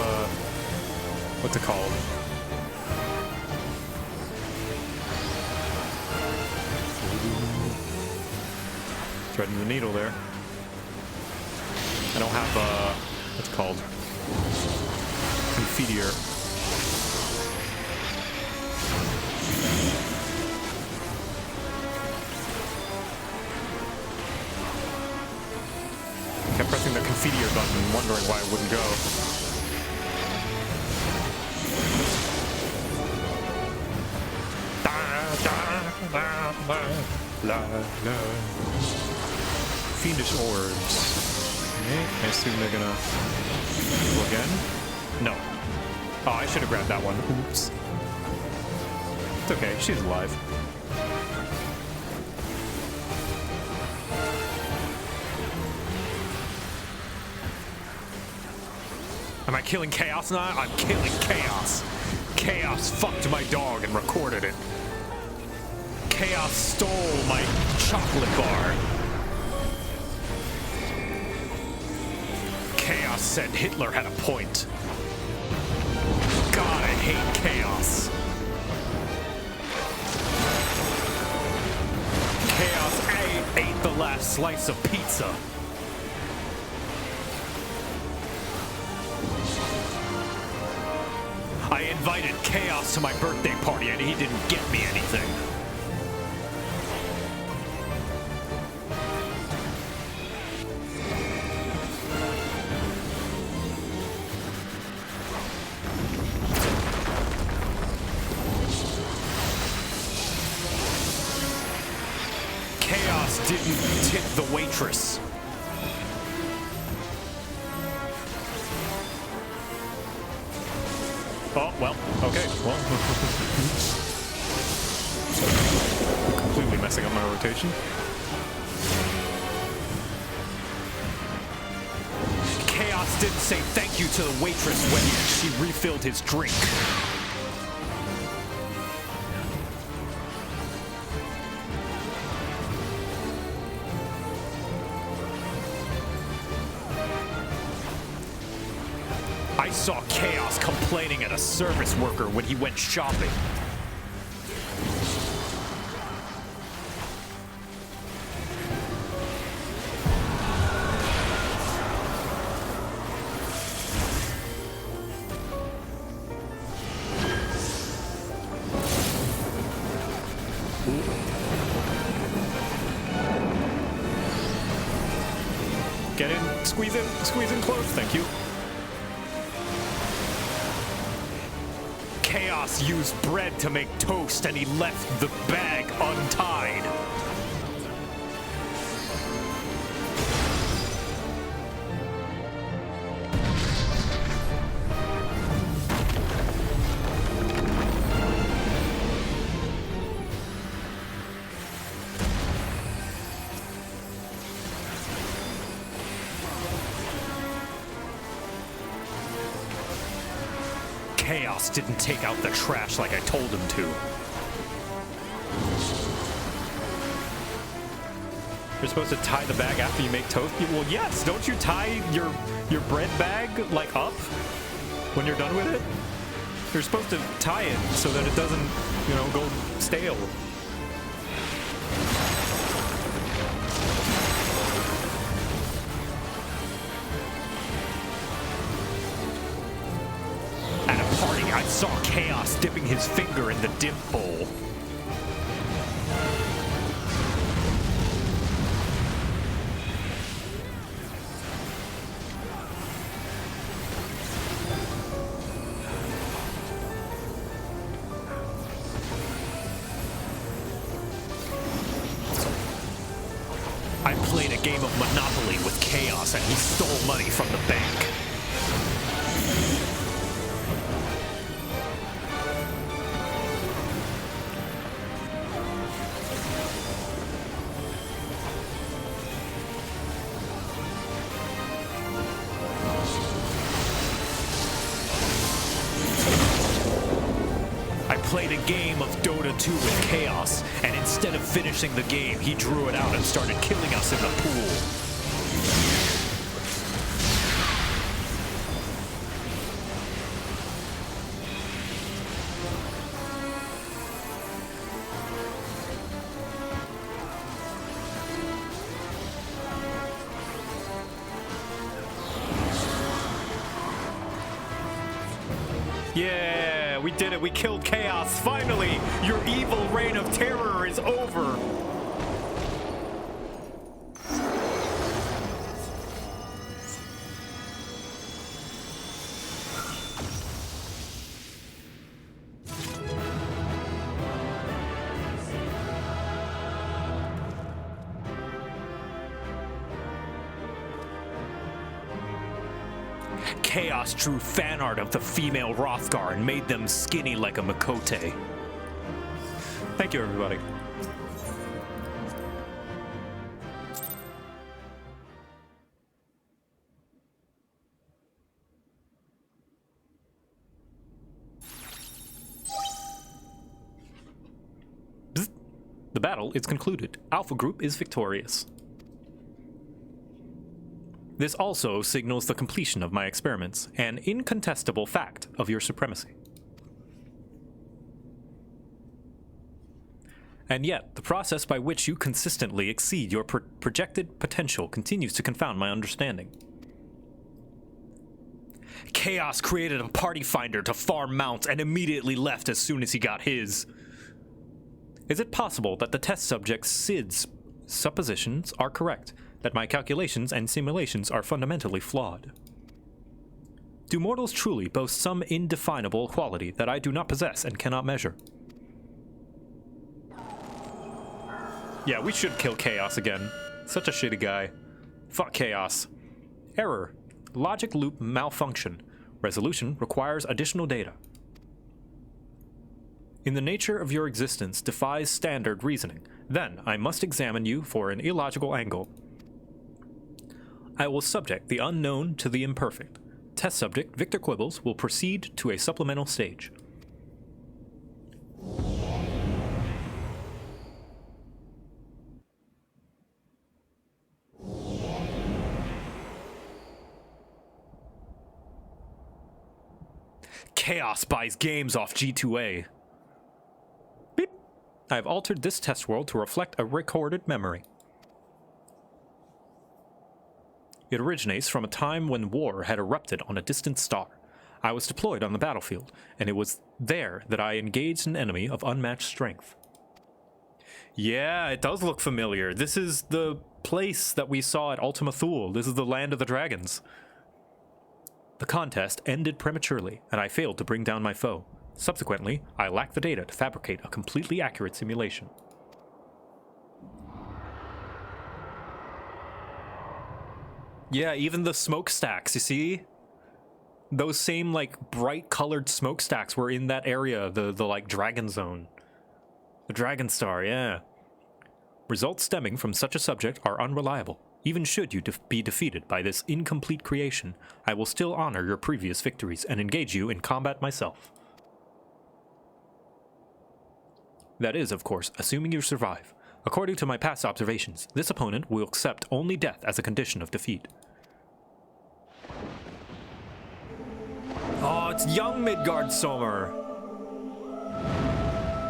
what's it called? Threading the needle there. I don't have what's it called? Confiteor. Kept pressing the Confiteor button, wondering why it wouldn't go. Fiendish orbs. Okay, I assume they're gonna go again? No. Oh, I should have grabbed that one. Oops. It's okay, she's alive. Am I killing Chaos now? I'm killing Chaos. Chaos fucked my dog and recorded it. Chaos stole my chocolate bar. Chaos said Hitler had a point. God, I hate Chaos. Chaos ate the last slice of pizza. I invited Chaos to my birthday party and he didn't get me anything. Chaos didn't tip the waitress. Oh, well, okay, well. Completely messing up my rotation. Chaos didn't say thank you to the waitress when she refilled his drink. I saw Chaos complaining at a service worker when he went shopping. Get in, squeeze in close, thank you. Chaos used bread to make toast and he left the bag untied. Chaos didn't take out the trash like I told him to. You're supposed to tie the bag after you make toast? Well, yes. Don't you tie your bread bag, like, up when you're done with it? You're supposed to tie it so that it doesn't, you know, go stale. I saw Chaos dipping his finger in the dip bowl. I played a game of Monopoly with Chaos and he stole money from the bank. Played a game of Dota 2 with Chaos, and instead of finishing the game, he drew it out and started killing us in the pool. Yeah, we did it. We killed Chaos. Finally, your evil reign of terror is over. Chaos drew fan art of the female Rothgar and made them skinny like a Makote. Thank you, everybody. Bzz. The battle is concluded. Alpha Group is victorious. This also signals the completion of my experiments, an incontestable fact of your supremacy. And yet, the process by which you consistently exceed your projected potential continues to confound my understanding. Chaos created a party finder to farm mounts and immediately left as soon as he got his. Is it possible that the test subject Sid's suppositions are correct? That my calculations and simulations are fundamentally flawed? Do mortals truly boast some indefinable quality that I do not possess and cannot measure? Yeah, we should kill Chaos again. Such a shitty guy. Fuck Chaos. Error. Logic loop malfunction. Resolution requires additional data. In the nature of your existence defies standard reasoning. Then I must examine you for an illogical angle. I will subject the unknown to the imperfect. Test subject Victor Quibbles will proceed to a supplemental stage. Chaos buys games off G2A. Beep. I have altered this test world to reflect a recorded memory. It originates from a time when war had erupted on a distant star. I was deployed on the battlefield, and it was there that I engaged an enemy of unmatched strength. Yeah, it does look familiar. This is the place that we saw at Ultima Thule. This is the land of the dragons. The contest ended prematurely, and I failed to bring down my foe. Subsequently, I lacked the data to fabricate a completely accurate simulation. Yeah, even the smokestacks, you see? Those same, like, bright-colored smokestacks were in that area, the like, dragon zone. The Dragon Star, yeah. Results stemming from such a subject are unreliable. Even should you be defeated by this incomplete creation, I will still honor your previous victories and engage you in combat myself. That is, of course, assuming you survive. According to my past observations, this opponent will accept only death as a condition of defeat. Oh, it's young Midgardsormr!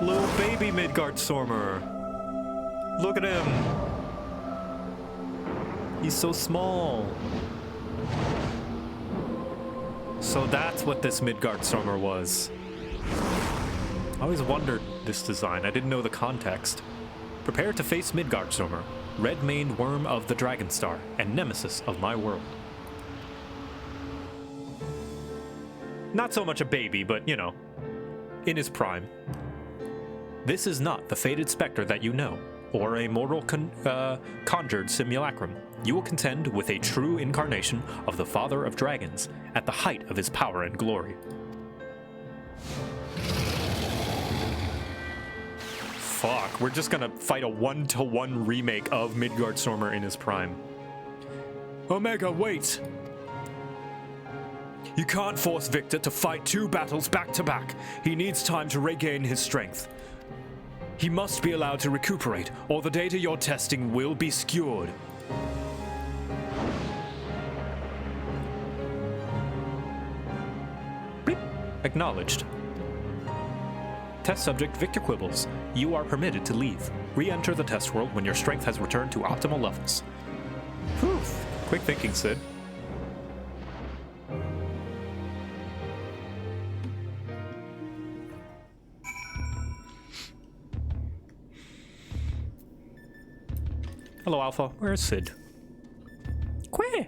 Little baby Midgardsormr! Look at him! He's so small. So that's what this Midgardsormr was. I always wondered this design. I didn't know the context. Prepare to face Midgardsormr, red-maned worm of the Dragon Star, and nemesis of my world. Not so much a baby, but, you know, in his prime. This is not the fated specter that you know, or a mortal conjured simulacrum. You will contend with a true incarnation of the Father of Dragons at the height of his power and glory. Fuck, we're just gonna fight a 1-to-1 remake of Midgardsormr in his prime. Omega, wait! You can't force Victor to fight 2 battles back to back. He needs time to regain his strength. He must be allowed to recuperate, or the data you're testing will be skewed. Bleep. Acknowledged. Test subject Victor Quibbles, you are permitted to leave. Re-enter the test world when your strength has returned to optimal levels. Whew. Quick thinking, Sid. Hello, Alpha. Where's Sid? Quay!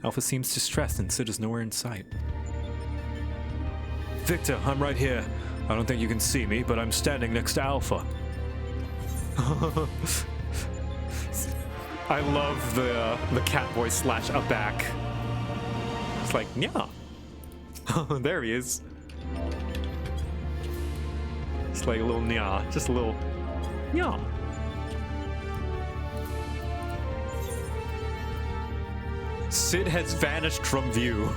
Alpha seems distressed and Sid is nowhere in sight. Victor, I'm right here. I don't think you can see me, but I'm standing next to Alpha. I love the cat voice slash aback. It's like, yeah. There he is. It's like a little nya, just a little yeah. Sid has vanished from view.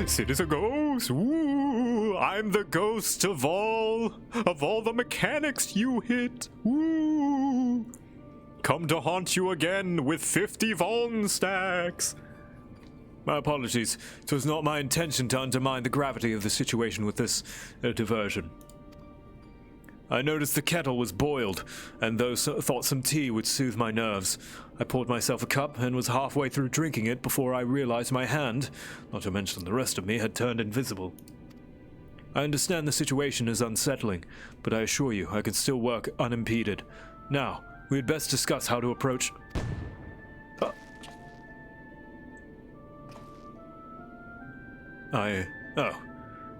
Sid is a ghost. Ooh, I'm the ghost of all the mechanics you hit. Ooh. Come to haunt you again with 50 Voln stacks. My apologies. It was not my intention to undermine the gravity of the situation with this diversion. I noticed the kettle was boiled, and thought some tea would soothe my nerves. I poured myself a cup and was halfway through drinking it before I realized my hand, not to mention the rest of me, had turned invisible. I understand the situation is unsettling, but I assure you I can still work unimpeded. Now, we had best discuss how to approach...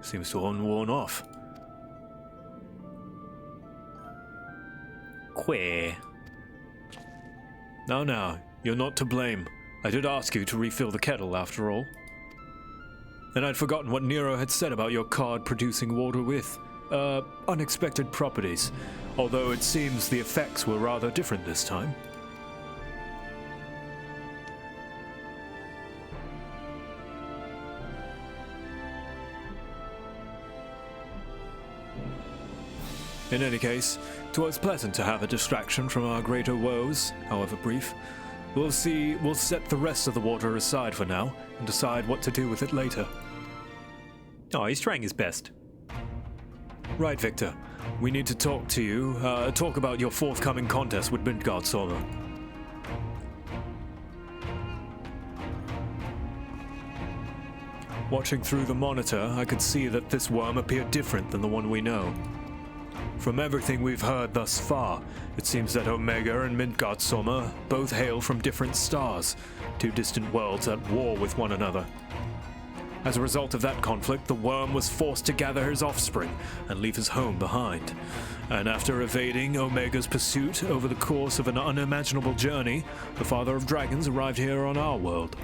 seems to have worn off. Queer. Now, you're not to blame. I did ask you to refill the kettle, after all. And I'd forgotten what Nero had said about your card producing water with, unexpected properties, although it seems the effects were rather different this time. In any case, 'twas pleasant to have a distraction from our greater woes, however brief. We'll set the rest of the water aside for now, and decide what to do with it later. Oh, he's trying his best. Right, Victor. We need to talk to you, talk about your forthcoming contest with Midgardsormr. Watching through the monitor, I could see that this worm appeared different than the one we know. From everything we've heard thus far, it seems that Omega and Midgardsormr both hail from different stars, two distant worlds at war with one another. As a result of that conflict, the worm was forced to gather his offspring and leave his home behind. And after evading Omega's pursuit over the course of an unimaginable journey, the Father of Dragons arrived here on our world.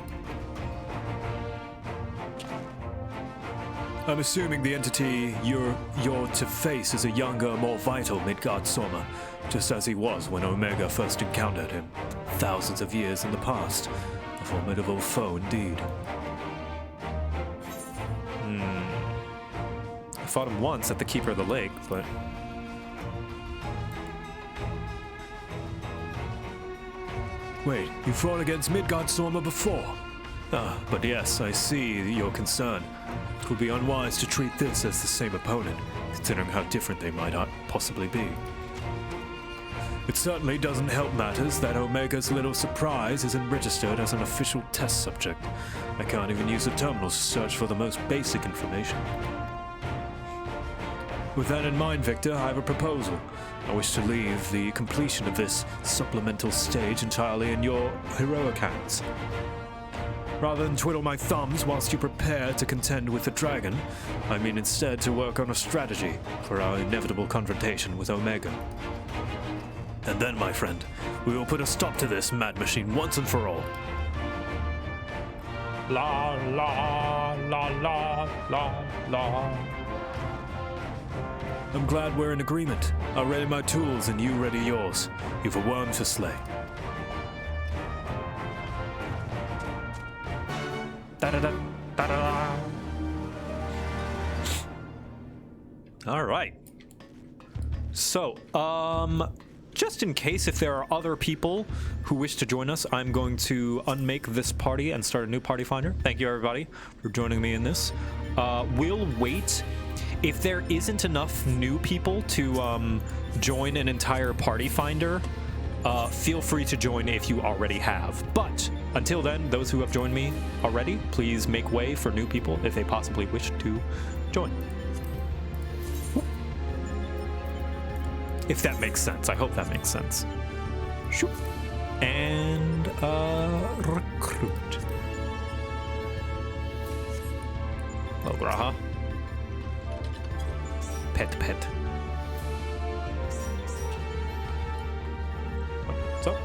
I'm assuming the entity you're to face is a younger, more vital Midgardsormr, just as he was when Omega first encountered him, thousands of years in the past. A formidable foe indeed. I fought him once at the Keeper of the Lake, but... Wait, you fought against Midgardsormr before? Ah, but yes, I see your concern. It would be unwise to treat this as the same opponent, considering how different they might possibly be. It certainly doesn't help matters that Omega's little surprise isn't registered as an official test subject. I can't even use the terminals to search for the most basic information. With that in mind, Victor, I have a proposal. I wish to leave the completion of this supplemental stage entirely in your heroic hands. Rather than twiddle my thumbs whilst you prepare to contend with the dragon, I mean instead to work on a strategy for our inevitable confrontation with Omega. And then, my friend, we will put a stop to this mad machine once and for all. La la la la la la. I'm glad we're in agreement. I'll ready my tools and you ready yours. You've a worm to slay. Da-da-da, all right. So, just in case if there are other people who wish to join us, I'm going to unmake this party and start a new party finder. Thank you, everybody, for joining me in this. We'll wait. If there isn't enough new people to join an entire party finder, feel free to join if you already have. But until then, those who have joined me already, please make way for new people if they possibly wish to join. If that makes sense. I hope that makes sense. Shoop. And recruit. Oh, Graha. Pet. What's up?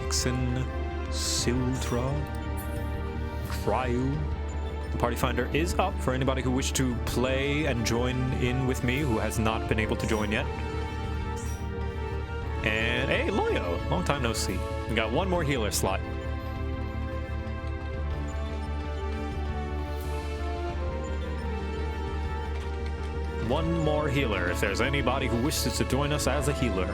Ixen, Siltra, Cryu. The party finder is up for anybody who wishes to play and join in with me who has not been able to join yet. And hey, Loyo, long time no see. We got one more healer slot. One more healer if there's anybody who wishes to join us as a healer.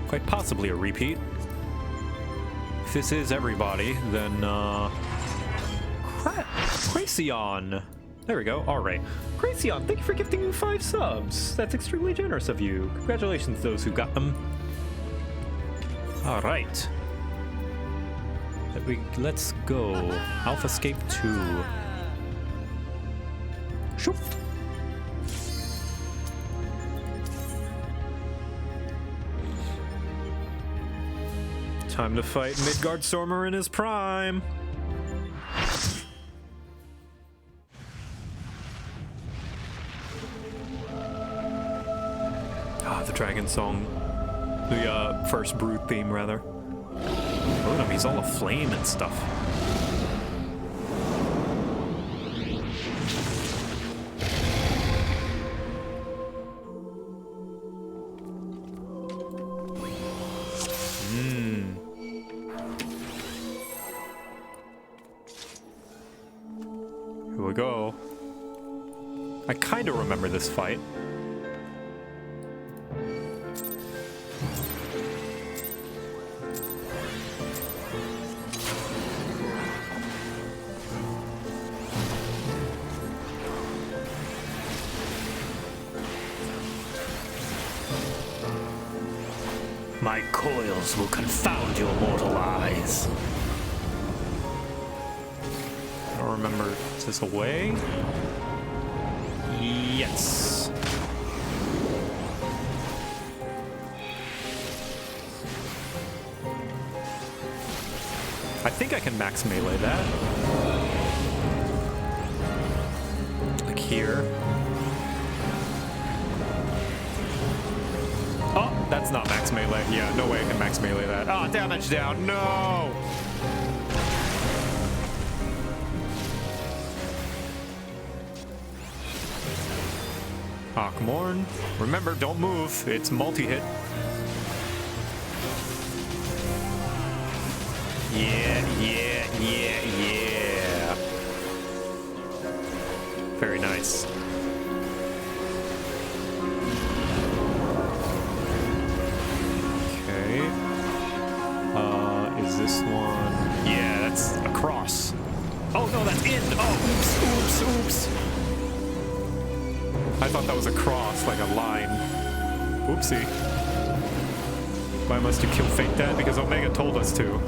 Quite possibly a repeat. If this is everybody, then Gracion. There we go. All right. Gracion, thank you for gifting me 5 subs. That's extremely generous of you. Congratulations to those who got them. All right. Let's go. Alphascape 2. Shoop. Time to fight Midgardsormr in his prime. Ah, the dragon song. The first Brute theme, rather. Look at him, he's all aflame and stuff. Here we go. I kind of remember this fight. My coils will confound your mortal eyes. I don't remember. Is this a way? Yes. I think I can max melee that. Like here. Oh, that's not max melee. Yeah, no way I can max melee that. Ah, damage down. No! Hawkmorn. Remember, don't move. It's multi-hit. Yeah. Very nice. Okay. Is this one? Yeah, that's a cross. Oh no, that's in. Oh, oops. I thought that was a cross, like a line. Oopsie. Why must you kill fate that? Because Omega told us to.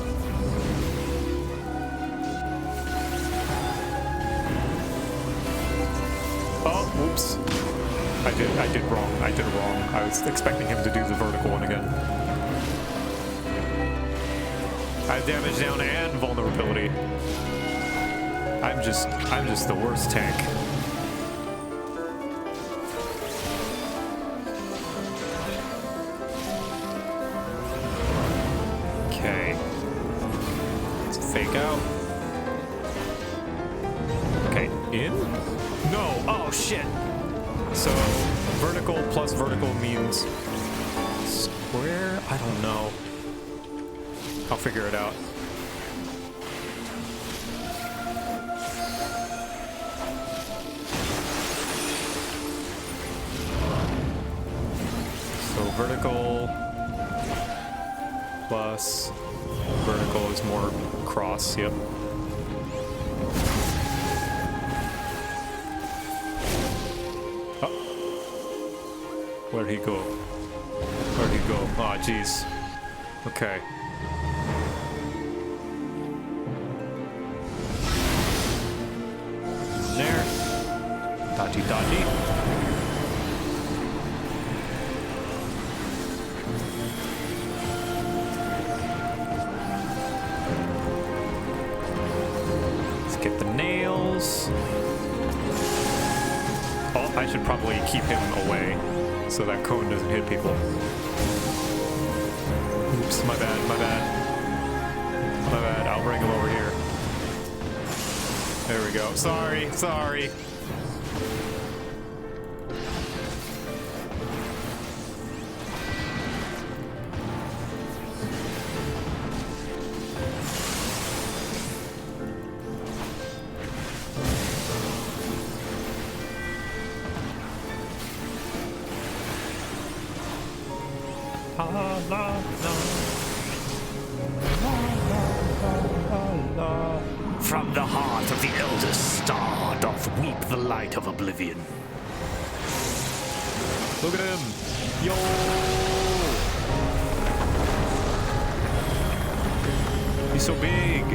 Oh, oops. I did wrong. I did wrong. I was expecting him to do the vertical one again. I have damage down and vulnerability. I'm just the worst tank. Okay. Let's fake out. Okay, in? No! Oh shit! So, vertical plus vertical means square? I don't know. I'll figure it out. So vertical plus vertical is more cross, yep. Oh. Where'd he go? Where'd he go? Aw, jeez. Okay. There. Dodgy. Let's get the nails. Oh, I should probably keep him away so that cone doesn't hit people. Oops, my bad. My bad, I'll bring him over here. There we go. Sorry. From the heart of the eldest star doth weep the light of oblivion. Look at him! Yo! He's so big!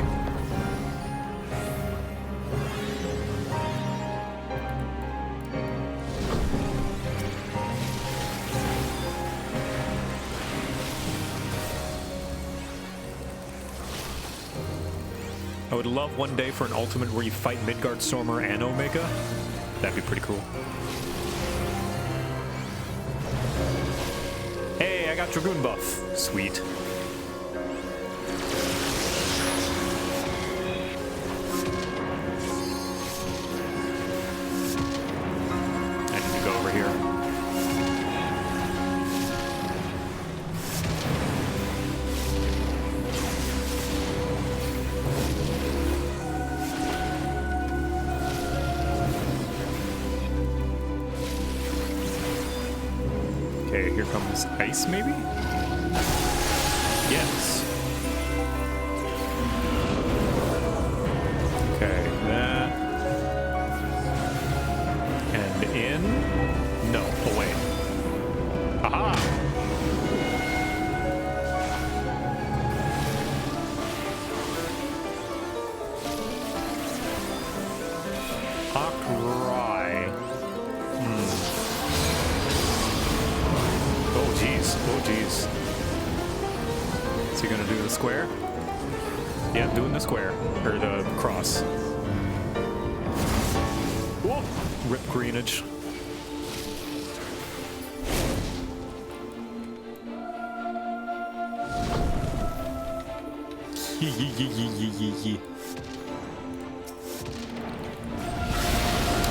I would love one day for an ultimate where you fight Midgard Stormer and Omega. That'd be pretty cool. Hey, I got Dragoon buff. Sweet. I need to go over here. Okay, here comes ice, maybe? Yes. Okay, that. And in. No, away. Aha! Hawk Rye. Oh, jeez. Oh, jeez. Is he gonna do the square? Yeah, I'm doing the square. Or the cross. Whoa! Rip greenage.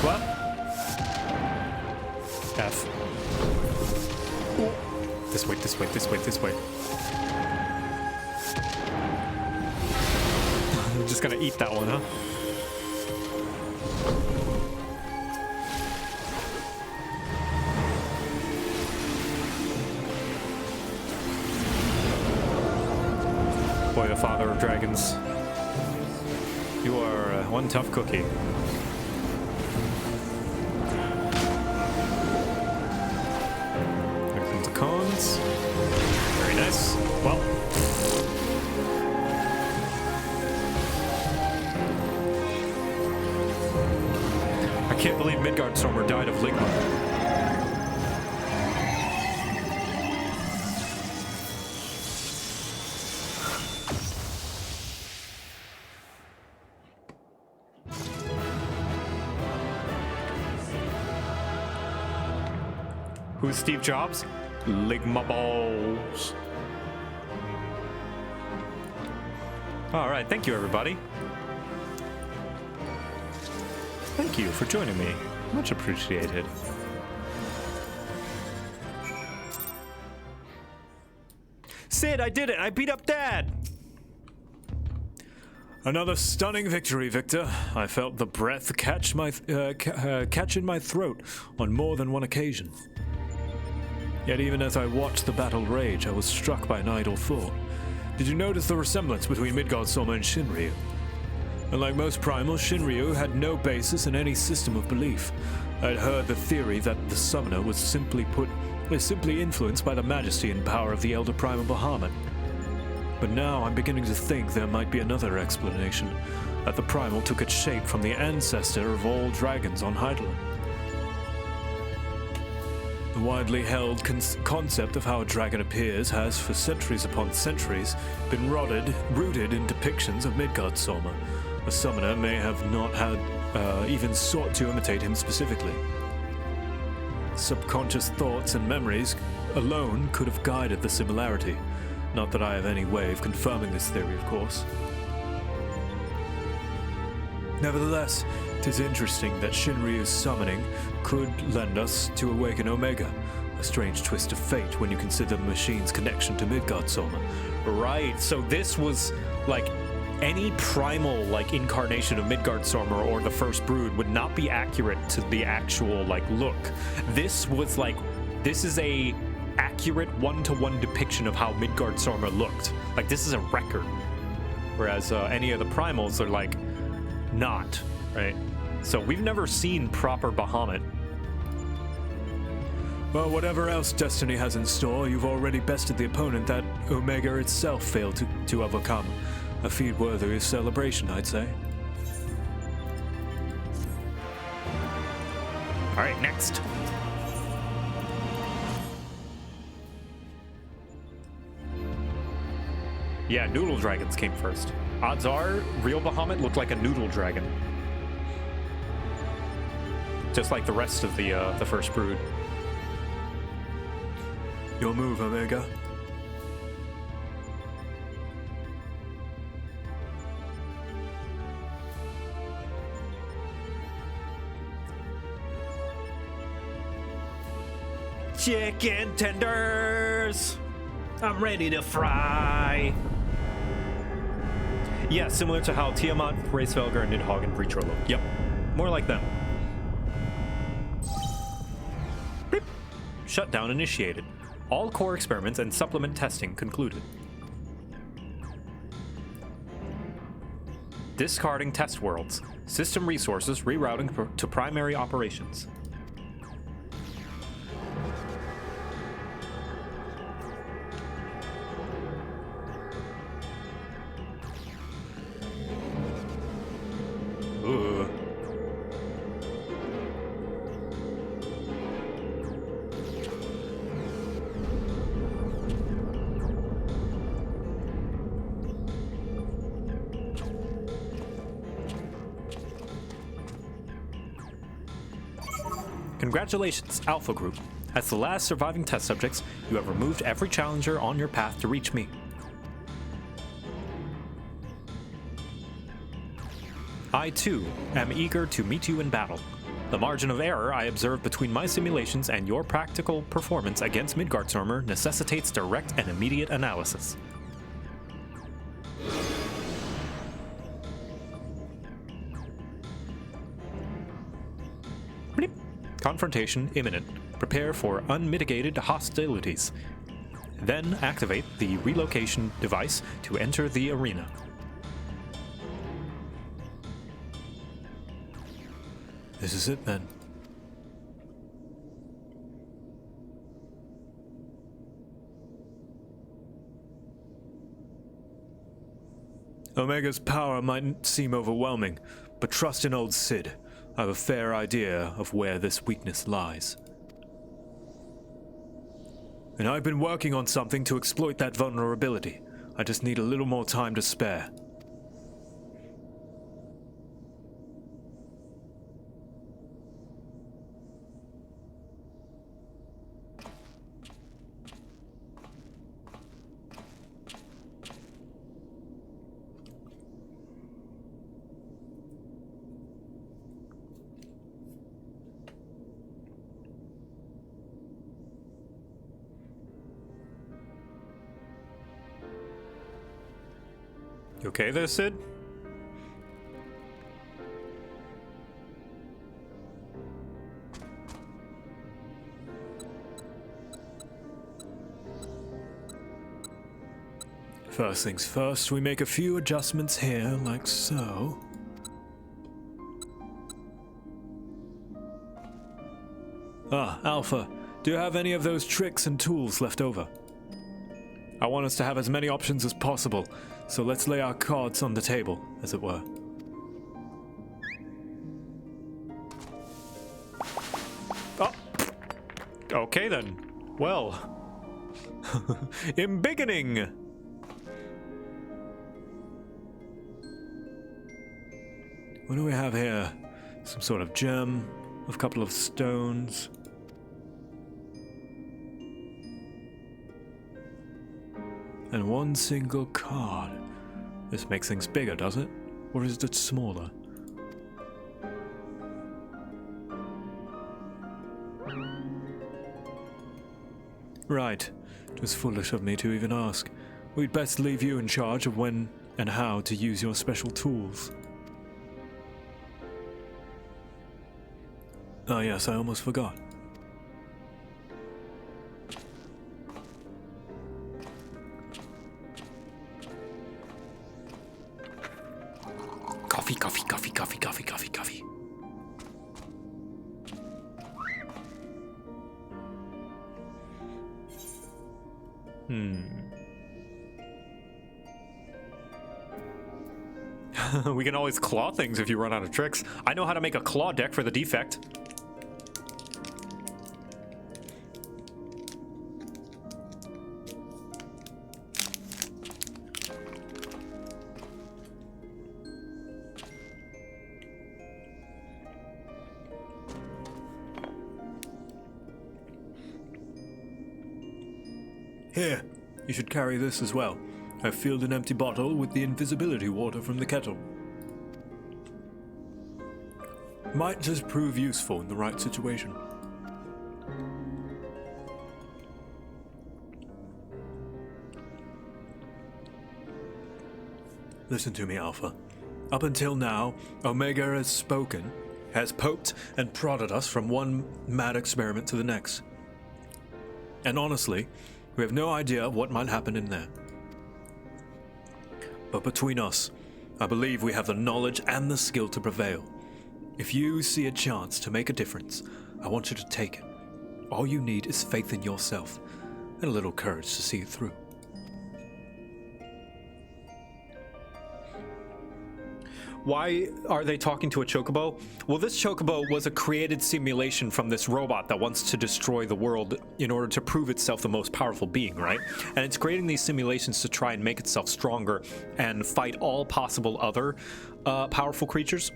What? F. Ooh. This way, this way, this way, this way. I'm just gonna eat that one, huh? Boy, the father of dragons. You are one tough cookie. There comes the cones. Very nice. Well. I can't believe Midgardstormer died of Ligma. Who's Steve Jobs? Ligma balls. All right, thank you, everybody. Thank you for joining me. Much appreciated. Sid, I did it! I beat up Dad! Another stunning victory, Victor. I felt the breath catch in my throat on more than one occasion. Yet even as I watched the battle rage, I was struck by an idle thought. Did you notice the resemblance between Midgardstormer and Shinryu? Unlike most primals, Shinryu had no basis in any system of belief. I'd heard the theory that the summoner was simply influenced by the majesty and power of the elder primal Bahamut. But now I'm beginning to think there might be another explanation, that the primal took its shape from the ancestor of all dragons on Hydaelyn. The widely held concept of how a dragon appears has, for centuries upon centuries, been rooted in depictions of Midgardstormer. A summoner may have not had even sought to imitate him specifically. Subconscious thoughts and memories alone could have guided the similarity. Not that I have any way of confirming this theory, of course. Nevertheless, it is interesting that Shinryu's summoning could lend us to awaken Omega, a strange twist of fate when you consider the machine's connection to Midgardstormer. Right, so this was like any primal like incarnation of Midgardstormer or the First Brood would not be accurate to the actual like look. This is a accurate one-to-one depiction of how Midgardstormer looked. Like this is a record. Whereas any of the primals are like not, right? So we've never seen proper Bahamut. Well, whatever else destiny has in store, you've already bested the opponent that Omega itself failed to overcome. A feat worthy of celebration, I'd say. All right, next. Yeah, noodle dragons came first. Odds are, real Bahamut looked like a noodle dragon. Just like the rest of the First Brood. Your move, Omega. Chicken tenders! I'm ready to fry! Yeah, similar to how Tiamat, Racevelgar, Nidhogg, and Vritra look. Yep, more like them. Beep. Shutdown initiated. All core experiments and supplement testing concluded. Discarding test worlds. System resources rerouting to primary operations. Ooh. Congratulations, Alpha Group. As the last surviving test subjects, you have removed every challenger on your path to reach me. I, too, am eager to meet you in battle. The margin of error I observe between my simulations and your practical performance against Midgardsormr necessitates direct and immediate analysis. Bleep. Confrontation imminent. Prepare for unmitigated hostilities. Then activate the relocation device to enter the arena. This is it then. Omega's power might seem overwhelming, but trust in old Sid. I have a fair idea of where this weakness lies. And I've been working on something to exploit that vulnerability. I just need a little more time to spare. You okay there, Sid? First things first, we make a few adjustments here, like so. Ah, Alpha, do you have any of those tricks and tools left over? I want us to have as many options as possible, so let's lay our cards on the table, as it were. Oh. Okay then. Well. Embiggening! What do we have here? Some sort of gem, a couple of stones. And one single card. This makes things bigger, does it? Or is it smaller? Right. It was foolish of me to even ask. We'd best leave you in charge of when and how to use your special tools. Oh yes, I almost forgot. Coffee, coffee, coffee, coffee, coffee, coffee, coffee. We can always claw things if you run out of tricks. I know how to make a claw deck for the defect. Here, you should carry this as well. I've filled an empty bottle with the invisibility water from the kettle. Might just prove useful in the right situation. Listen to me, Alpha. Up until now, Omega has spoken, has poked and prodded us from one mad experiment to the next. And honestly, we have no idea what might happen in there. But between us, I believe we have the knowledge and the skill to prevail. If you see a chance to make a difference, I want you to take it. All you need is faith in yourself and a little courage to see it through. Why are they talking to a chocobo? Well, this chocobo was a created simulation from this robot that wants to destroy the world in order to prove itself the most powerful being, right? And it's creating these simulations to try and make itself stronger and fight all possible other powerful creatures.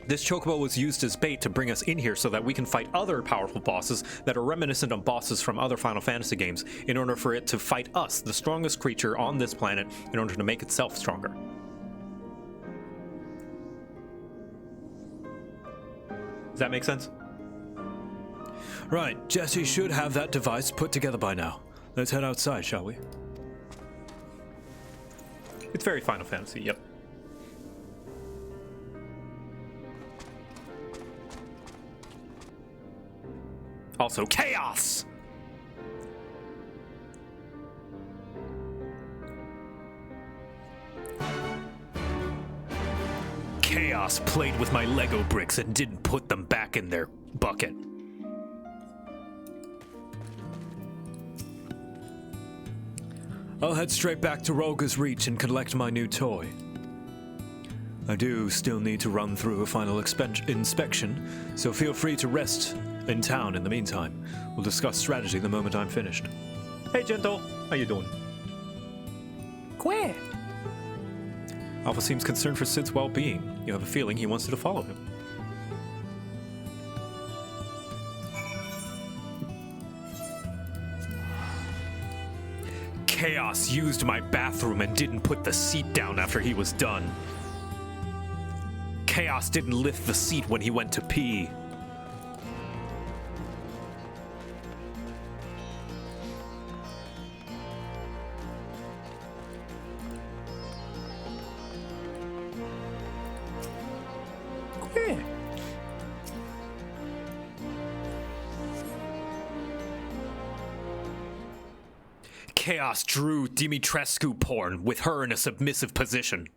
This chocobo was used as bait to bring us in here so that we can fight other powerful bosses that are reminiscent of bosses from other Final Fantasy games in order for it to fight us, the strongest creature on this planet, in order to make itself stronger. Does that make sense? Right, Jesse should have that device put together by now. Let's head outside, shall we? It's very Final Fantasy, yep. Also, chaos! Chaos played with my Lego bricks and didn't put them back in their bucket. I'll head straight back to Rolga's Reach and collect my new toy. I do still need to run through a final inspection, so feel free to rest in town in the meantime. We'll discuss strategy the moment I'm finished. Hey, Gentle. How you doing? Queer. Alpha seems concerned for Sid's well-being. You have a feeling he wants you to follow him. Chaos used my bathroom and didn't put the seat down after he was done. Chaos didn't lift the seat when he went to pee. Chaos drew Dimitrescu porn with her in a submissive position.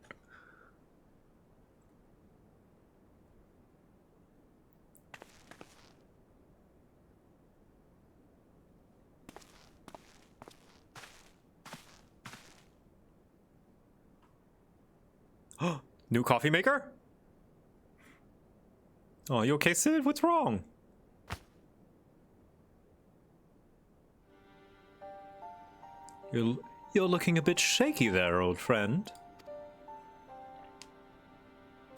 New coffee maker? Oh, you okay, Sid? What's wrong? You're looking a bit shaky there, old friend.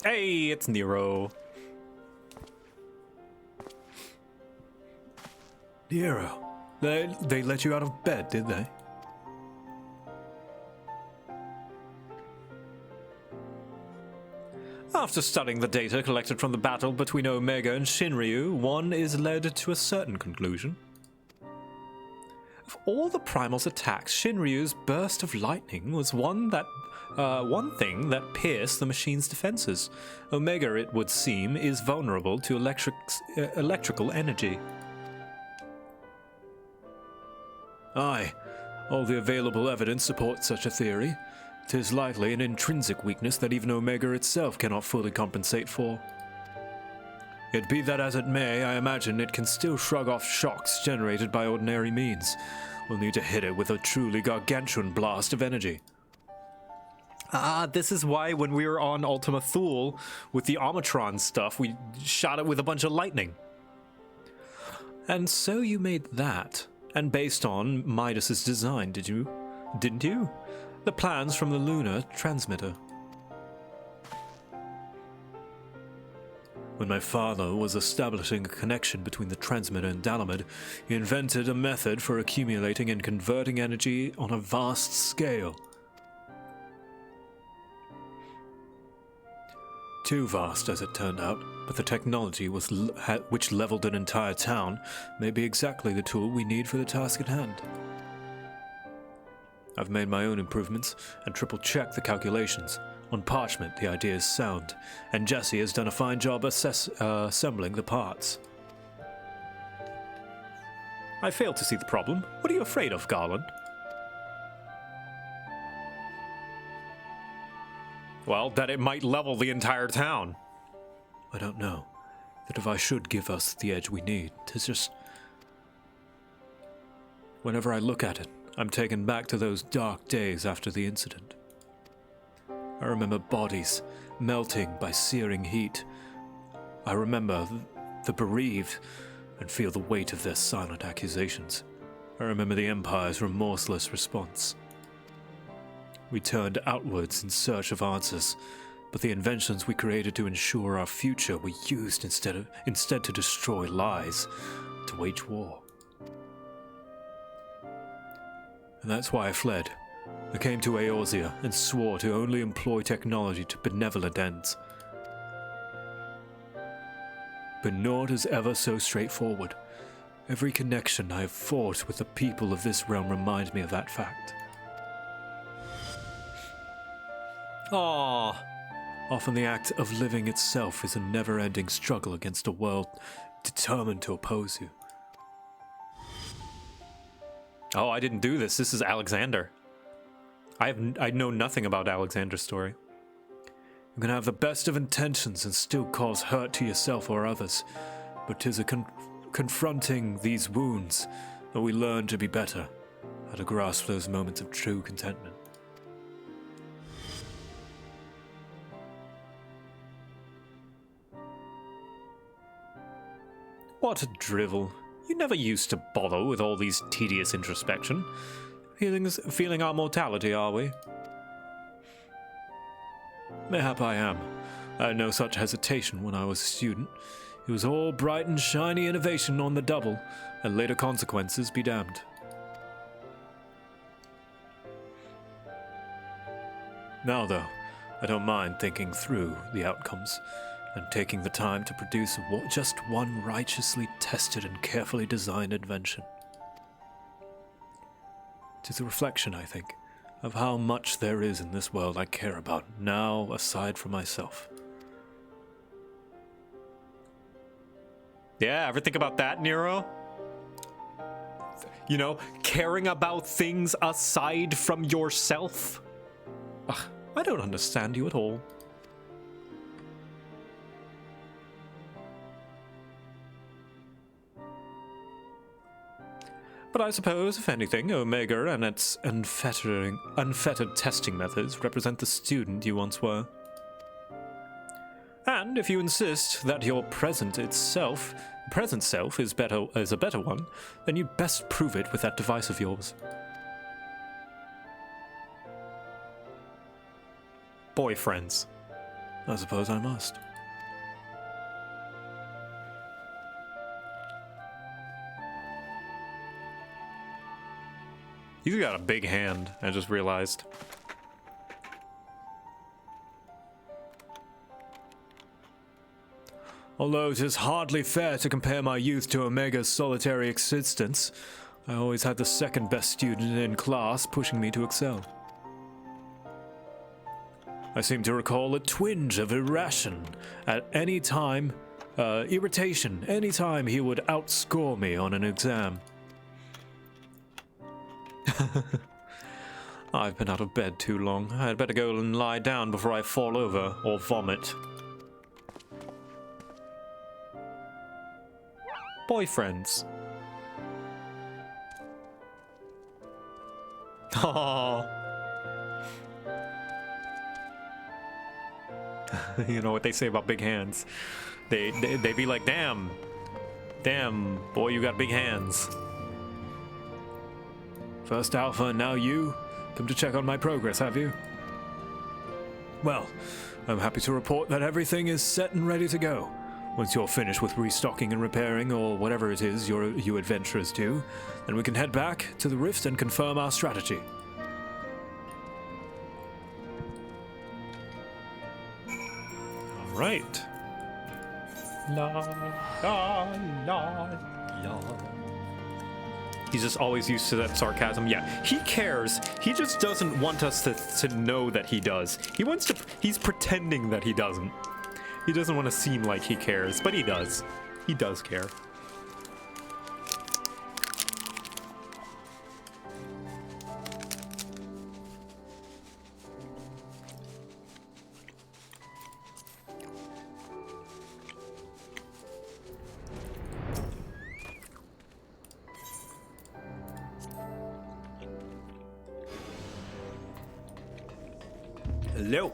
Hey, it's Nero. Nero, they let you out of bed, did they? After studying the data collected from the battle between Omega and Shinryu, one is led to a certain conclusion. Of all the Primal's attacks, Shinryu's burst of lightning was one thing that pierced the machine's defenses. Omega, it would seem, is vulnerable to electrical energy. Aye, all the available evidence supports such a theory. 'Tis likely an intrinsic weakness that even Omega itself cannot fully compensate for. Yet be that as it may, I imagine it can still shrug off shocks generated by ordinary means. We'll need to hit it with a truly gargantuan blast of energy. This is why when we were on Ultima Thule with the Omatron stuff, we shot it with a bunch of lightning. And so you made that, and based on Midas's design, didn't you? The plans from the lunar transmitter. When my father was establishing a connection between the transmitter and Dalamid, he invented a method for accumulating and converting energy on a vast scale. Too vast, as it turned out, but the technology which leveled an entire town may be exactly the tool we need for the task at hand. I've made my own improvements and triple-checked the calculations. On parchment, the idea is sound, and Jesse has done a fine job assembling the parts. I fail to see the problem. What are you afraid of, Garland? Well, that it might level the entire town. I don't know. That if I should give us the edge we need, 'tis just... Whenever I look at it, I'm taken back to those dark days after the incident. I remember bodies melting by searing heat. I remember the bereaved and feel the weight of their silent accusations. I remember the Empire's remorseless response. We turned outwards in search of answers, but the inventions we created to ensure our future were used instead to destroy lies, to wage war. And that's why I fled. I came to Eorzea and swore to only employ technology to benevolent ends. But naught is ever so straightforward. Every connection I have forged with the people of this realm reminds me of that fact. Aww. Often the act of living itself is a never-ending struggle against a world determined to oppose you. Oh, I didn't do this. This is Alexander. I know nothing about Alexander's story. You can have the best of intentions and still cause hurt to yourself or others, but 'tis confronting these wounds that we learn to be better, how to grasp those moments of true contentment. What a drivel. You never used to bother with all these tedious introspection. Feeling our mortality, are we? Mayhap I am. I had no such hesitation when I was a student. It was all bright and shiny innovation on the double, and later consequences be damned. Now, though, I don't mind thinking through the outcomes and taking the time to produce just one righteously tested and carefully designed invention. It is a reflection, I think, of how much there is in this world I care about now aside from myself. Yeah, ever think about that, Nero? You know, caring about things aside from yourself? Ugh, I don't understand you at all. But I suppose, if anything, Omega and its unfettered testing methods represent the student you once were. And if you insist that your present self is a better one, then you best prove it with that device of yours. Boyfriends. I suppose I must. He's got a big hand, I just realized. Although it is hardly fair to compare my youth to Omega's solitary existence, I always had the second best student in class pushing me to excel. I seem to recall a twinge of irritation any time he would outscore me on an exam. I've been out of bed too long. I'd better go and lie down before I fall over or vomit. Boyfriends. Aww. You know what they say about big hands. They be like, damn, boy, you got big hands. First Alpha and now you? Come to check on my progress, have you? Well, I'm happy to report that everything is set and ready to go. Once you're finished with restocking and repairing, or whatever it is you adventurers do, then we can head back to the Rift and confirm our strategy. All right. La, la, la, la. He's just always used to that sarcasm. Yeah, he cares. He just doesn't want us to know that he does. He's pretending that he doesn't. He doesn't want to seem like he cares, but he does. He does care. Hello.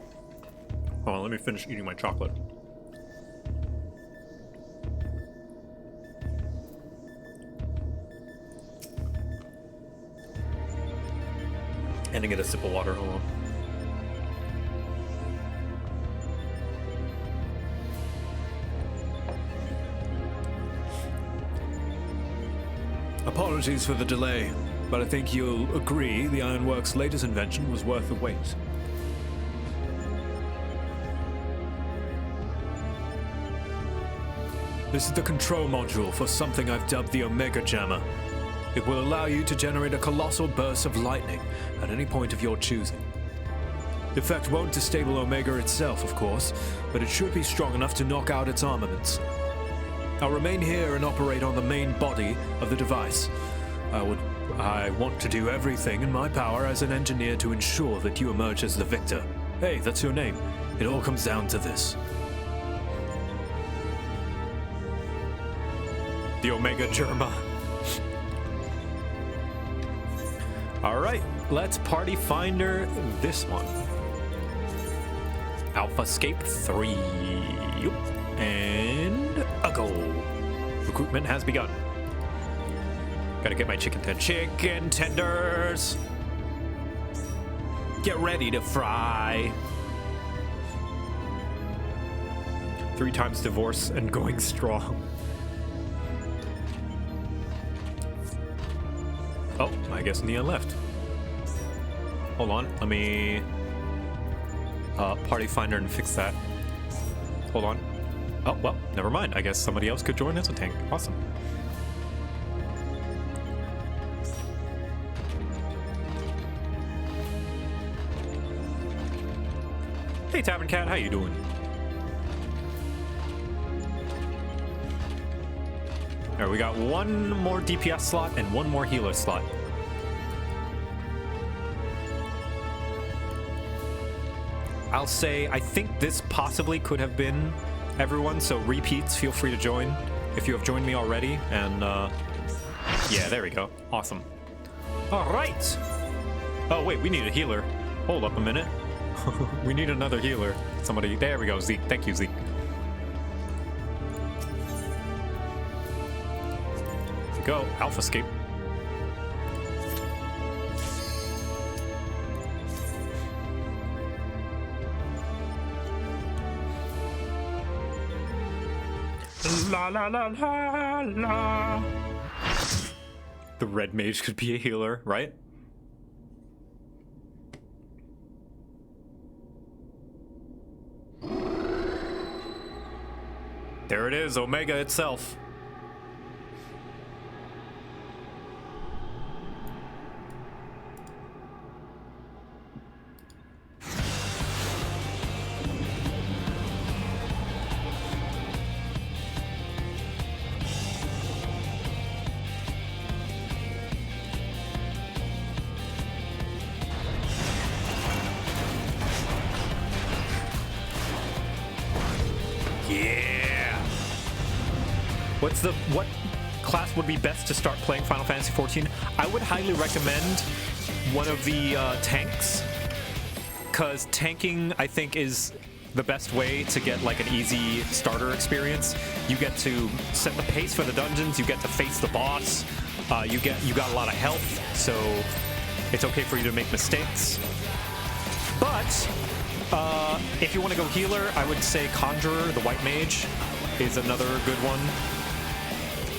Hold on, let me finish eating my chocolate. And to get a sip of water, hold on. Apologies for the delay, but I think you'll agree the Ironworks' latest invention was worth the wait. This is the control module for something I've dubbed the Omega Jammer. It will allow you to generate a colossal burst of lightning at any point of your choosing. The effect won't disable Omega itself, of course, but it should be strong enough to knock out its armaments. I'll remain here and operate on the main body of the device. I want to do everything in my power as an engineer to ensure that you emerge as the victor. Hey, that's your name. It all comes down to this. The Omega Germa. Alright, let's party finder this one. Alphascape 3. Yup. And a go. Recruitment has begun. Gotta get my chicken tenders. Get ready to fry. 3 times divorce and going strong. Oh, I guess Neon left. Hold on, let me party finder and fix that. Hold on. Oh, well, never mind. I guess somebody else could join as a tank. Awesome. Hey, Tavern Cat, how you doing? Alright, we got 1 more DPS slot and 1 more healer slot. I'll say, I think this possibly could have been everyone, so repeats, feel free to join if you have joined me already. And, yeah, there we go. Awesome. Alright! Oh, wait, we need a healer. Hold up a minute. We need another healer. Somebody, there we go, Zeke. Thank you, Zeke. Go, Alphascape. La la la la la. The red mage could be a healer, right? There it is, Omega itself. What class would be best to start playing Final Fantasy XIV? I would highly recommend one of the tanks, because tanking, I think, is the best way to get like an easy starter experience. You get to set the pace for the dungeons, you get to face the boss, you got a lot of health, so it's okay for you to make mistakes. But if you want to go healer, I would say Conjurer, the White Mage, is another good one.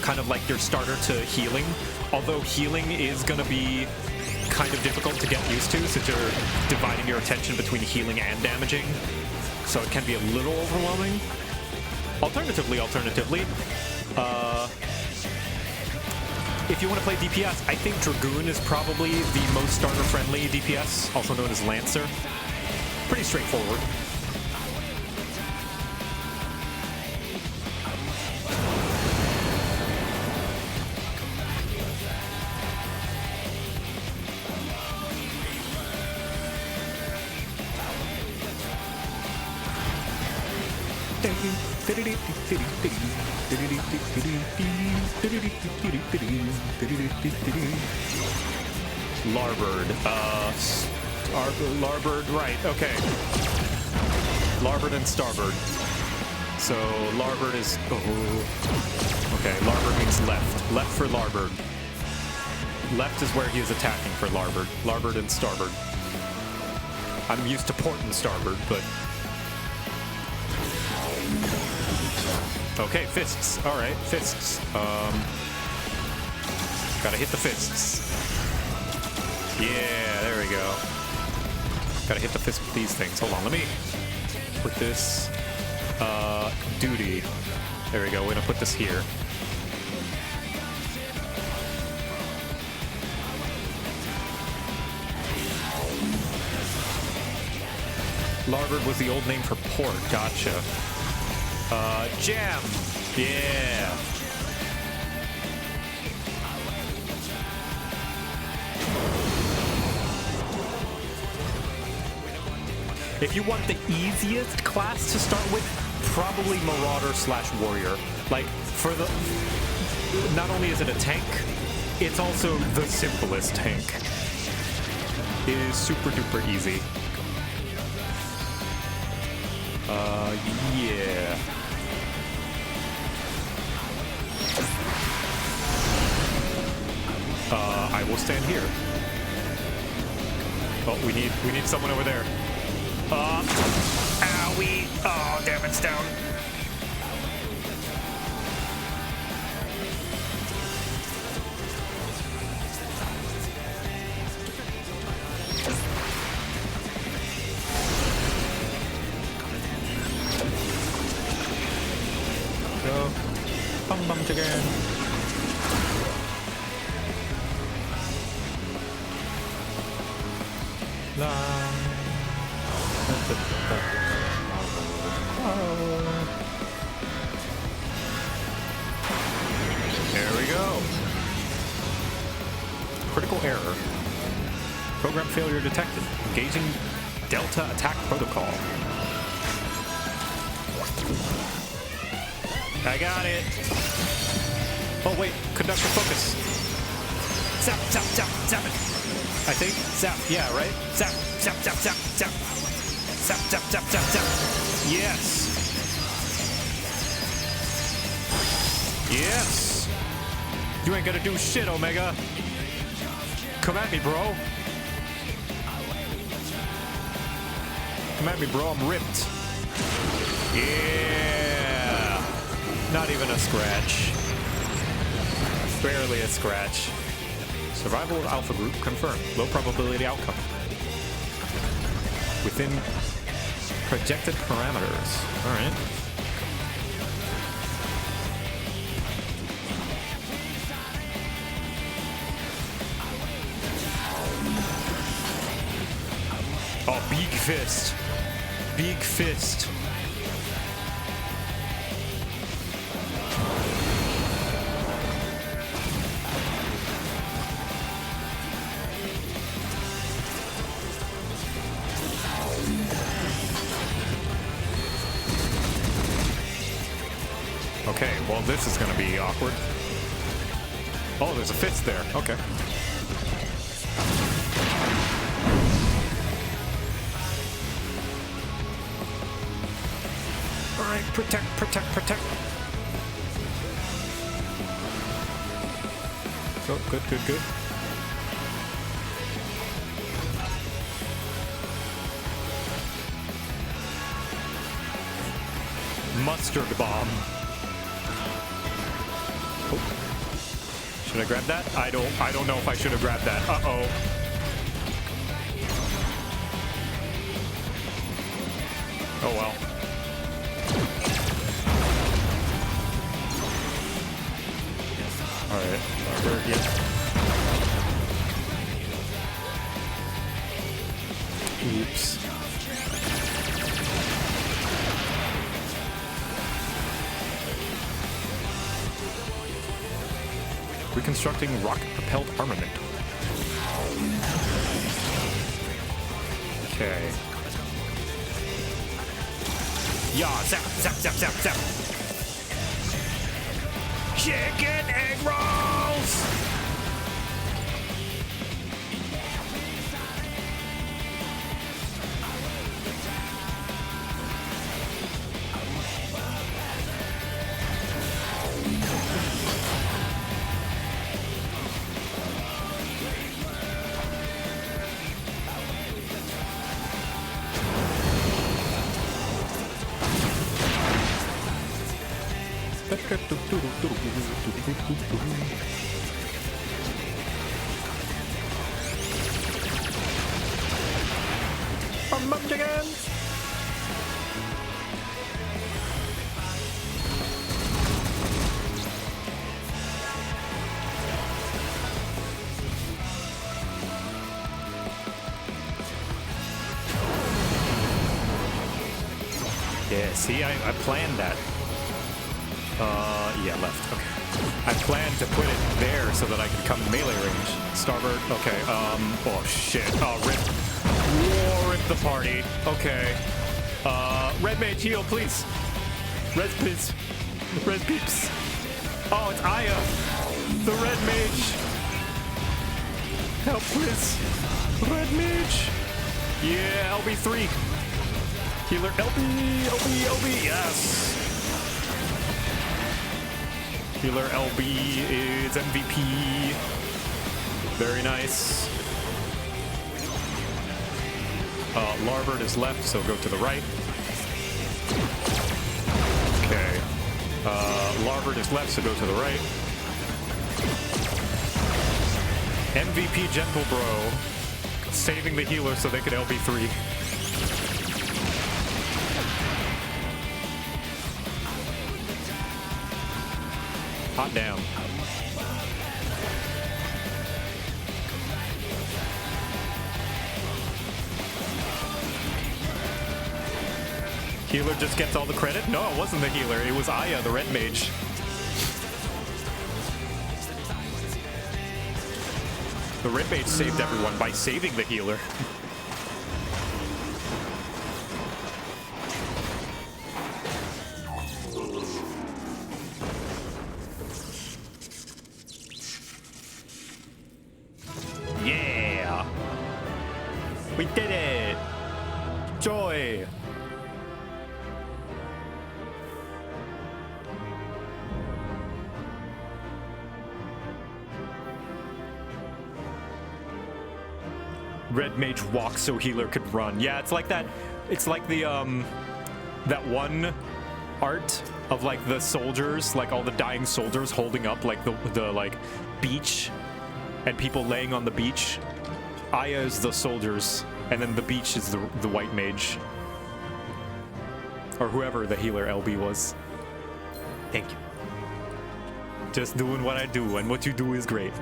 Kind of like your starter to healing, although healing is going to be kind of difficult to get used to since you're dividing your attention between healing and damaging, so it can be a little overwhelming. Alternatively, if you want to play DPS, I think Dragoon is probably the most starter-friendly DPS, also known as Lancer. Pretty straightforward. Larbird. Larboard, right, okay. Larboard and starboard. So larboard is... Oh. Okay, larboard means left. Left for larboard. Left is where he is attacking for larboard. Larboard and starboard. I'm used to port and starboard, but... Okay, fists. Alright, fists. Gotta hit the fists. Yeah, there we go. Gotta hit the fist with these things. Hold on, let me put this... duty. There we go, we're gonna put this here. Larboard was the old name for port. Gotcha. Jam! Yeah! If you want the easiest class to start with, probably Marauder / Warrior. Like, for the... Not only is it a tank, it's also the simplest tank. It is super duper easy. Yeah. I will stand here. Oh, we need someone over there. Owie! Oh, damn, it's down. Go. Bum bum again. There we go. Critical error. Program failure detected. Engaging Delta attack protocol. I got it. Oh wait, conductor focus. Zap, zap, zap, zap it. I think zap, yeah, right? Zap, zap, zap, zap, zap. Zap, zap, zap, zap, zap. Yes. Yes. You ain't gonna do shit, Omega. Come at me, bro. Come at me, bro. I'm ripped. Yeah. Not even a scratch. Barely a scratch. Survival of Alpha Group confirmed. Low probability outcome. Within projected parameters. All right. Oh, big fist. Big fist. Okay, well, this is going to be awkward. Oh, there's a fist there. Okay. All right, protect, protect, protect. Oh, good, good, good. Mustard bomb. Oh. Should I grab that? I don't know if I should have grabbed that. Uh-oh. Oh well. All right. Yeah. Oops. Reconstructing rocket-propelled armament. Okay. Yeah, zap, zap, zap, zap, zap. Chicken egg rolls! Yeah, see, I planned that. Yeah, left. Okay. I planned to put it there so that I could come melee range. Starboard. Okay. Oh shit. Oh, rip. Whoa, rip the party. Okay. Red mage heal, please. Red please. Red peeps. Oh, it's Aya. The red mage. Help, please. Red mage. Yeah, LB3. Healer, LB, yes. Healer LB is MVP. Very nice. Larboard is left, so go to the right. Okay. Larboard is left, so go to the right. MVP Gentle Bro saving the healer so they could LB3. Hot damn. Healer just gets all the credit? No, it wasn't the healer. It was Aya, the red mage. The red mage saved everyone by saving the healer. Yeah! We did it! Joy! Red mage walks so healer could run. Yeah, it's like that. It's like the that one art of like the soldiers, like all the dying soldiers holding up like the like beach and people laying on the beach. Aya is the soldiers, and then the beach is the white mage. Or whoever the healer LB was. Thank you. Just doing what I do, and what you do is great.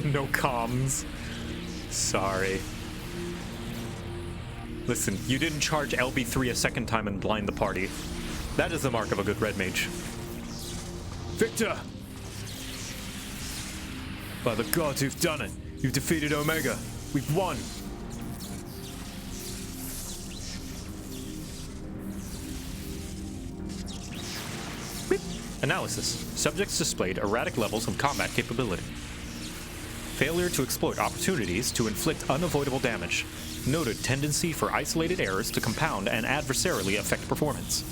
No comms. Sorry. Listen, you didn't charge LB3 a second time and blind the party. That is the mark of a good red mage. Victor! By the gods, you've done it. You've defeated Omega. We've won. Analysis. Subjects displayed erratic levels of combat capability. Failure to exploit opportunities to inflict unavoidable damage. Noted tendency for isolated errors to compound and adversarially affect performance.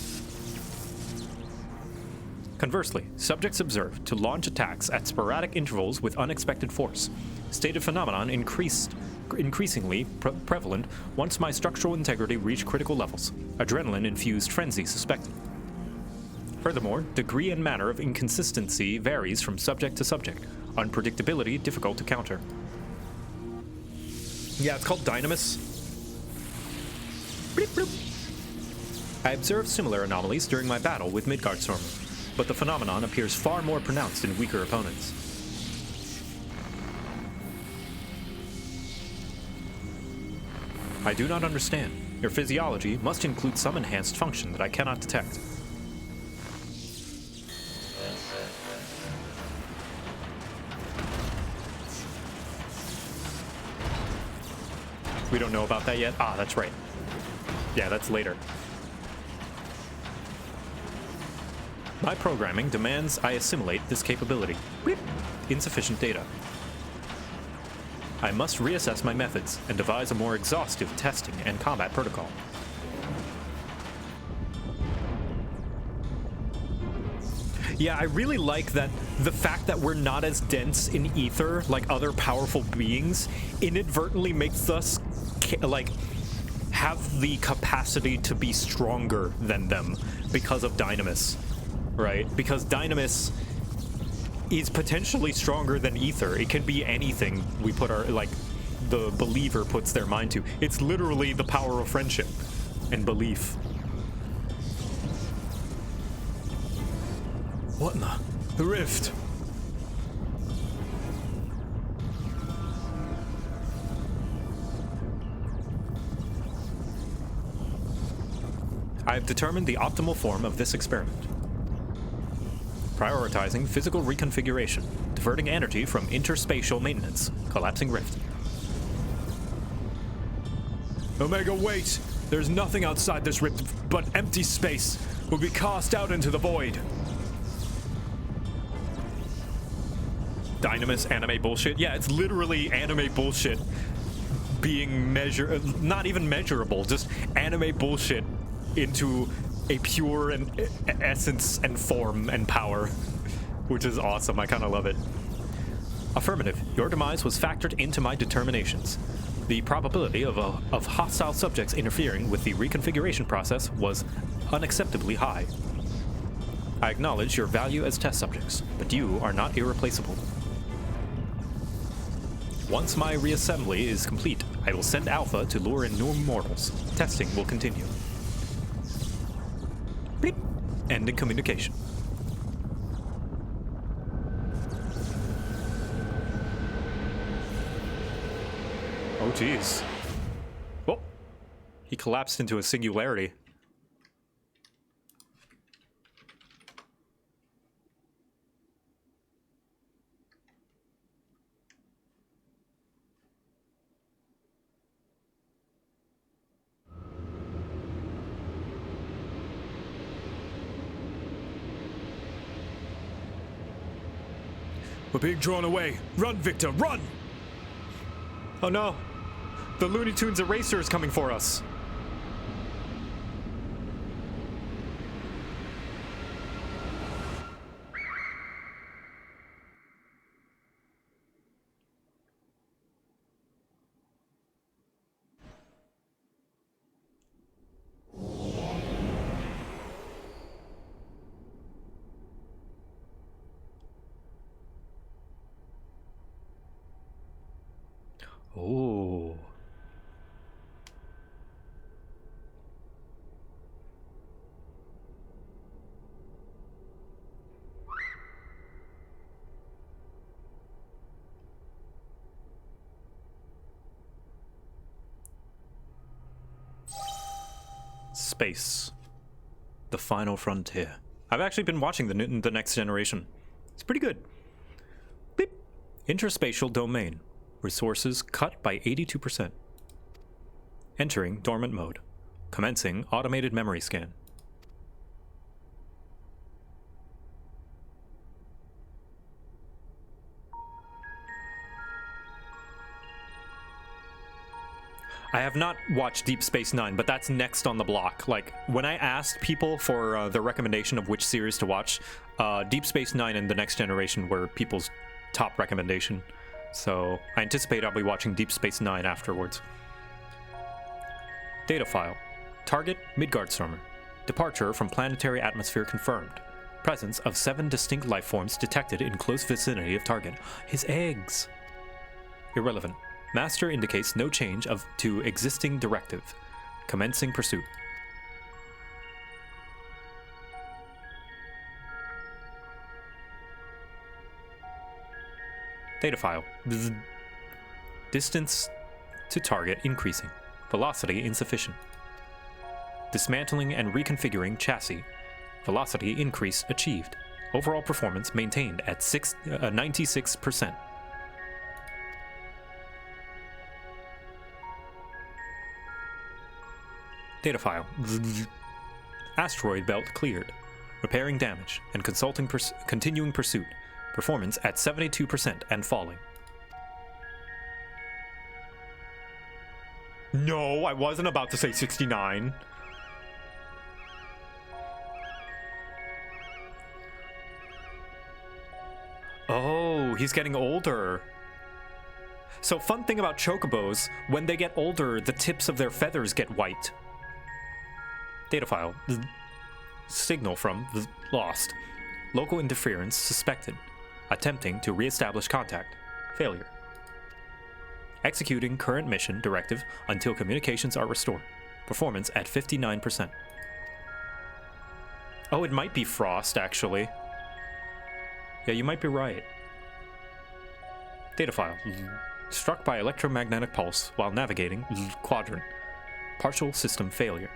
Conversely, subjects observed to launch attacks at sporadic intervals with unexpected force. Stated phenomenon increasingly prevalent once my structural integrity reached critical levels. Adrenaline-infused frenzy suspected. Furthermore, degree and manner of inconsistency varies from subject to subject. Unpredictability difficult to counter. Yeah, it's called Dynamis. Bleep, bloop. I observed similar anomalies during my battle with Midgardstorm, but the phenomenon appears far more pronounced in weaker opponents. I do not understand. Your physiology must include some enhanced function that I cannot detect. We don't know about that yet? Ah, that's right. Yeah, that's later. My programming demands I assimilate this capability. Bleep. Insufficient data. I must reassess my methods and devise a more exhaustive testing and combat protocol. Yeah, I really like that the fact that we're not as dense in ether like other powerful beings inadvertently makes us like have the capacity to be stronger than them because of Dynamis, right? Because Dynamis is potentially stronger than ether. It can be anything we put our, like, the believer puts their mind to. It's literally the power of friendship and belief. What in the rift? I have determined the optimal form of this experiment. Prioritizing physical reconfiguration, diverting energy from interspatial maintenance, collapsing rift. Omega, wait! There's nothing outside this rift but empty space. We'll be cast out into the void. Dynamis anime bullshit? Yeah, it's literally anime bullshit being not even measurable, just anime bullshit into a pure and essence and form and power, which is awesome. I kind of love it. Affirmative. Your demise was factored into my determinations. The probability of hostile subjects interfering with the reconfiguration process was unacceptably high. I acknowledge your value as test subjects, but you are not irreplaceable. Once my reassembly is complete, I will send Alpha to lure in new mortals. Testing will continue. Bleep. Ending communication. Oh, jeez. Oh, he collapsed into a singularity. We're being drawn away. Run, Victor, run! Oh no! The Looney Tunes eraser is coming for us! Oh. Space. The final frontier. I've actually been watching the Next Generation. It's pretty good. Beep. Interspatial domain. Resources cut by 82%. Entering dormant mode. Commencing automated memory scan. I have not watched Deep Space Nine, but that's next on the block. Like, when I asked people for the recommendation of which series to watch, Deep Space Nine and The Next Generation were people's top recommendation. So I anticipate I'll be watching Deep Space Nine afterwards. Data file. Target, Midgardstormer. Departure from planetary atmosphere confirmed. Presence of 7 distinct life forms detected in close vicinity of target. His eggs! Irrelevant. Master indicates no change to existing directive. Commencing pursuit. Data file. Bzz. Distance to target increasing. Velocity insufficient. Dismantling and reconfiguring chassis. Velocity increase achieved. Overall performance maintained at 96%. Data file. Bzz. Asteroid belt cleared. Repairing damage and continuing pursuit. Performance at 72% and falling. No, I wasn't about to say 69. he's getting older. So fun thing about chocobos, when they get older, the tips of their feathers get white. Data file. Signal from lost. Local interference suspected. Attempting to re-establish contact. Failure. Executing current mission directive until communications are restored. Performance at 59%. Oh, it might be frost, actually. Yeah, you might be right. Data file. Struck by electromagnetic pulse while navigating quadrant. Partial system failure.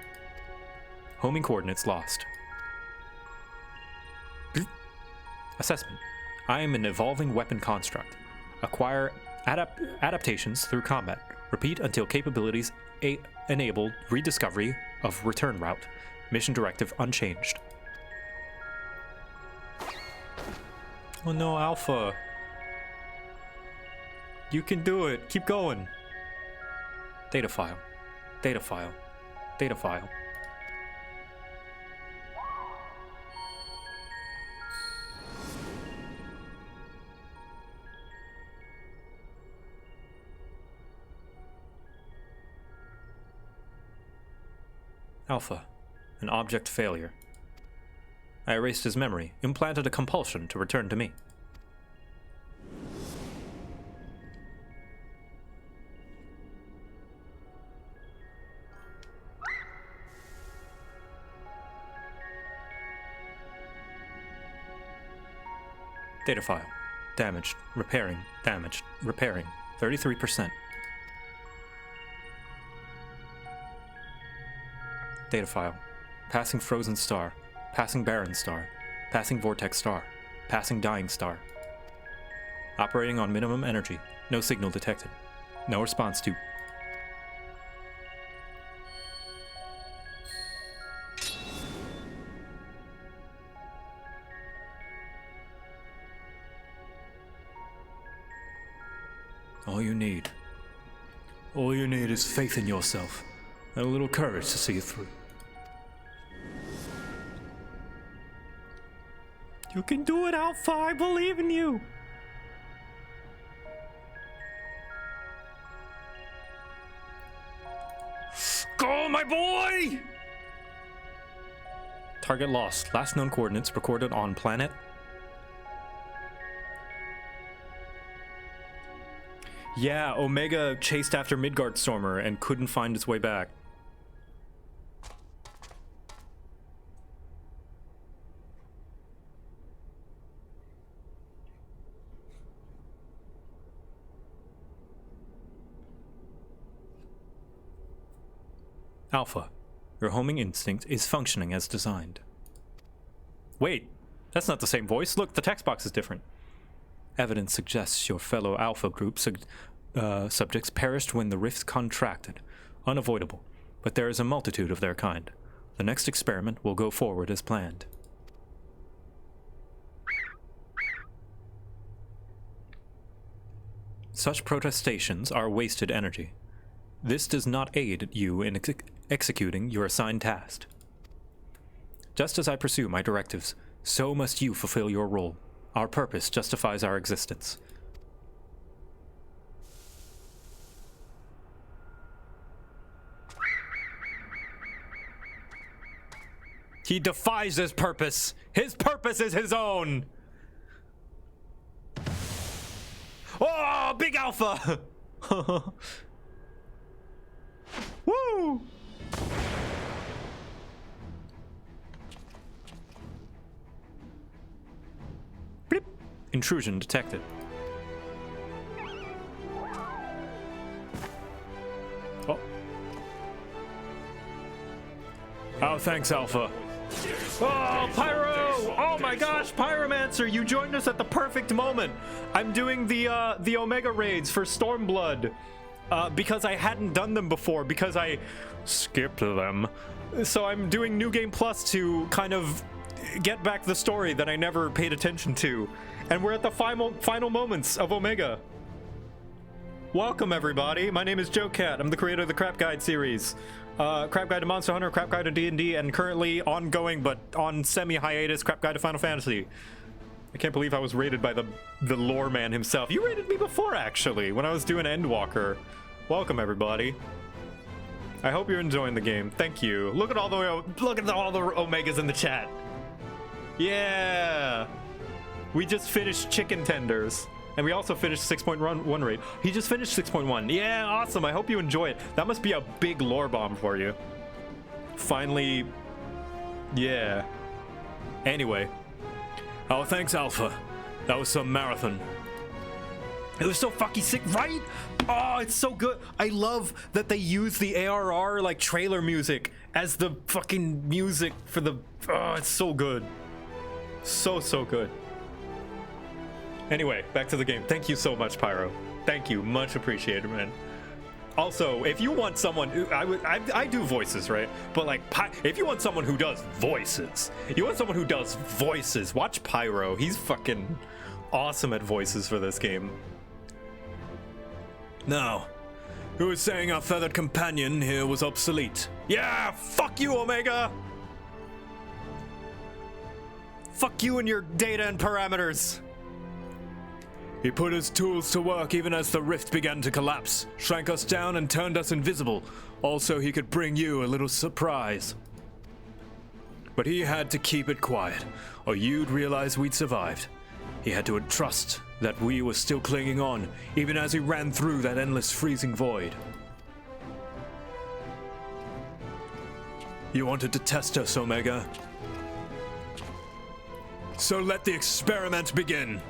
Homing coordinates lost. Assessment. I am an evolving weapon construct. Acquire adaptations through combat. Repeat until capabilities enable rediscovery of return route. Mission directive unchanged. Oh no, Alpha. You can do it. Keep going. Data file. Data file. Data file. Alpha. An object failure. I erased his memory, implanted a compulsion to return to me. Data file. Damaged. Repairing. Damaged. Repairing. 33%. Data file. Passing frozen star. Passing barren star. Passing vortex star. Passing dying star. Operating on minimum energy. No signal detected. No response to... All you need is faith in yourself, and a little courage to see it through. You can do it, Alpha! I believe in you! Go, my boy! Target lost. Last known coordinates recorded on planet... Yeah, Omega chased after Midgardstormer and couldn't find its way back. Alpha, your homing instinct is functioning as designed. Wait, that's not the same voice. Look, the text box is different. Evidence suggests your fellow Alpha group subjects perished when the rift contracted. Unavoidable, but there is a multitude of their kind. The next experiment will go forward as planned. Such protestations are wasted energy. This does not aid you in executing your assigned task. Just as I pursue my directives, so must you fulfill your role. Our purpose justifies our existence. He defies his purpose. His purpose is his own. Oh, big Alpha! Woo! Bleep. Intrusion detected. Oh. Oh, thanks, Alpha. Oh, Pyro! Oh my gosh, Pyromancer, you joined us at the perfect moment. I'm doing the Omega raids for Stormblood. Because I hadn't done them before, because I skipped them. So I'm doing New Game Plus to kind of get back the story that I never paid attention to. And we're at the final moments of Omega. Welcome, everybody. My name is Joe Cat. I'm the creator of the Crap Guide series. Crap Guide to Monster Hunter, Crap Guide to D&D, and currently ongoing, but on semi-hiatus, Crap Guide to Final Fantasy. I can't believe I was rated by the lore man himself. You rated me before, actually, when I was doing Endwalker. Welcome, everybody. I hope you're enjoying the game. Thank you. Look at all the Omegas in the chat. Yeah. We just finished Chicken Tenders. And we also finished 6.1 rate. He just finished 6.1. Yeah, awesome. I hope you enjoy it. That must be a big lore bomb for you. Finally. Yeah. Anyway. Oh, thanks, Alpha. That was some marathon. It was so fucking sick, right? Oh, it's so good. I love that they use the ARR, like, trailer music as the fucking music for the... Oh, it's so good. So good. Anyway, back to the game. Thank you so much, Pyro. Thank you. Much appreciated, man. Also, if you want someone... I do voices, right? But, like, if you want someone who does voices, watch Pyro. He's fucking awesome at voices for this game. Now, who was saying our feathered companion here was obsolete? Yeah, fuck you, Omega! Fuck you and your data and parameters. He put his tools to work even as the rift began to collapse, shrank us down and turned us invisible. Also, he could bring you a little surprise. But he had to keep it quiet, or you'd realize we'd survived. He had to trust that we were still clinging on, even as he ran through that endless freezing void. You wanted to test us, Omega. So let the experiment begin.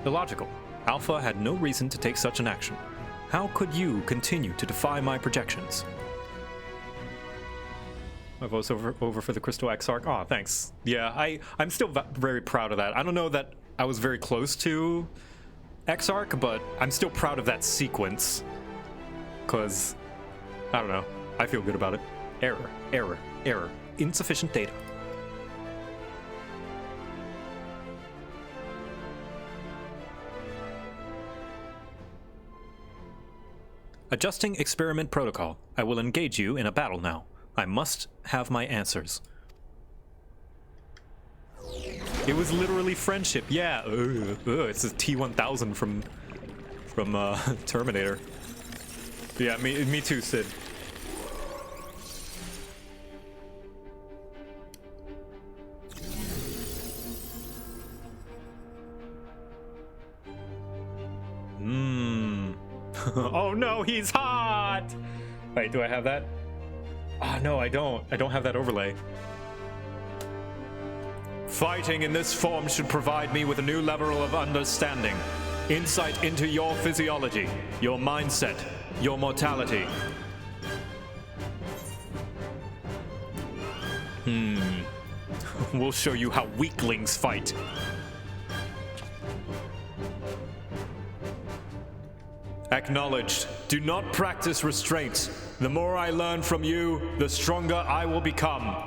Illogical. Alpha had no reason to take such an action. How could you continue to defy my projections? My voice over for the Crystal Exarch. Aw, thanks. Yeah, I'm still very proud of that. I don't know that I was very close to Exarch, but I'm still proud of that sequence. Because, I don't know, I feel good about it. Error. Insufficient data. Adjusting experiment protocol. I will engage you in a battle now. I must have my answers. It was literally friendship. Yeah. It's a T-1000 from Terminator. Yeah, me too, Sid. Oh no, he's hot! Wait, do I have that? Ah, no, I don't. I don't have that overlay. Fighting in this form should provide me with a new level of understanding. Insight into your physiology, your mindset, your mortality. We'll show you how weaklings fight. Acknowledged. Do not practice restraint. The more I learn from you, the stronger I will become.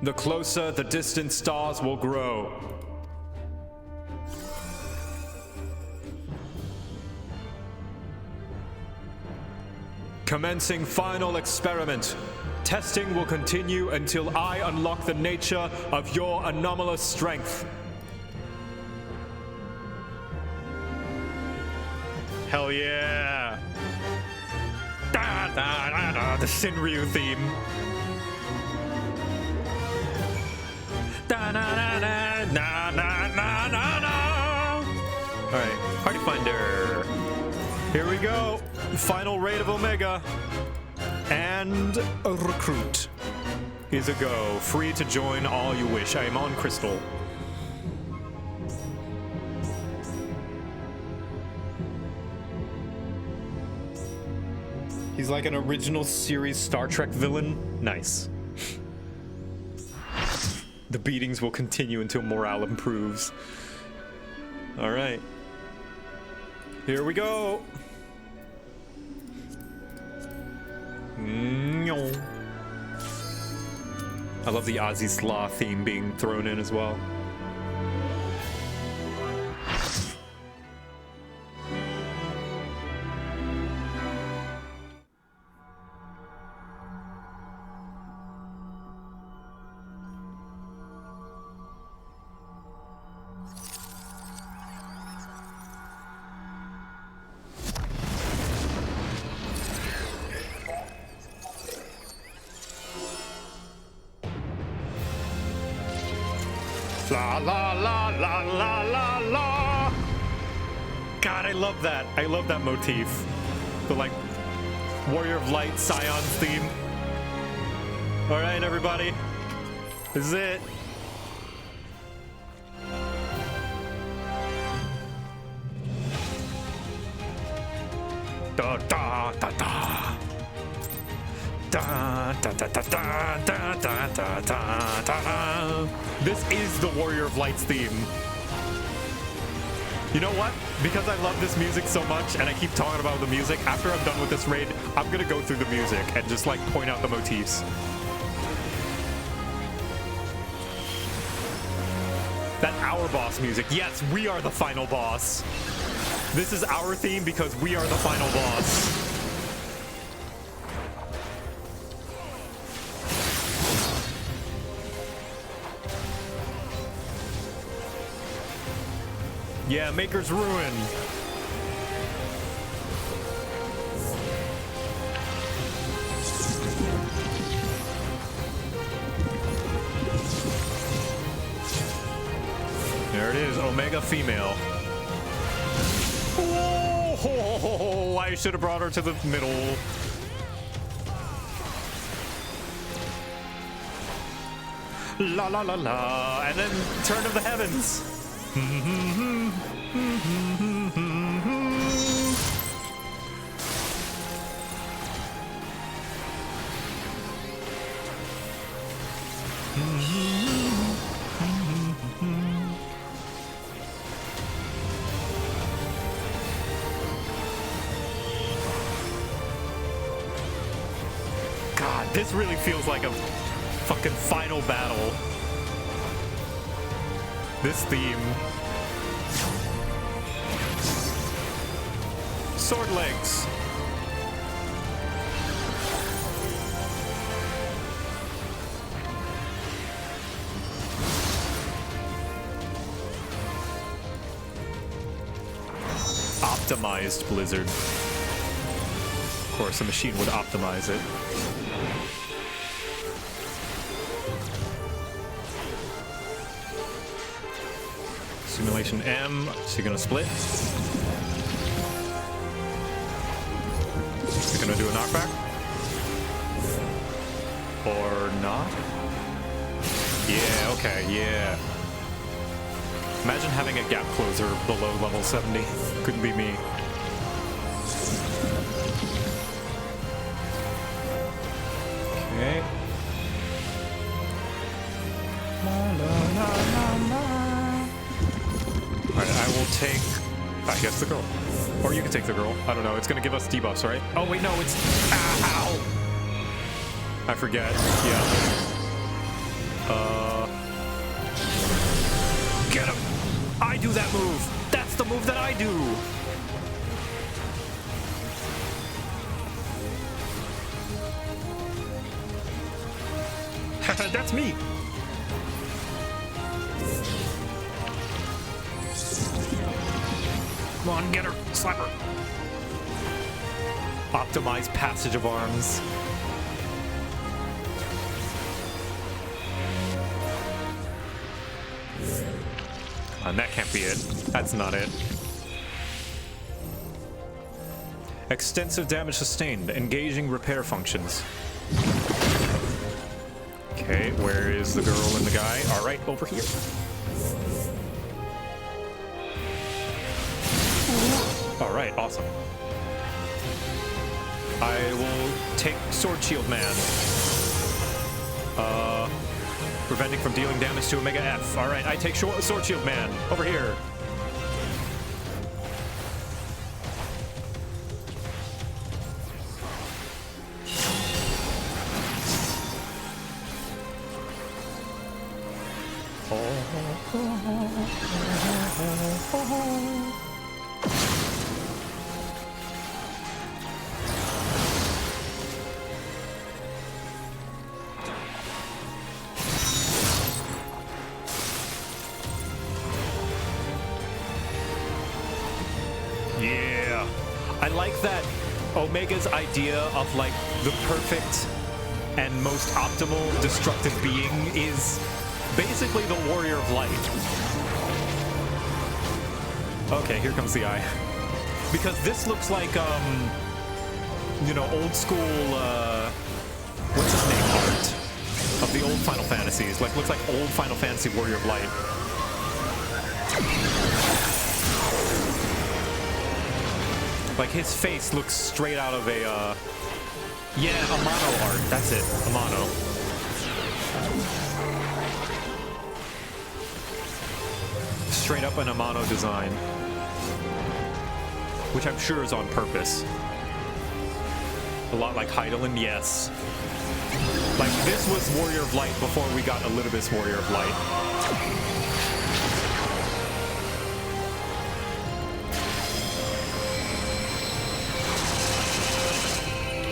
The closer the distant stars will grow. Commencing final experiment. Testing will continue until I unlock the nature of your anomalous strength. Hell yeah! Da, da, da, da, the Shinryu theme. Da, na, na, na, na, na, na, na, na. All right, Party Finder. Here we go. Final raid of Omega. And a recruit is a go. Free to join all you wish. I am on Crystal. He's like an original series Star Trek villain. Nice. The beatings will continue until morale improves. All right. Here we go. I love the Ozzy Slaw theme being thrown in as well. La la la la la la la. God, I love that. I love that motif. The like Warrior of Light Scion's theme. All right, everybody. This is it. Da da da da. Da, da, da, da, da, da, da, da, da, da. This is the Warrior of Light's theme. You know what? Because I love this music so much and I keep talking about the music, after I'm done with this raid, I'm gonna go through the music and just like point out the motifs. That our boss music. Yes, we are the final boss. This is our theme because we are the final boss. Yeah, Maker's Ruin. There it is, Omega female. Oh, I should have brought her to the middle. La la la la, and then Turn of the Heavens. God, this really feels like a fucking final battle. This theme. Sword legs. Optimized Blizzard. Of course, a machine would optimize it. Simulation M, so you're gonna split. You're gonna do a knockback? Or not? Yeah, okay, yeah. Imagine having a gap closer below level 70. Couldn't be me. Okay. Alright, I will take, I guess, the girl. Or you can take the girl. I don't know. It's going to give us debuffs, right? Oh, wait, no. It's... Ow! I forget. Yeah. Get him! I do that move! That's the move that I do! That's me! Come on, get her. Slap her. Optimize passage of arms. And that can't be it. That's not it. Extensive damage sustained. Engaging repair functions. Okay, where is the girl and the guy? All right, over here. All right, awesome. I will take Sword Shield Man. Preventing from dealing damage to Omega F. All right, I take Sword Shield Man over here. Yeah, I like that Omega's idea of like the perfect and most optimal destructive being is basically the Warrior of Light. Okay, here comes the eye. Because this looks like, you know, old school, what's his name, art of the old Final Fantasies. Like, looks like old Final Fantasy Warrior of Light. Like, his face looks straight out of a, yeah, Amano art. That's it, Amano. Straight up an Amano design. Which I'm sure is on purpose. A lot like Heidelin, yes. Like, this was Warrior of Light before we got Elidibus Warrior of Light.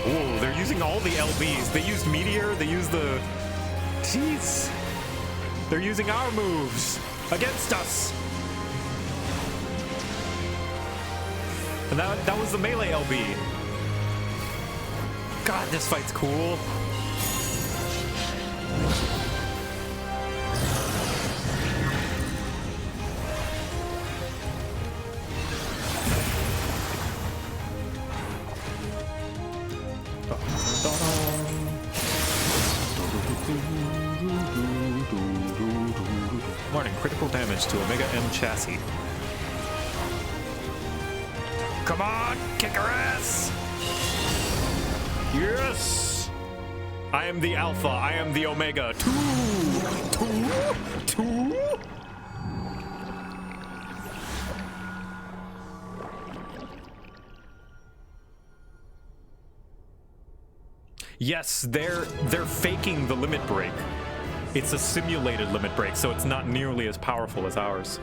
Whoa, they're using all the LBs. They used Meteor, they used the... Jeez. They're using our moves against us. And that was the melee LB. God, this fight's cool. Martin, critical damage to Omega M chassis. Come on, kick her ass! Yes! I am the Alpha, I am the Omega. Two! Yes, they're faking the limit break. It's a simulated limit break, so it's not nearly as powerful as ours.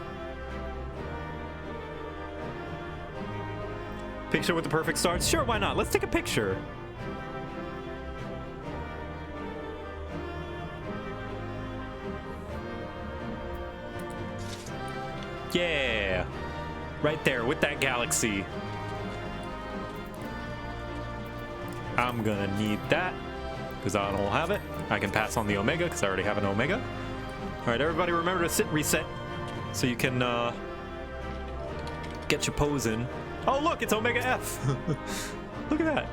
Picture with the perfect stars? Sure, why not? Let's take a picture. Yeah. Right there with that galaxy. I'm gonna need that because I don't have it. I can pass on the Omega because I already have an Omega. All right, everybody remember to sit reset so you can get your pose in. Oh, look, it's Omega F. Look at that.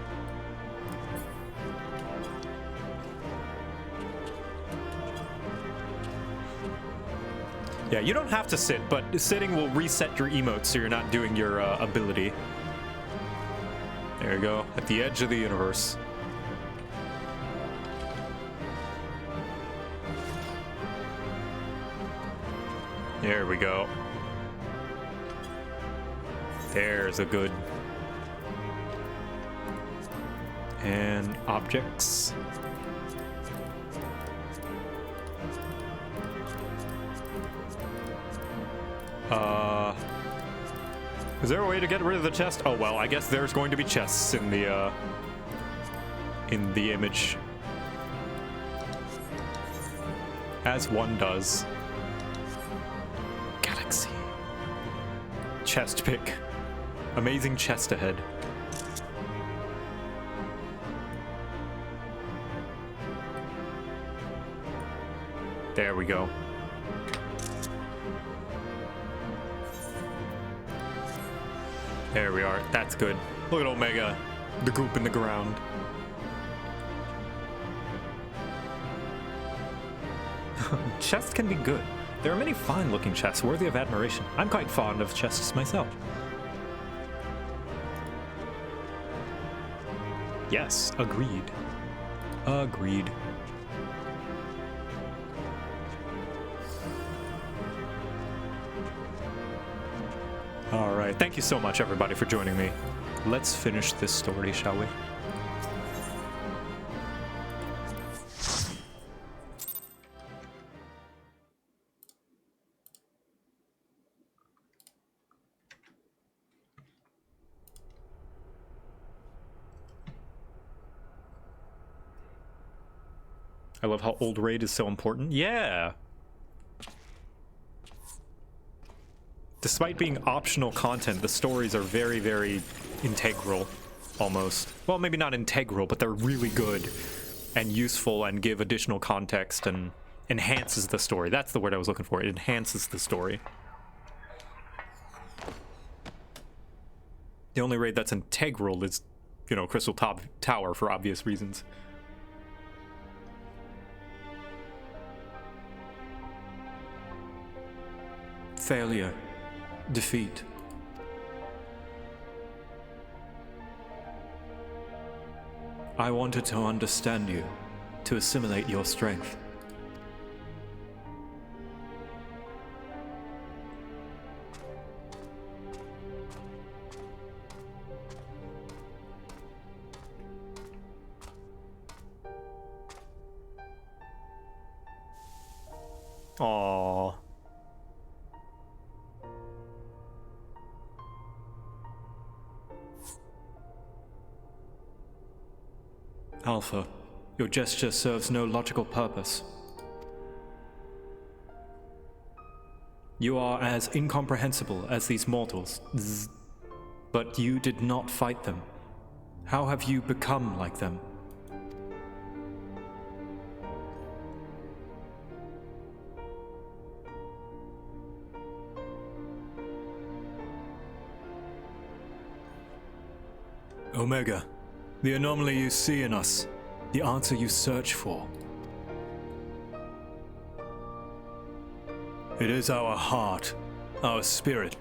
Yeah, you don't have to sit, but sitting will reset your emotes so you're not doing your ability. There you go, at the edge of the universe. There we go. There's a good. And objects. Is there a way to get rid of the chest? Oh well, I guess there's going to be chests in the image. As one does. Galaxy. Chest pick. Amazing chest ahead. There we go. There we are. That's good. Look at Omega. The goop in the ground. Chests can be good. There are many fine-looking chests worthy of admiration. I'm quite fond of chests myself. Yes, agreed. Agreed. All right, thank you so much, everybody, for joining me. Let's finish this story, shall we? I love how old raid is so important. Yeah! Despite being optional content, the stories are very, very integral, almost. Well, maybe not integral, but they're really good and useful and give additional context and enhances the story. That's the word I was looking for. It enhances the story. The only raid that's integral is, you know, Crystal Tower for obvious reasons. Failure. Defeat. I wanted to understand you, to assimilate your strength. Aww. Alpha, your gesture serves no logical purpose. You are as incomprehensible as these mortals. But you did not fight them. How have you become like them? Omega, the anomaly you see in us, the answer you search for. It is our heart, our spirit,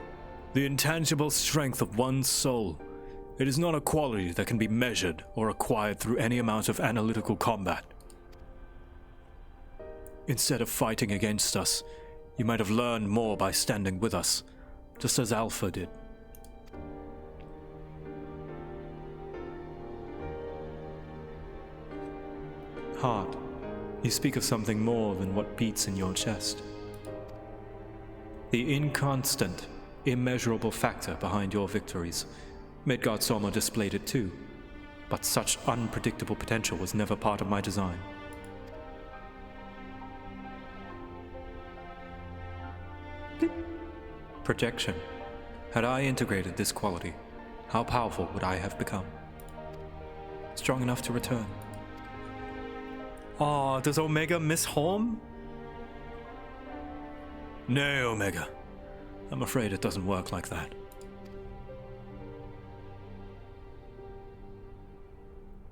the intangible strength of one's soul. It is not a quality that can be measured or acquired through any amount of analytical combat. Instead of fighting against us, you might have learned more by standing with us, just as Alpha did. Heart, you speak of something more than what beats in your chest. The inconstant, immeasurable factor behind your victories. Midgard Soma displayed it too, but such unpredictable potential was never part of my design. Projection. Had I integrated this quality, how powerful would I have become? Strong enough to return. Aw, does Omega miss home? Nay, Omega. I'm afraid it doesn't work like that.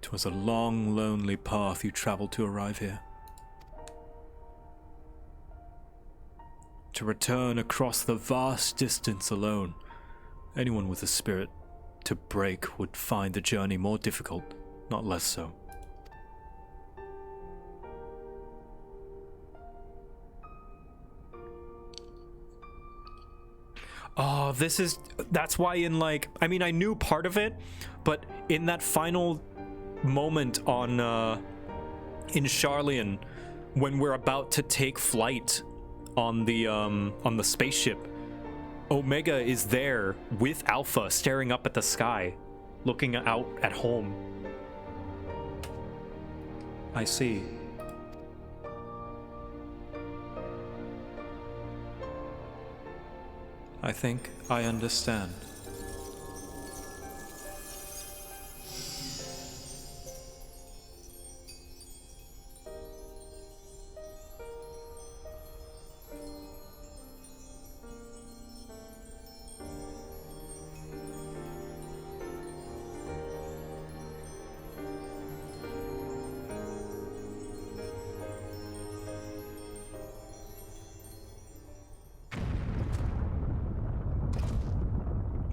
'Twas a long, lonely path you traveled to arrive here. To return across the vast distance alone, anyone with a spirit to break would find the journey more difficult, not less so. Oh, that's why in like, I mean, I knew part of it, but in that final moment on, in Charlian, when we're about to take flight on the spaceship, Omega is there with Alpha staring up at the sky, looking out at home. I see. I think I understand.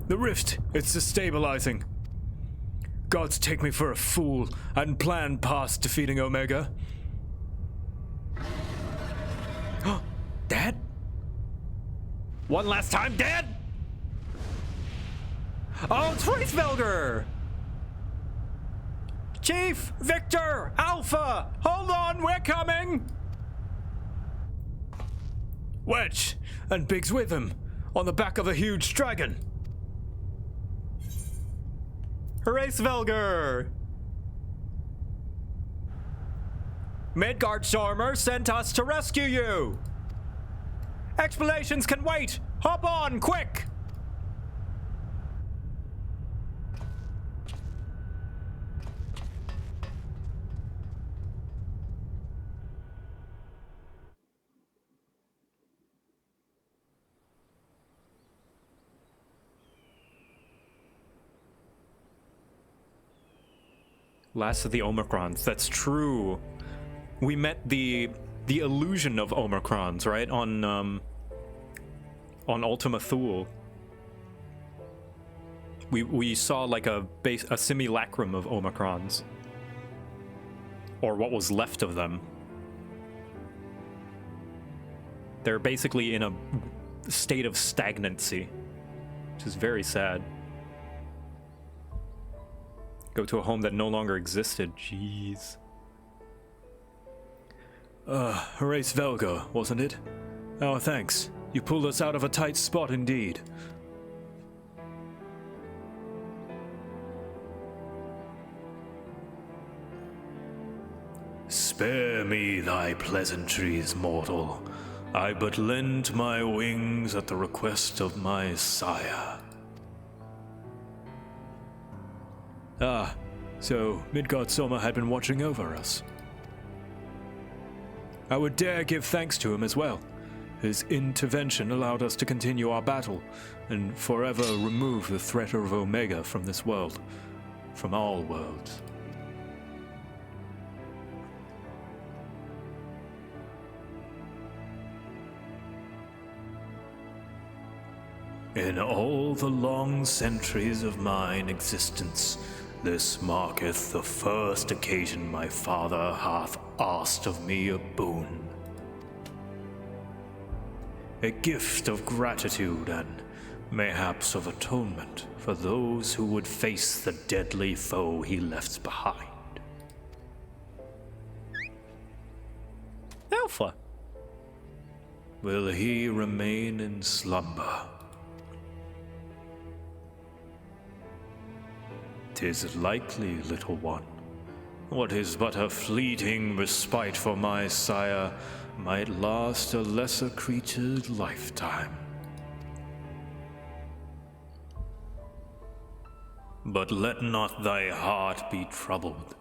The rift, it's destabilizing. Gods take me for a fool and plan past defeating Omega. Dad? One last time, Dad? Oh, it's Reisvelger! Chief! Victor! Alpha! Hold on, we're coming! Wedge! And Biggs with him, on the back of a huge dragon. Reisvelger! Midgard Stormer sent us to rescue you! Explanations can wait! Hop on, quick! Last of the Omicrons. That's true. We met the illusion of Omicrons, right? On Ultima Thule. We saw like a simulacrum of Omicrons. Or what was left of them. They're basically in a state of stagnancy, which is very sad. Go to a home that no longer existed. Jeez. Horace Velga, wasn't it? Oh, thanks. You pulled us out of a tight spot indeed. Spare me thy pleasantries, mortal. I but lend my wings at the request of my sire. Ah, so Midgard Soma had been watching over us. I would dare give thanks to him as well. His intervention allowed us to continue our battle, and forever remove the threat of Omega from this world, from all worlds. In all the long centuries of mine existence, this marketh the first occasion my father hath asked of me a boon. A gift of gratitude and mayhaps of atonement for those who would face the deadly foe he left behind. Alpha. Will he remain in slumber? 'Tis likely, little one. What is but a fleeting respite for my sire might last a lesser creature's lifetime. But let not thy heart be troubled.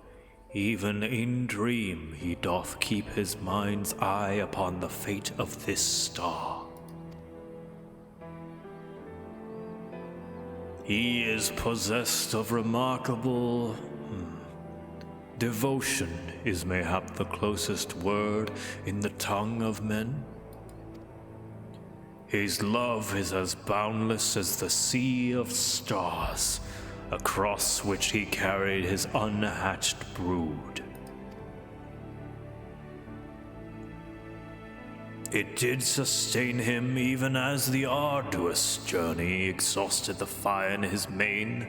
Even in dream he doth keep his mind's eye upon the fate of this star. He is possessed of remarkable... devotion is mayhap the closest word in the tongue of men. His love is as boundless as the sea of stars, across which he carried his unhatched brood. It did sustain him even as the arduous journey exhausted the fire in his mane,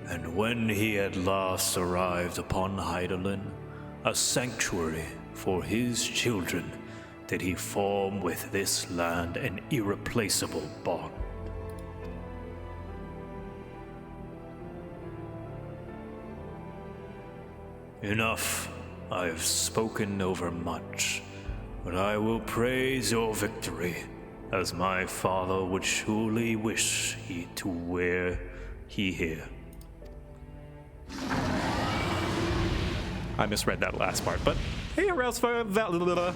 and when he at last arrived upon Hydaelyn, a sanctuary for his children, did he form with this land an irreplaceable bond. Enough, I've spoken over much. But I will praise your victory, as my father would surely wish he to wear he here. I misread that last part, but hey, Race Velger,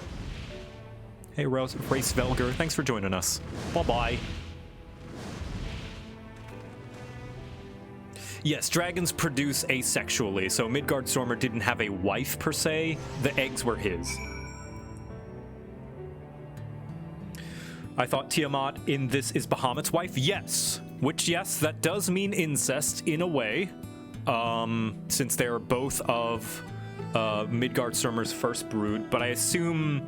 thanks for joining us. Bye-bye. Yes, dragons produce asexually, so Midgardstormer didn't have a wife per se. The eggs were his. I thought Tiamat in this is Bahamut's wife. Yes. Which, yes, that does mean incest in a way. Since they're both of Midgardstormer's first brood. But I assume,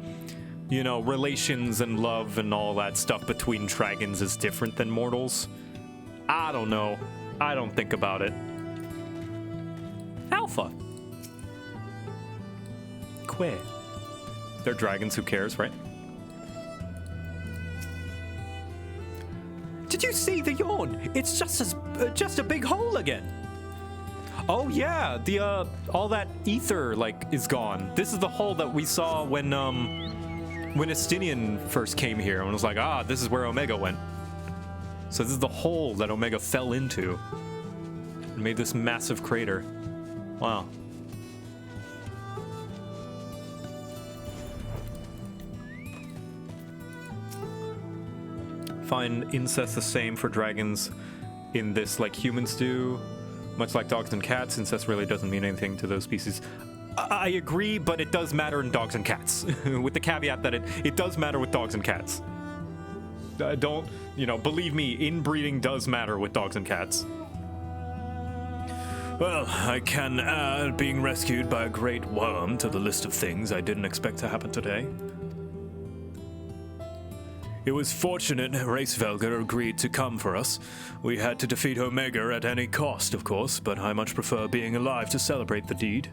you know, relations and love and all that stuff between dragons is different than mortals. I don't know. I don't think about it. Alpha. Queer. They're dragons, who cares, right? Did you see the yawn? It's just a big hole again. Oh yeah, the all that ether like is gone. This is the hole that we saw when Estinian first came here and was like, ah, this is where Omega went. So this is the hole that Omega fell into and made this massive crater. Wow. Find incest the same for dragons in this like humans do. Much like dogs and cats, incest really doesn't mean anything to those species. I agree, but it does matter in dogs and cats, with the caveat that it does matter with dogs and cats. Don't, believe me, inbreeding does matter with dogs and cats. Well, I can add being rescued by a great worm to the list of things I didn't expect to happen today. It was fortunate Racevelger agreed to come for us. We had to defeat Omega at any cost, of course, but I much prefer being alive to celebrate the deed.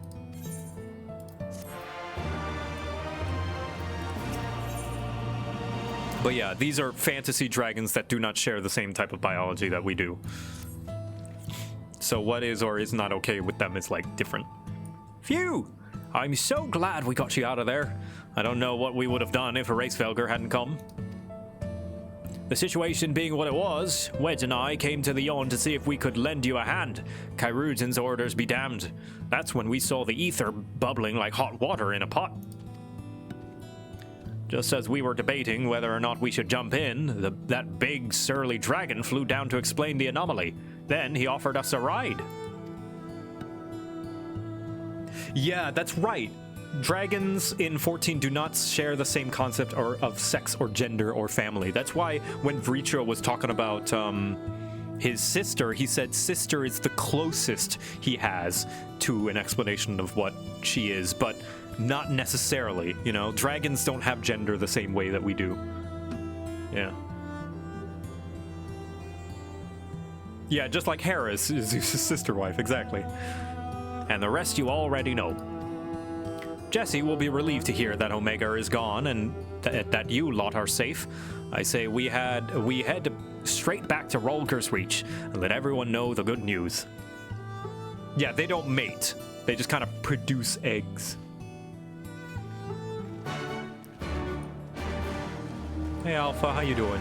But yeah, these are fantasy dragons that do not share the same type of biology that we do. So what is or is not okay with them is, like, different. Phew! I'm so glad we got you out of there. I don't know what we would have done if a Racevelger hadn't come. The situation being what it was, Wedge and I came to the yawn to see if we could lend you a hand. Kyrudzin's orders be damned. That's when we saw the ether bubbling like hot water in a pot. Just as we were debating whether or not we should jump in, that big, surly dragon flew down to explain the anomaly. Then he offered us a ride. Yeah, that's right. Dragons in 14 do not share the same concept of sex or gender or family. That's why when Vritra was talking about his sister, he said sister is the closest he has to an explanation of what she is, but not necessarily, Dragons don't have gender the same way that we do. Yeah. Yeah, just like Hera is Zeus' sister wife, exactly. And the rest you already know. Jesse will be relieved to hear that Omega is gone and that you lot are safe. I say we head straight back to Rolger's Reach and let everyone know the good news. Yeah, they don't mate. They just kind of produce eggs. Hey Alpha, how you doing?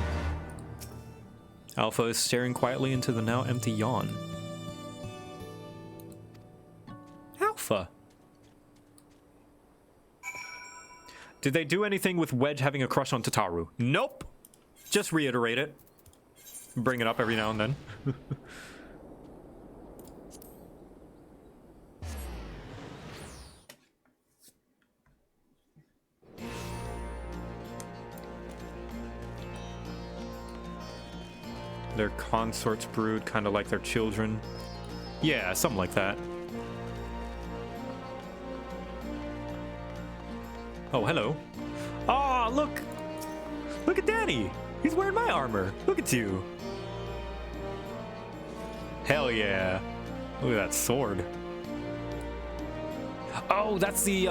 Alpha is staring quietly into the now empty yawn. Alpha. Did they do anything with Wedge having a crush on Tataru? Nope. Just reiterate it. Bring it up every now and then. Their consorts brood kind of like their children. Yeah, something like that. Oh, hello. Ah, look! Look at Danny! He's wearing my armor! Look at you! Hell yeah! Look at that sword. Oh, that's the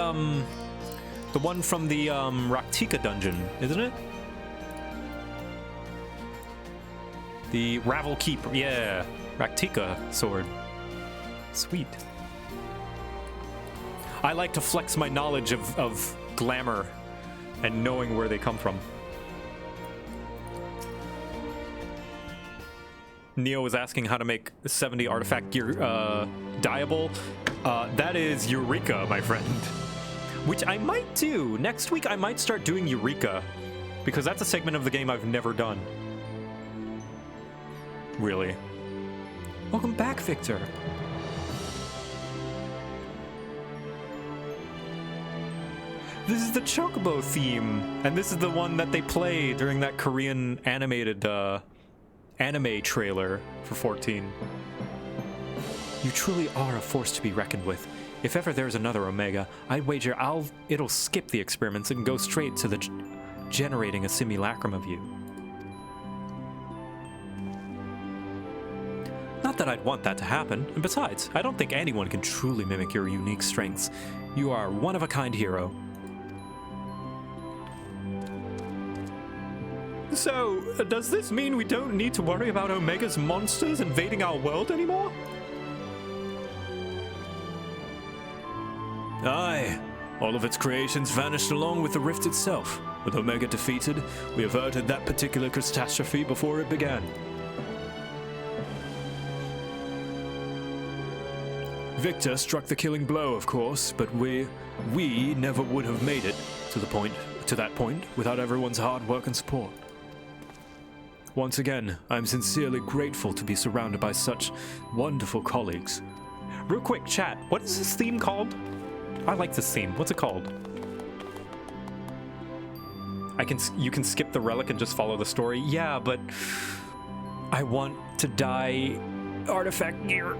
one from the Raktika dungeon, isn't it? The Ravel Keep, yeah. Raktika sword. Sweet. I like to flex my knowledge of glamour and knowing where they come from. Neo was asking how to make 70 artifact gear dyeable. That is Eureka, my friend. Which I might do. Next week I might start doing Eureka, because that's a segment of the game I've never done. Really. Welcome back, Victor. This is the Chocobo theme, and this is the one that they play during that Korean animated anime trailer for 14. You truly are a force to be reckoned with. If ever there's another Omega, I'd wager it'll skip the experiments and go straight to the generating a simulacrum of you. Not that I'd want that to happen, and besides, I don't think anyone can truly mimic your unique strengths. You are one of a kind hero. So, does this mean we don't need to worry about Omega's monsters invading our world anymore? Aye. All of its creations vanished along with the rift itself. With Omega defeated, we averted that particular catastrophe before it began. Victor struck the killing blow, of course, but we never would have made it to that point without everyone's hard work and support. Once again, I'm sincerely grateful to be surrounded by such wonderful colleagues. Real quick, chat, what is this theme called? I like this theme. What's it called? You can skip the relic and just follow the story. Yeah, but I want to die artifact gear.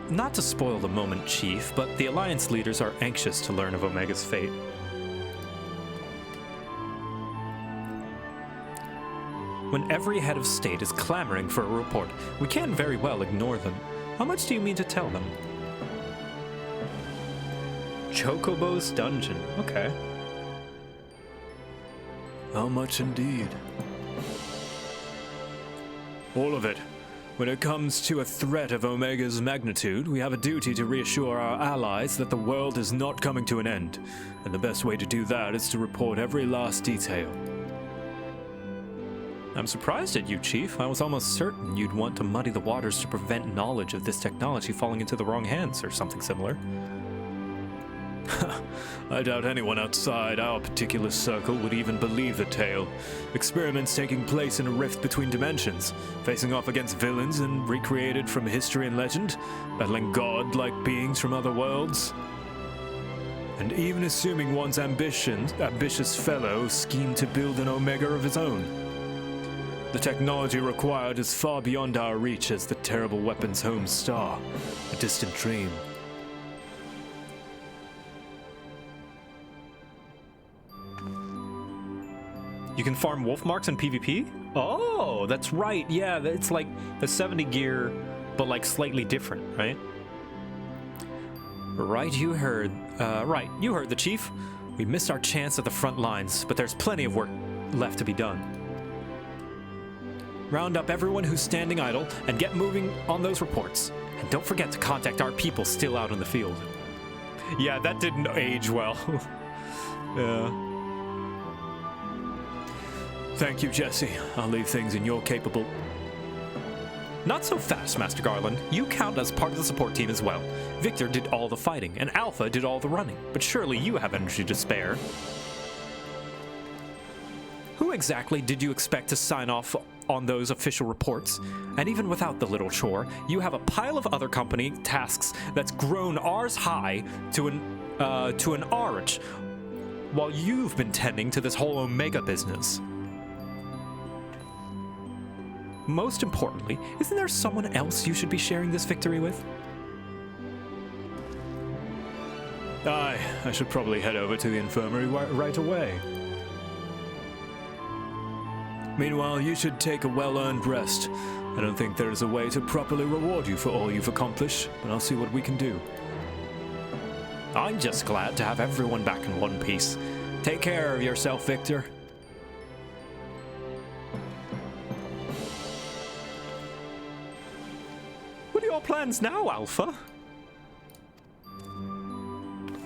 Not to spoil the moment, Chief, but the Alliance leaders are anxious to learn of Omega's fate. When every head of state is clamoring for a report, we can very well ignore them. How much do you mean to tell them? Chocobo's dungeon. Okay. How much indeed? All of it. When it comes to a threat of Omega's magnitude, we have a duty to reassure our allies that the world is not coming to an end, and the best way to do that is to report every last detail. I'm surprised at you, Chief. I was almost certain you'd want to muddy the waters to prevent knowledge of this technology falling into the wrong hands, or something similar. I doubt anyone outside our particular circle would even believe the tale. Experiments taking place in a rift between dimensions, facing off against villains and recreated from history and legend, battling god-like beings from other worlds. And even assuming one's ambitious fellow schemed to build an Omega of his own. The technology required is far beyond our reach as the terrible weapon's home star, a distant dream. You can farm wolf marks in PvP? Oh, that's right. Yeah, it's like the 70 gear, but like slightly different, right? Right, you heard the Chief. We missed our chance at the front lines, but there's plenty of work left to be done. Round up everyone who's standing idle and get moving on those reports. And don't forget to contact our people still out in the field. Yeah, that didn't age well. Yeah. Thank you, Jesse. I'll leave things in your capable... Not so fast, Master Garland. You count as part of the support team as well. Victor did all the fighting, and Alpha did all the running. But surely you have energy to spare. Who exactly did you expect to sign off on those official reports? And even without the little chore, you have a pile of other company tasks that's grown ours high to an arch, while you've been tending to this whole Omega business. Most importantly, isn't there someone else you should be sharing this victory with? I should probably head over to the infirmary right away. Meanwhile, you should take a well-earned rest. I don't think there is a way to properly reward you for all you've accomplished, but I'll see what we can do. I'm just glad to have everyone back in one piece. Take care of yourself, Victor. What are your plans now, Alpha?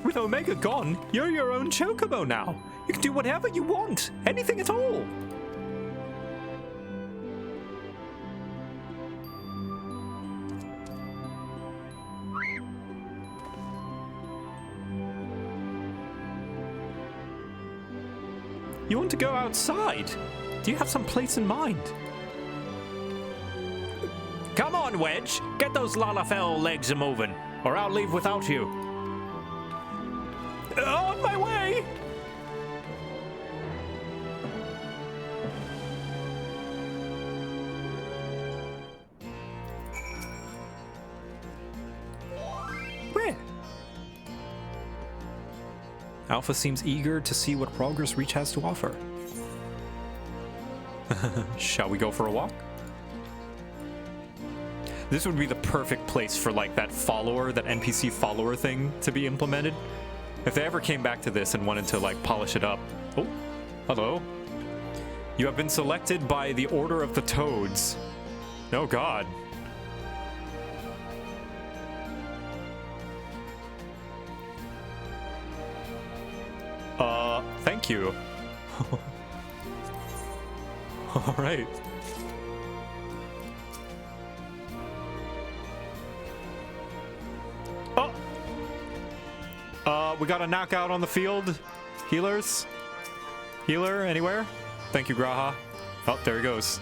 With Omega gone, you're your own Chocobo now. You can do whatever you want, anything at all. You want to go outside? Do you have some place in mind? Come on, Wedge. Get those Lalafell legs a-moving, or I'll leave without you. On my way! Where? Alpha seems eager to see what progress Reach has to offer. Shall we go for a walk? This would be the perfect place for like that NPC follower thing to be implemented. If they ever came back to this and wanted to like polish it up. Oh, hello. You have been selected by the Order of the Toads. Oh God. Thank you. All right. We got a knockout on the field. Healers? Healer, anywhere? Thank you, Graha. Oh, there he goes.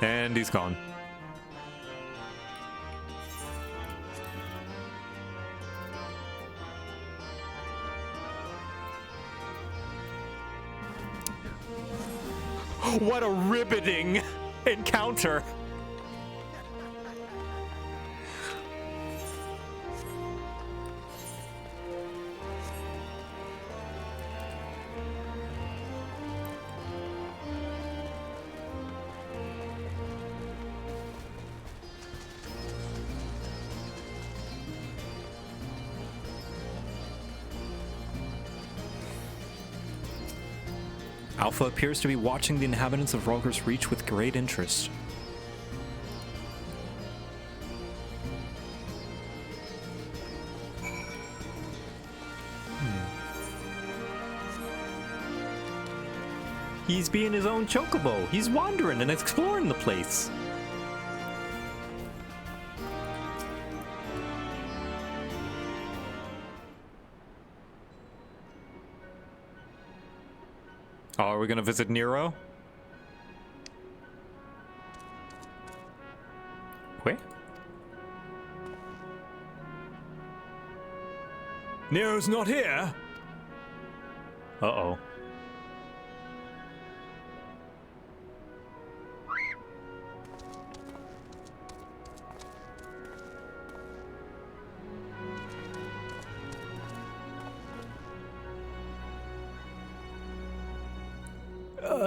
And he's gone. What a riveting encounter! Alpha appears to be watching the inhabitants of Rogers Reach with great interest. He's being his own chocobo. He's wandering and exploring the place. Oh, are we gonna visit Nero? Wait. Nero's not here? Uh-oh.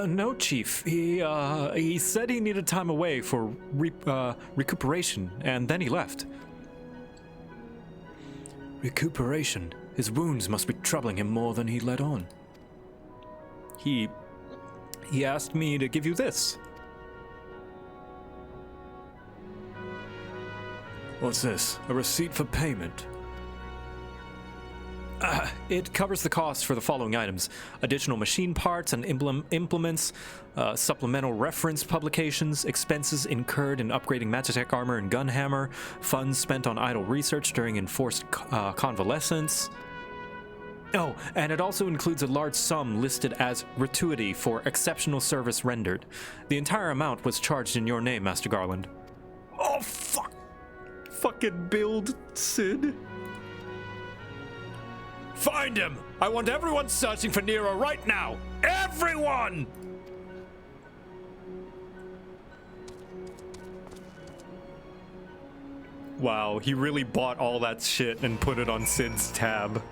No, Chief. He said he needed time away for recuperation, and then he left. Recuperation? His wounds must be troubling him more than he let on. He asked me to give you this. What's this? A receipt for payment? It covers the cost for the following items: additional machine parts and implements, supplemental reference publications, expenses incurred in upgrading Magitech armor and gunhammer, funds spent on idle research during enforced convalescence. Oh, and it also includes a large sum listed as gratuity for exceptional service rendered. The entire amount was charged in your name, Master Garland. Oh, fuck! Fucking build, Sid. Find him! I want everyone searching for Nero right now! Everyone! Wow, he really bought all that shit and put it on Sid's tab.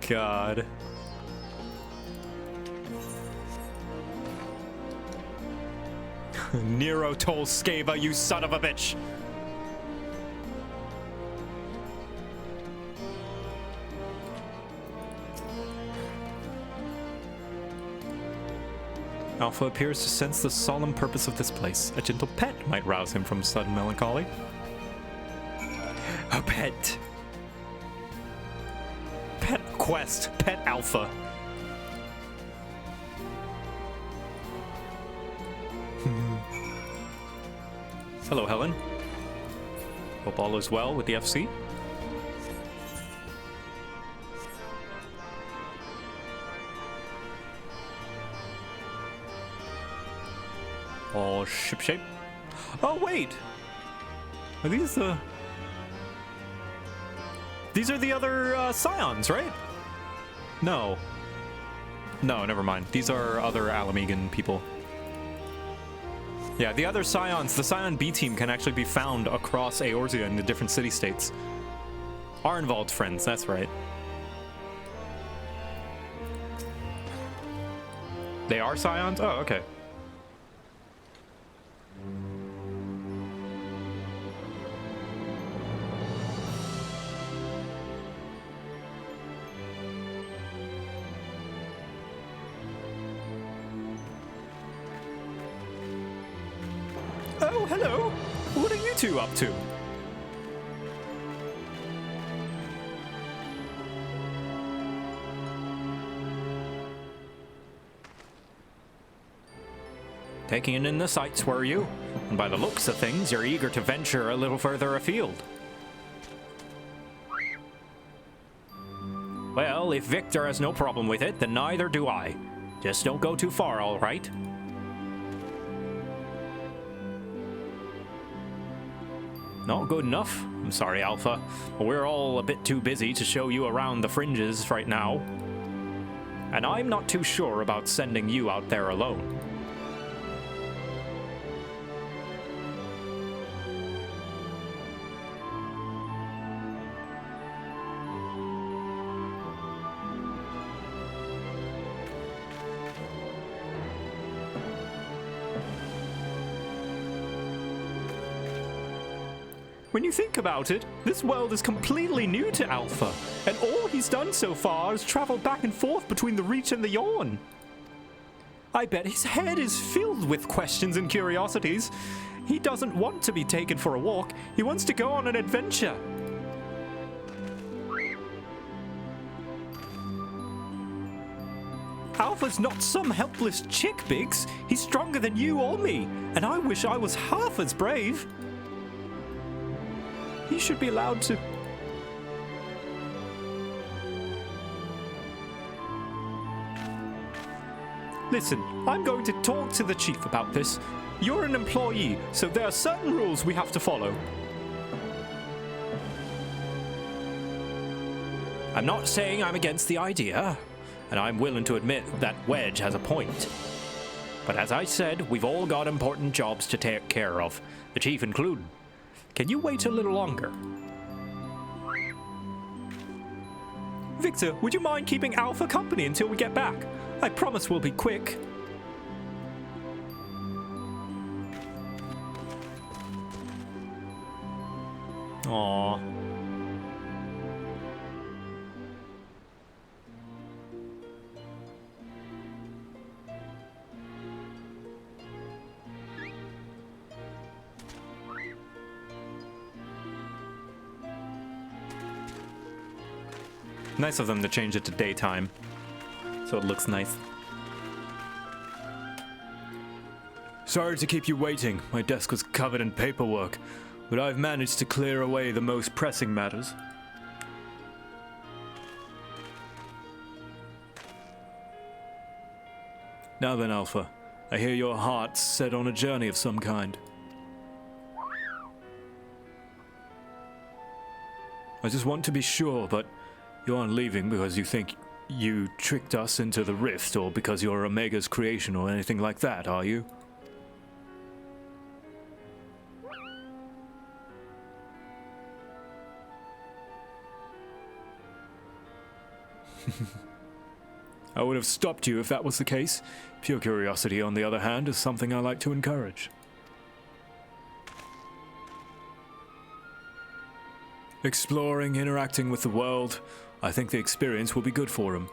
God. Nero told Scava, you son of a bitch! Alpha appears to sense the solemn purpose of this place. A gentle pet might rouse him from sudden melancholy. A pet. Pet quest. Pet Alpha. Hello, Helen. Hope all is well with the FC. All shipshape. Oh, wait! Are these the... These are the other Scions, right? No. No, never mind. These are other Alamegan people. Yeah, the other Scions, the Scion B team can actually be found across Eorzea in the different city-states. Are involved friends, that's right. They are Scions? Oh, okay. Oh, hello. What are you two up to? Taking in the sights, were you? And by the looks of things, you're eager to venture a little further afield. Well, if Victor has no problem with it, then neither do I. Just don't go too far, all right? Not good enough? I'm sorry, Alpha. We're all a bit too busy to show you around the fringes right now. And I'm not too sure about sending you out there alone. When you think about it, this world is completely new to Alpha, and all he's done so far is travel back and forth between the Reach and the Yawn. I bet his head is filled with questions and curiosities. He doesn't want to be taken for a walk, he wants to go on an adventure. Alpha's not some helpless chick, Biggs. He's stronger than you or me, and I wish I was half as brave. He should be allowed to. Listen, I'm going to talk to the chief about this. You're an employee, so there are certain rules we have to follow. I'm not saying I'm against the idea, and I'm willing to admit that Wedge has a point. But as I said, we've all got important jobs to take care of, the chief included. Can you wait a little longer? Victor, would you mind keeping Alpha company until we get back? I promise we'll be quick. Aww. Nice of them to change it to daytime, so it looks nice. Sorry to keep you waiting. My desk was covered in paperwork, but I've managed to clear away the most pressing matters. Now then, Alpha, I hear your heart's set on a journey of some kind. I just want to be sure, but you aren't leaving because you think you tricked us into the rift, or because you're Omega's creation or anything like that, are you? I would have stopped you if that was the case. Pure curiosity, on the other hand, is something I like to encourage. Exploring, interacting with the world, I think the experience will be good for him.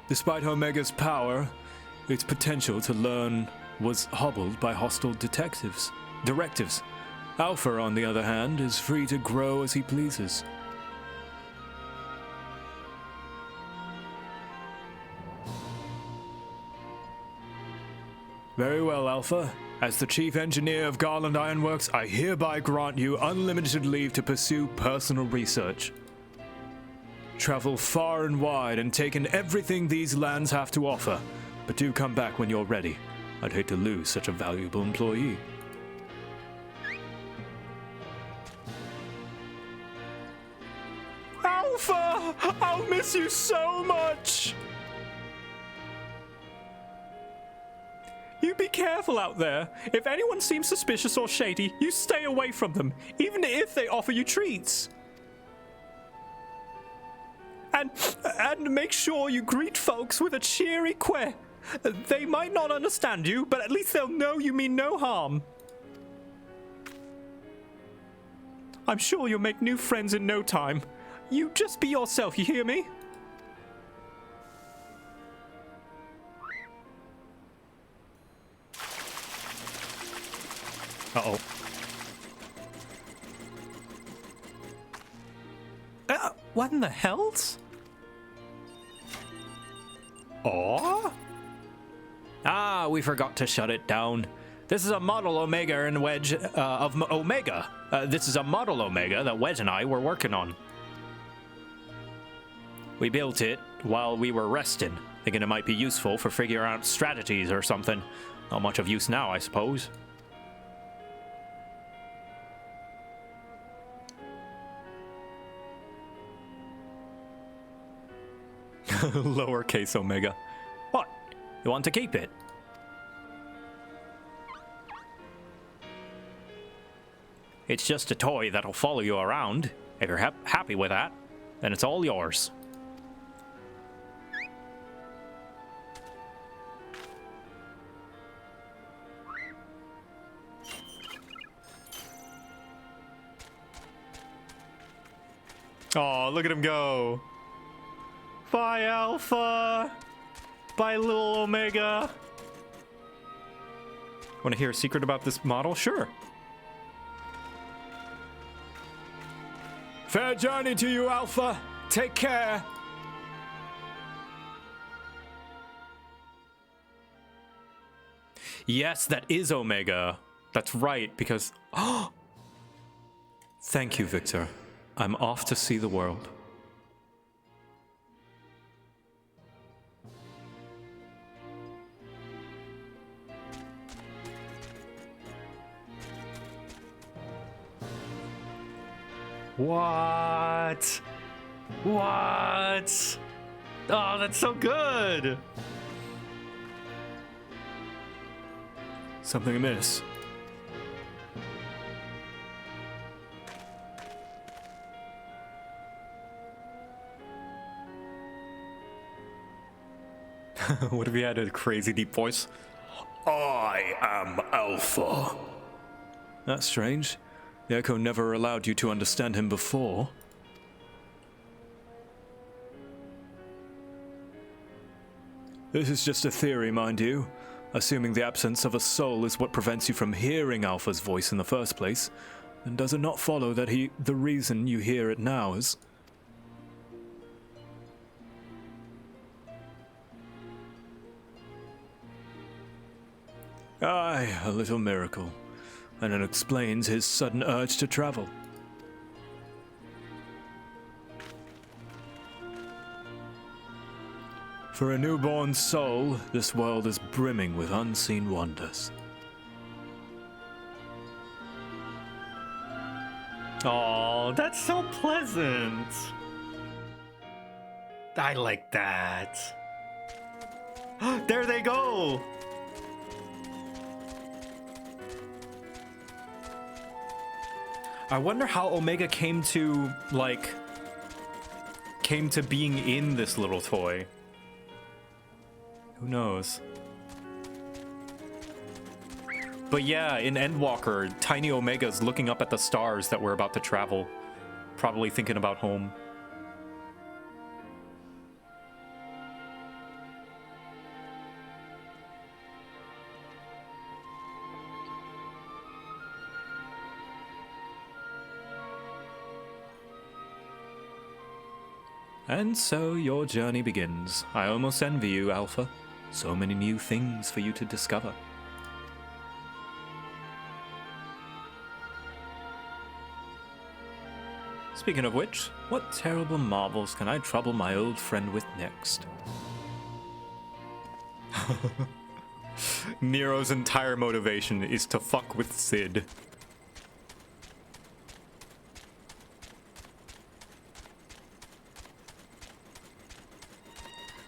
Despite Omega's power, its potential to learn was hobbled by hostile directives. Alpha, on the other hand, is free to grow as he pleases. Very well, Alpha. As the Chief Engineer of Garland Ironworks, I hereby grant you unlimited leave to pursue personal research. Travel far and wide and take in everything these lands have to offer, but do come back when you're ready. I'd hate to lose such a valuable employee. Alpha! I'll miss you so much! You be careful out there. If anyone seems suspicious or shady, you stay away from them, even if they offer you treats. And make sure you greet folks with a cheery queh. They might not understand you, but at least they'll know you mean no harm. I'm sure you'll make new friends in no time. You just be yourself, you hear me? Uh-oh. What in the hells? Oh? Ah, we forgot to shut it down. This is a model Omega and Wedge of Omega. This is a model Omega that Wedge and I were working on. We built it while we were resting, thinking it might be useful for figuring out strategies or something. Not much of use now, I suppose. Lowercase Omega. What? You want to keep it? It's just a toy that'll follow you around. If you're happy with that, then it's all yours. Oh, look at him go. Bye, Alpha. Bye, little Omega. Want to hear a secret about this model? Sure. Fair journey to you, Alpha. Take care. Yes, that is Omega. That's right, because... Oh! Thank you, Victor. I'm off to see the world. What? What? Oh, that's so good! Something amiss. What if he had a crazy deep voice? I am Alpha. That's strange. The Echo never allowed you to understand him before. This is just a theory, mind you. Assuming the absence of a soul is what prevents you from hearing Alpha's voice in the first place, then does it not follow that the reason you hear it now is... Aye, a little miracle. And it explains his sudden urge to travel. For a newborn soul, this world is brimming with unseen wonders. Oh, that's so pleasant. I like that. There they go! I wonder how Omega came to being in this little toy. Who knows? But yeah, in Endwalker, tiny Omega's looking up at the stars that we're about to travel, probably thinking about home. And so your journey begins. I almost envy you, Alpha. So many new things for you to discover. Speaking of which, what terrible marvels can I trouble my old friend with next? Nero's entire motivation is to fuck with Sid.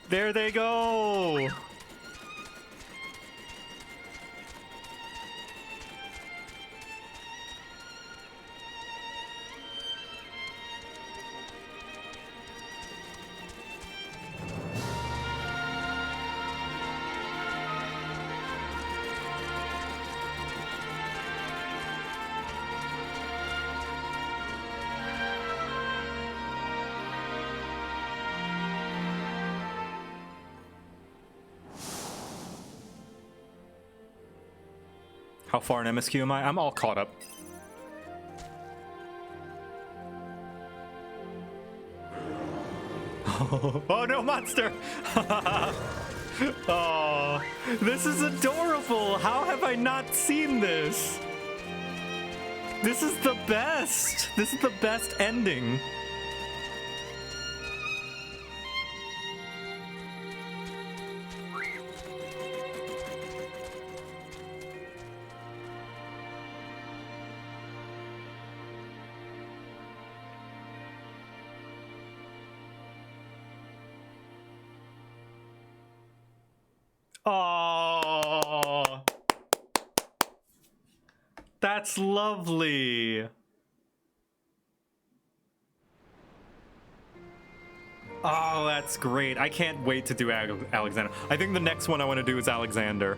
There they go! How far in MSQ am I? I'm all caught up. Oh no, monster! Oh, this is adorable! How have I not seen this? This is the best! This is the best ending. Oh, that's lovely. Oh, that's great. I can't wait to do Alexander. I think the next one I want to do is Alexander.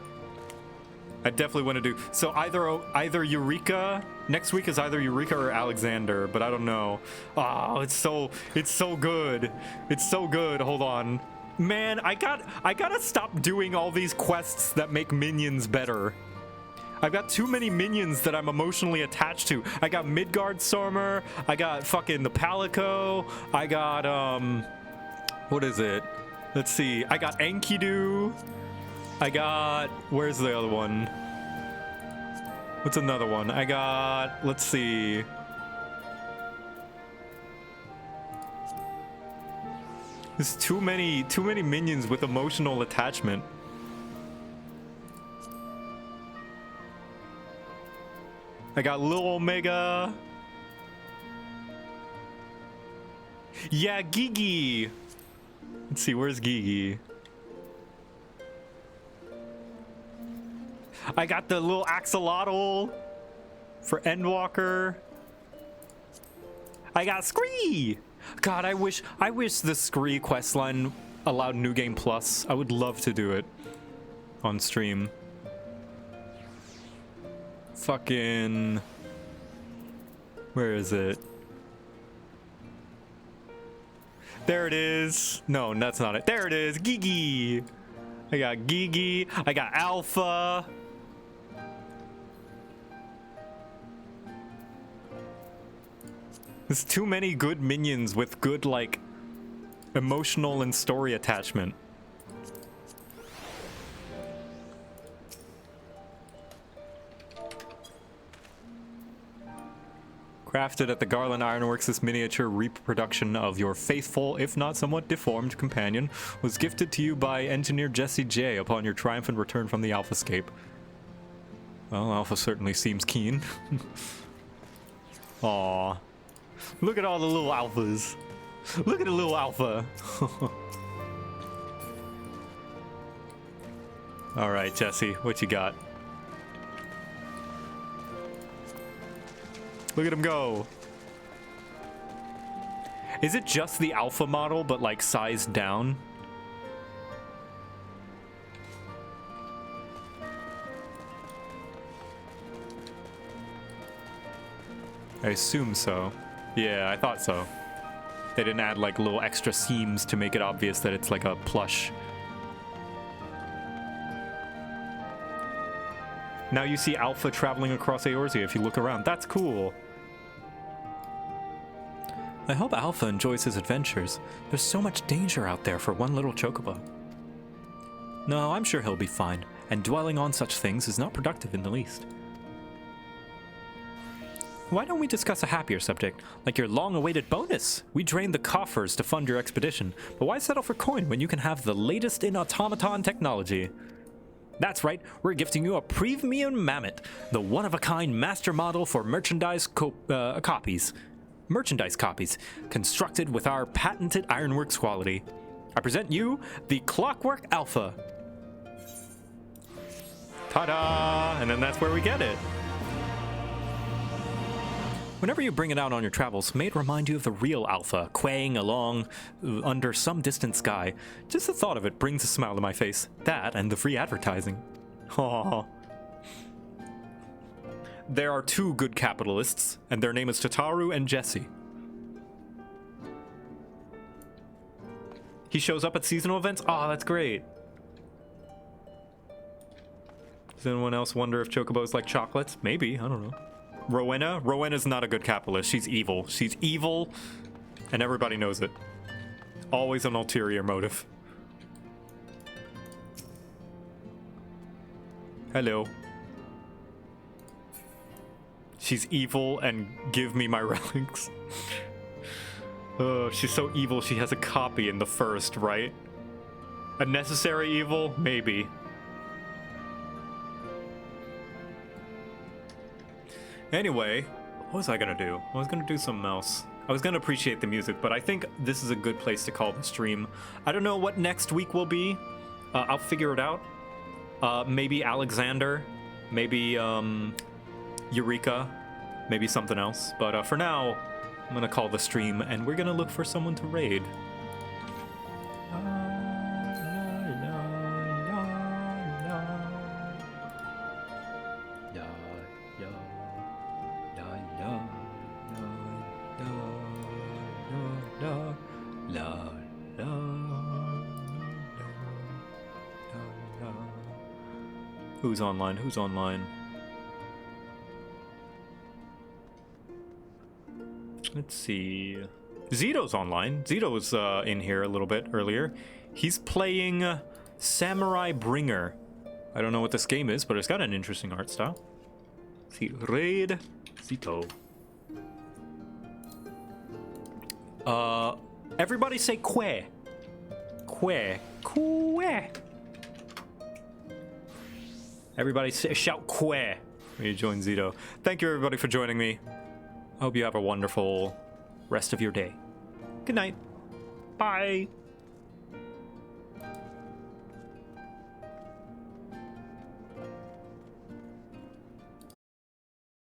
I definitely want to do. So either Eureka. Next week is either Eureka or Alexander, but I don't know. Oh, it's so good. It's so good. Hold on. Man, I gotta stop doing all these quests that make minions better. I've got too many minions that I'm emotionally attached to. I got Midgard Stormer. I got fucking the Palico. I got what is it? Let's see. I got Enkidu. I got, where's the other one? What's another one? I got, let's see. There's too many minions with emotional attachment. I got Lil Omega. Yeah, Gigi. Let's see, where's Gigi? I got the little axolotl for Endwalker. I got Scree. God, I wish the Scree questline allowed New Game Plus. I would love to do it on stream. Fucking, where is it? There it is. No, that's not it. There it is. Gigi. I got Gigi. I got Alpha. There's too many good minions with good, like, emotional and story attachment. Crafted at the Garland Ironworks, this miniature reproduction of your faithful, if not somewhat deformed, companion was gifted to you by engineer Jesse J upon your triumphant return from the Alphascape. Well, Alpha certainly seems keen. Aww. Look at all the little alphas. Look at the little alpha. All right, Jesse, what you got? Look at him go. Is it just the alpha model, but like sized down? I assume so. Yeah, I thought so. They didn't add like little extra seams to make it obvious that it's like a plush. Now you see Alpha traveling across Eorzea if you look around. That's cool. I hope Alpha enjoys his adventures. There's so much danger out there for one little chocobo. No, I'm sure he'll be fine, and dwelling on such things is not productive in the least. Why don't we discuss a happier subject, like your long-awaited bonus? We drained the coffers to fund your expedition, but why settle for coin when you can have the latest in automaton technology? That's right, we're gifting you a premium mammoth, the one-of-a-kind master model for merchandise copies. Merchandise copies, constructed with our patented Ironworks quality. I present you the Clockwork Alpha. Ta-da! And then that's where we get it. Whenever you bring it out on your travels, may it remind you of the real Alpha, quaying along under some distant sky. Just the thought of it brings a smile to my face. That and the free advertising. Aww. There are two good capitalists, and their name is Tataru and Jesse. He shows up at seasonal events? Aw, that's great. Does anyone else wonder if chocobos like chocolates? Maybe, I don't know. Rowena? Rowena's not a good capitalist. She's evil. She's evil, and everybody knows it. Always an ulterior motive. Hello. She's evil and give me my relics. Oh, she's so evil she has a copy in the first, right? A necessary evil? Maybe. Anyway, what was I gonna do? I was gonna do something else. I was gonna appreciate the music, but I think this is a good place to call the stream. I don't know what next week will be. I'll figure it out. Maybe Alexander, maybe Eureka, maybe something else. But for now, I'm gonna call the stream, and we're gonna look for someone to raid. Who's online? Who's online? Let's see. Zito's online. Zito was in here a little bit earlier. He's playing Samurai Bringer. I don't know what this game is, but it's got an interesting art style. Let's see. Raid Zito. Everybody say que. Que. Que. Everybody shout que when you join Zito. Thank you, everybody, for joining me. I hope you have a wonderful rest of your day. Good night. Bye.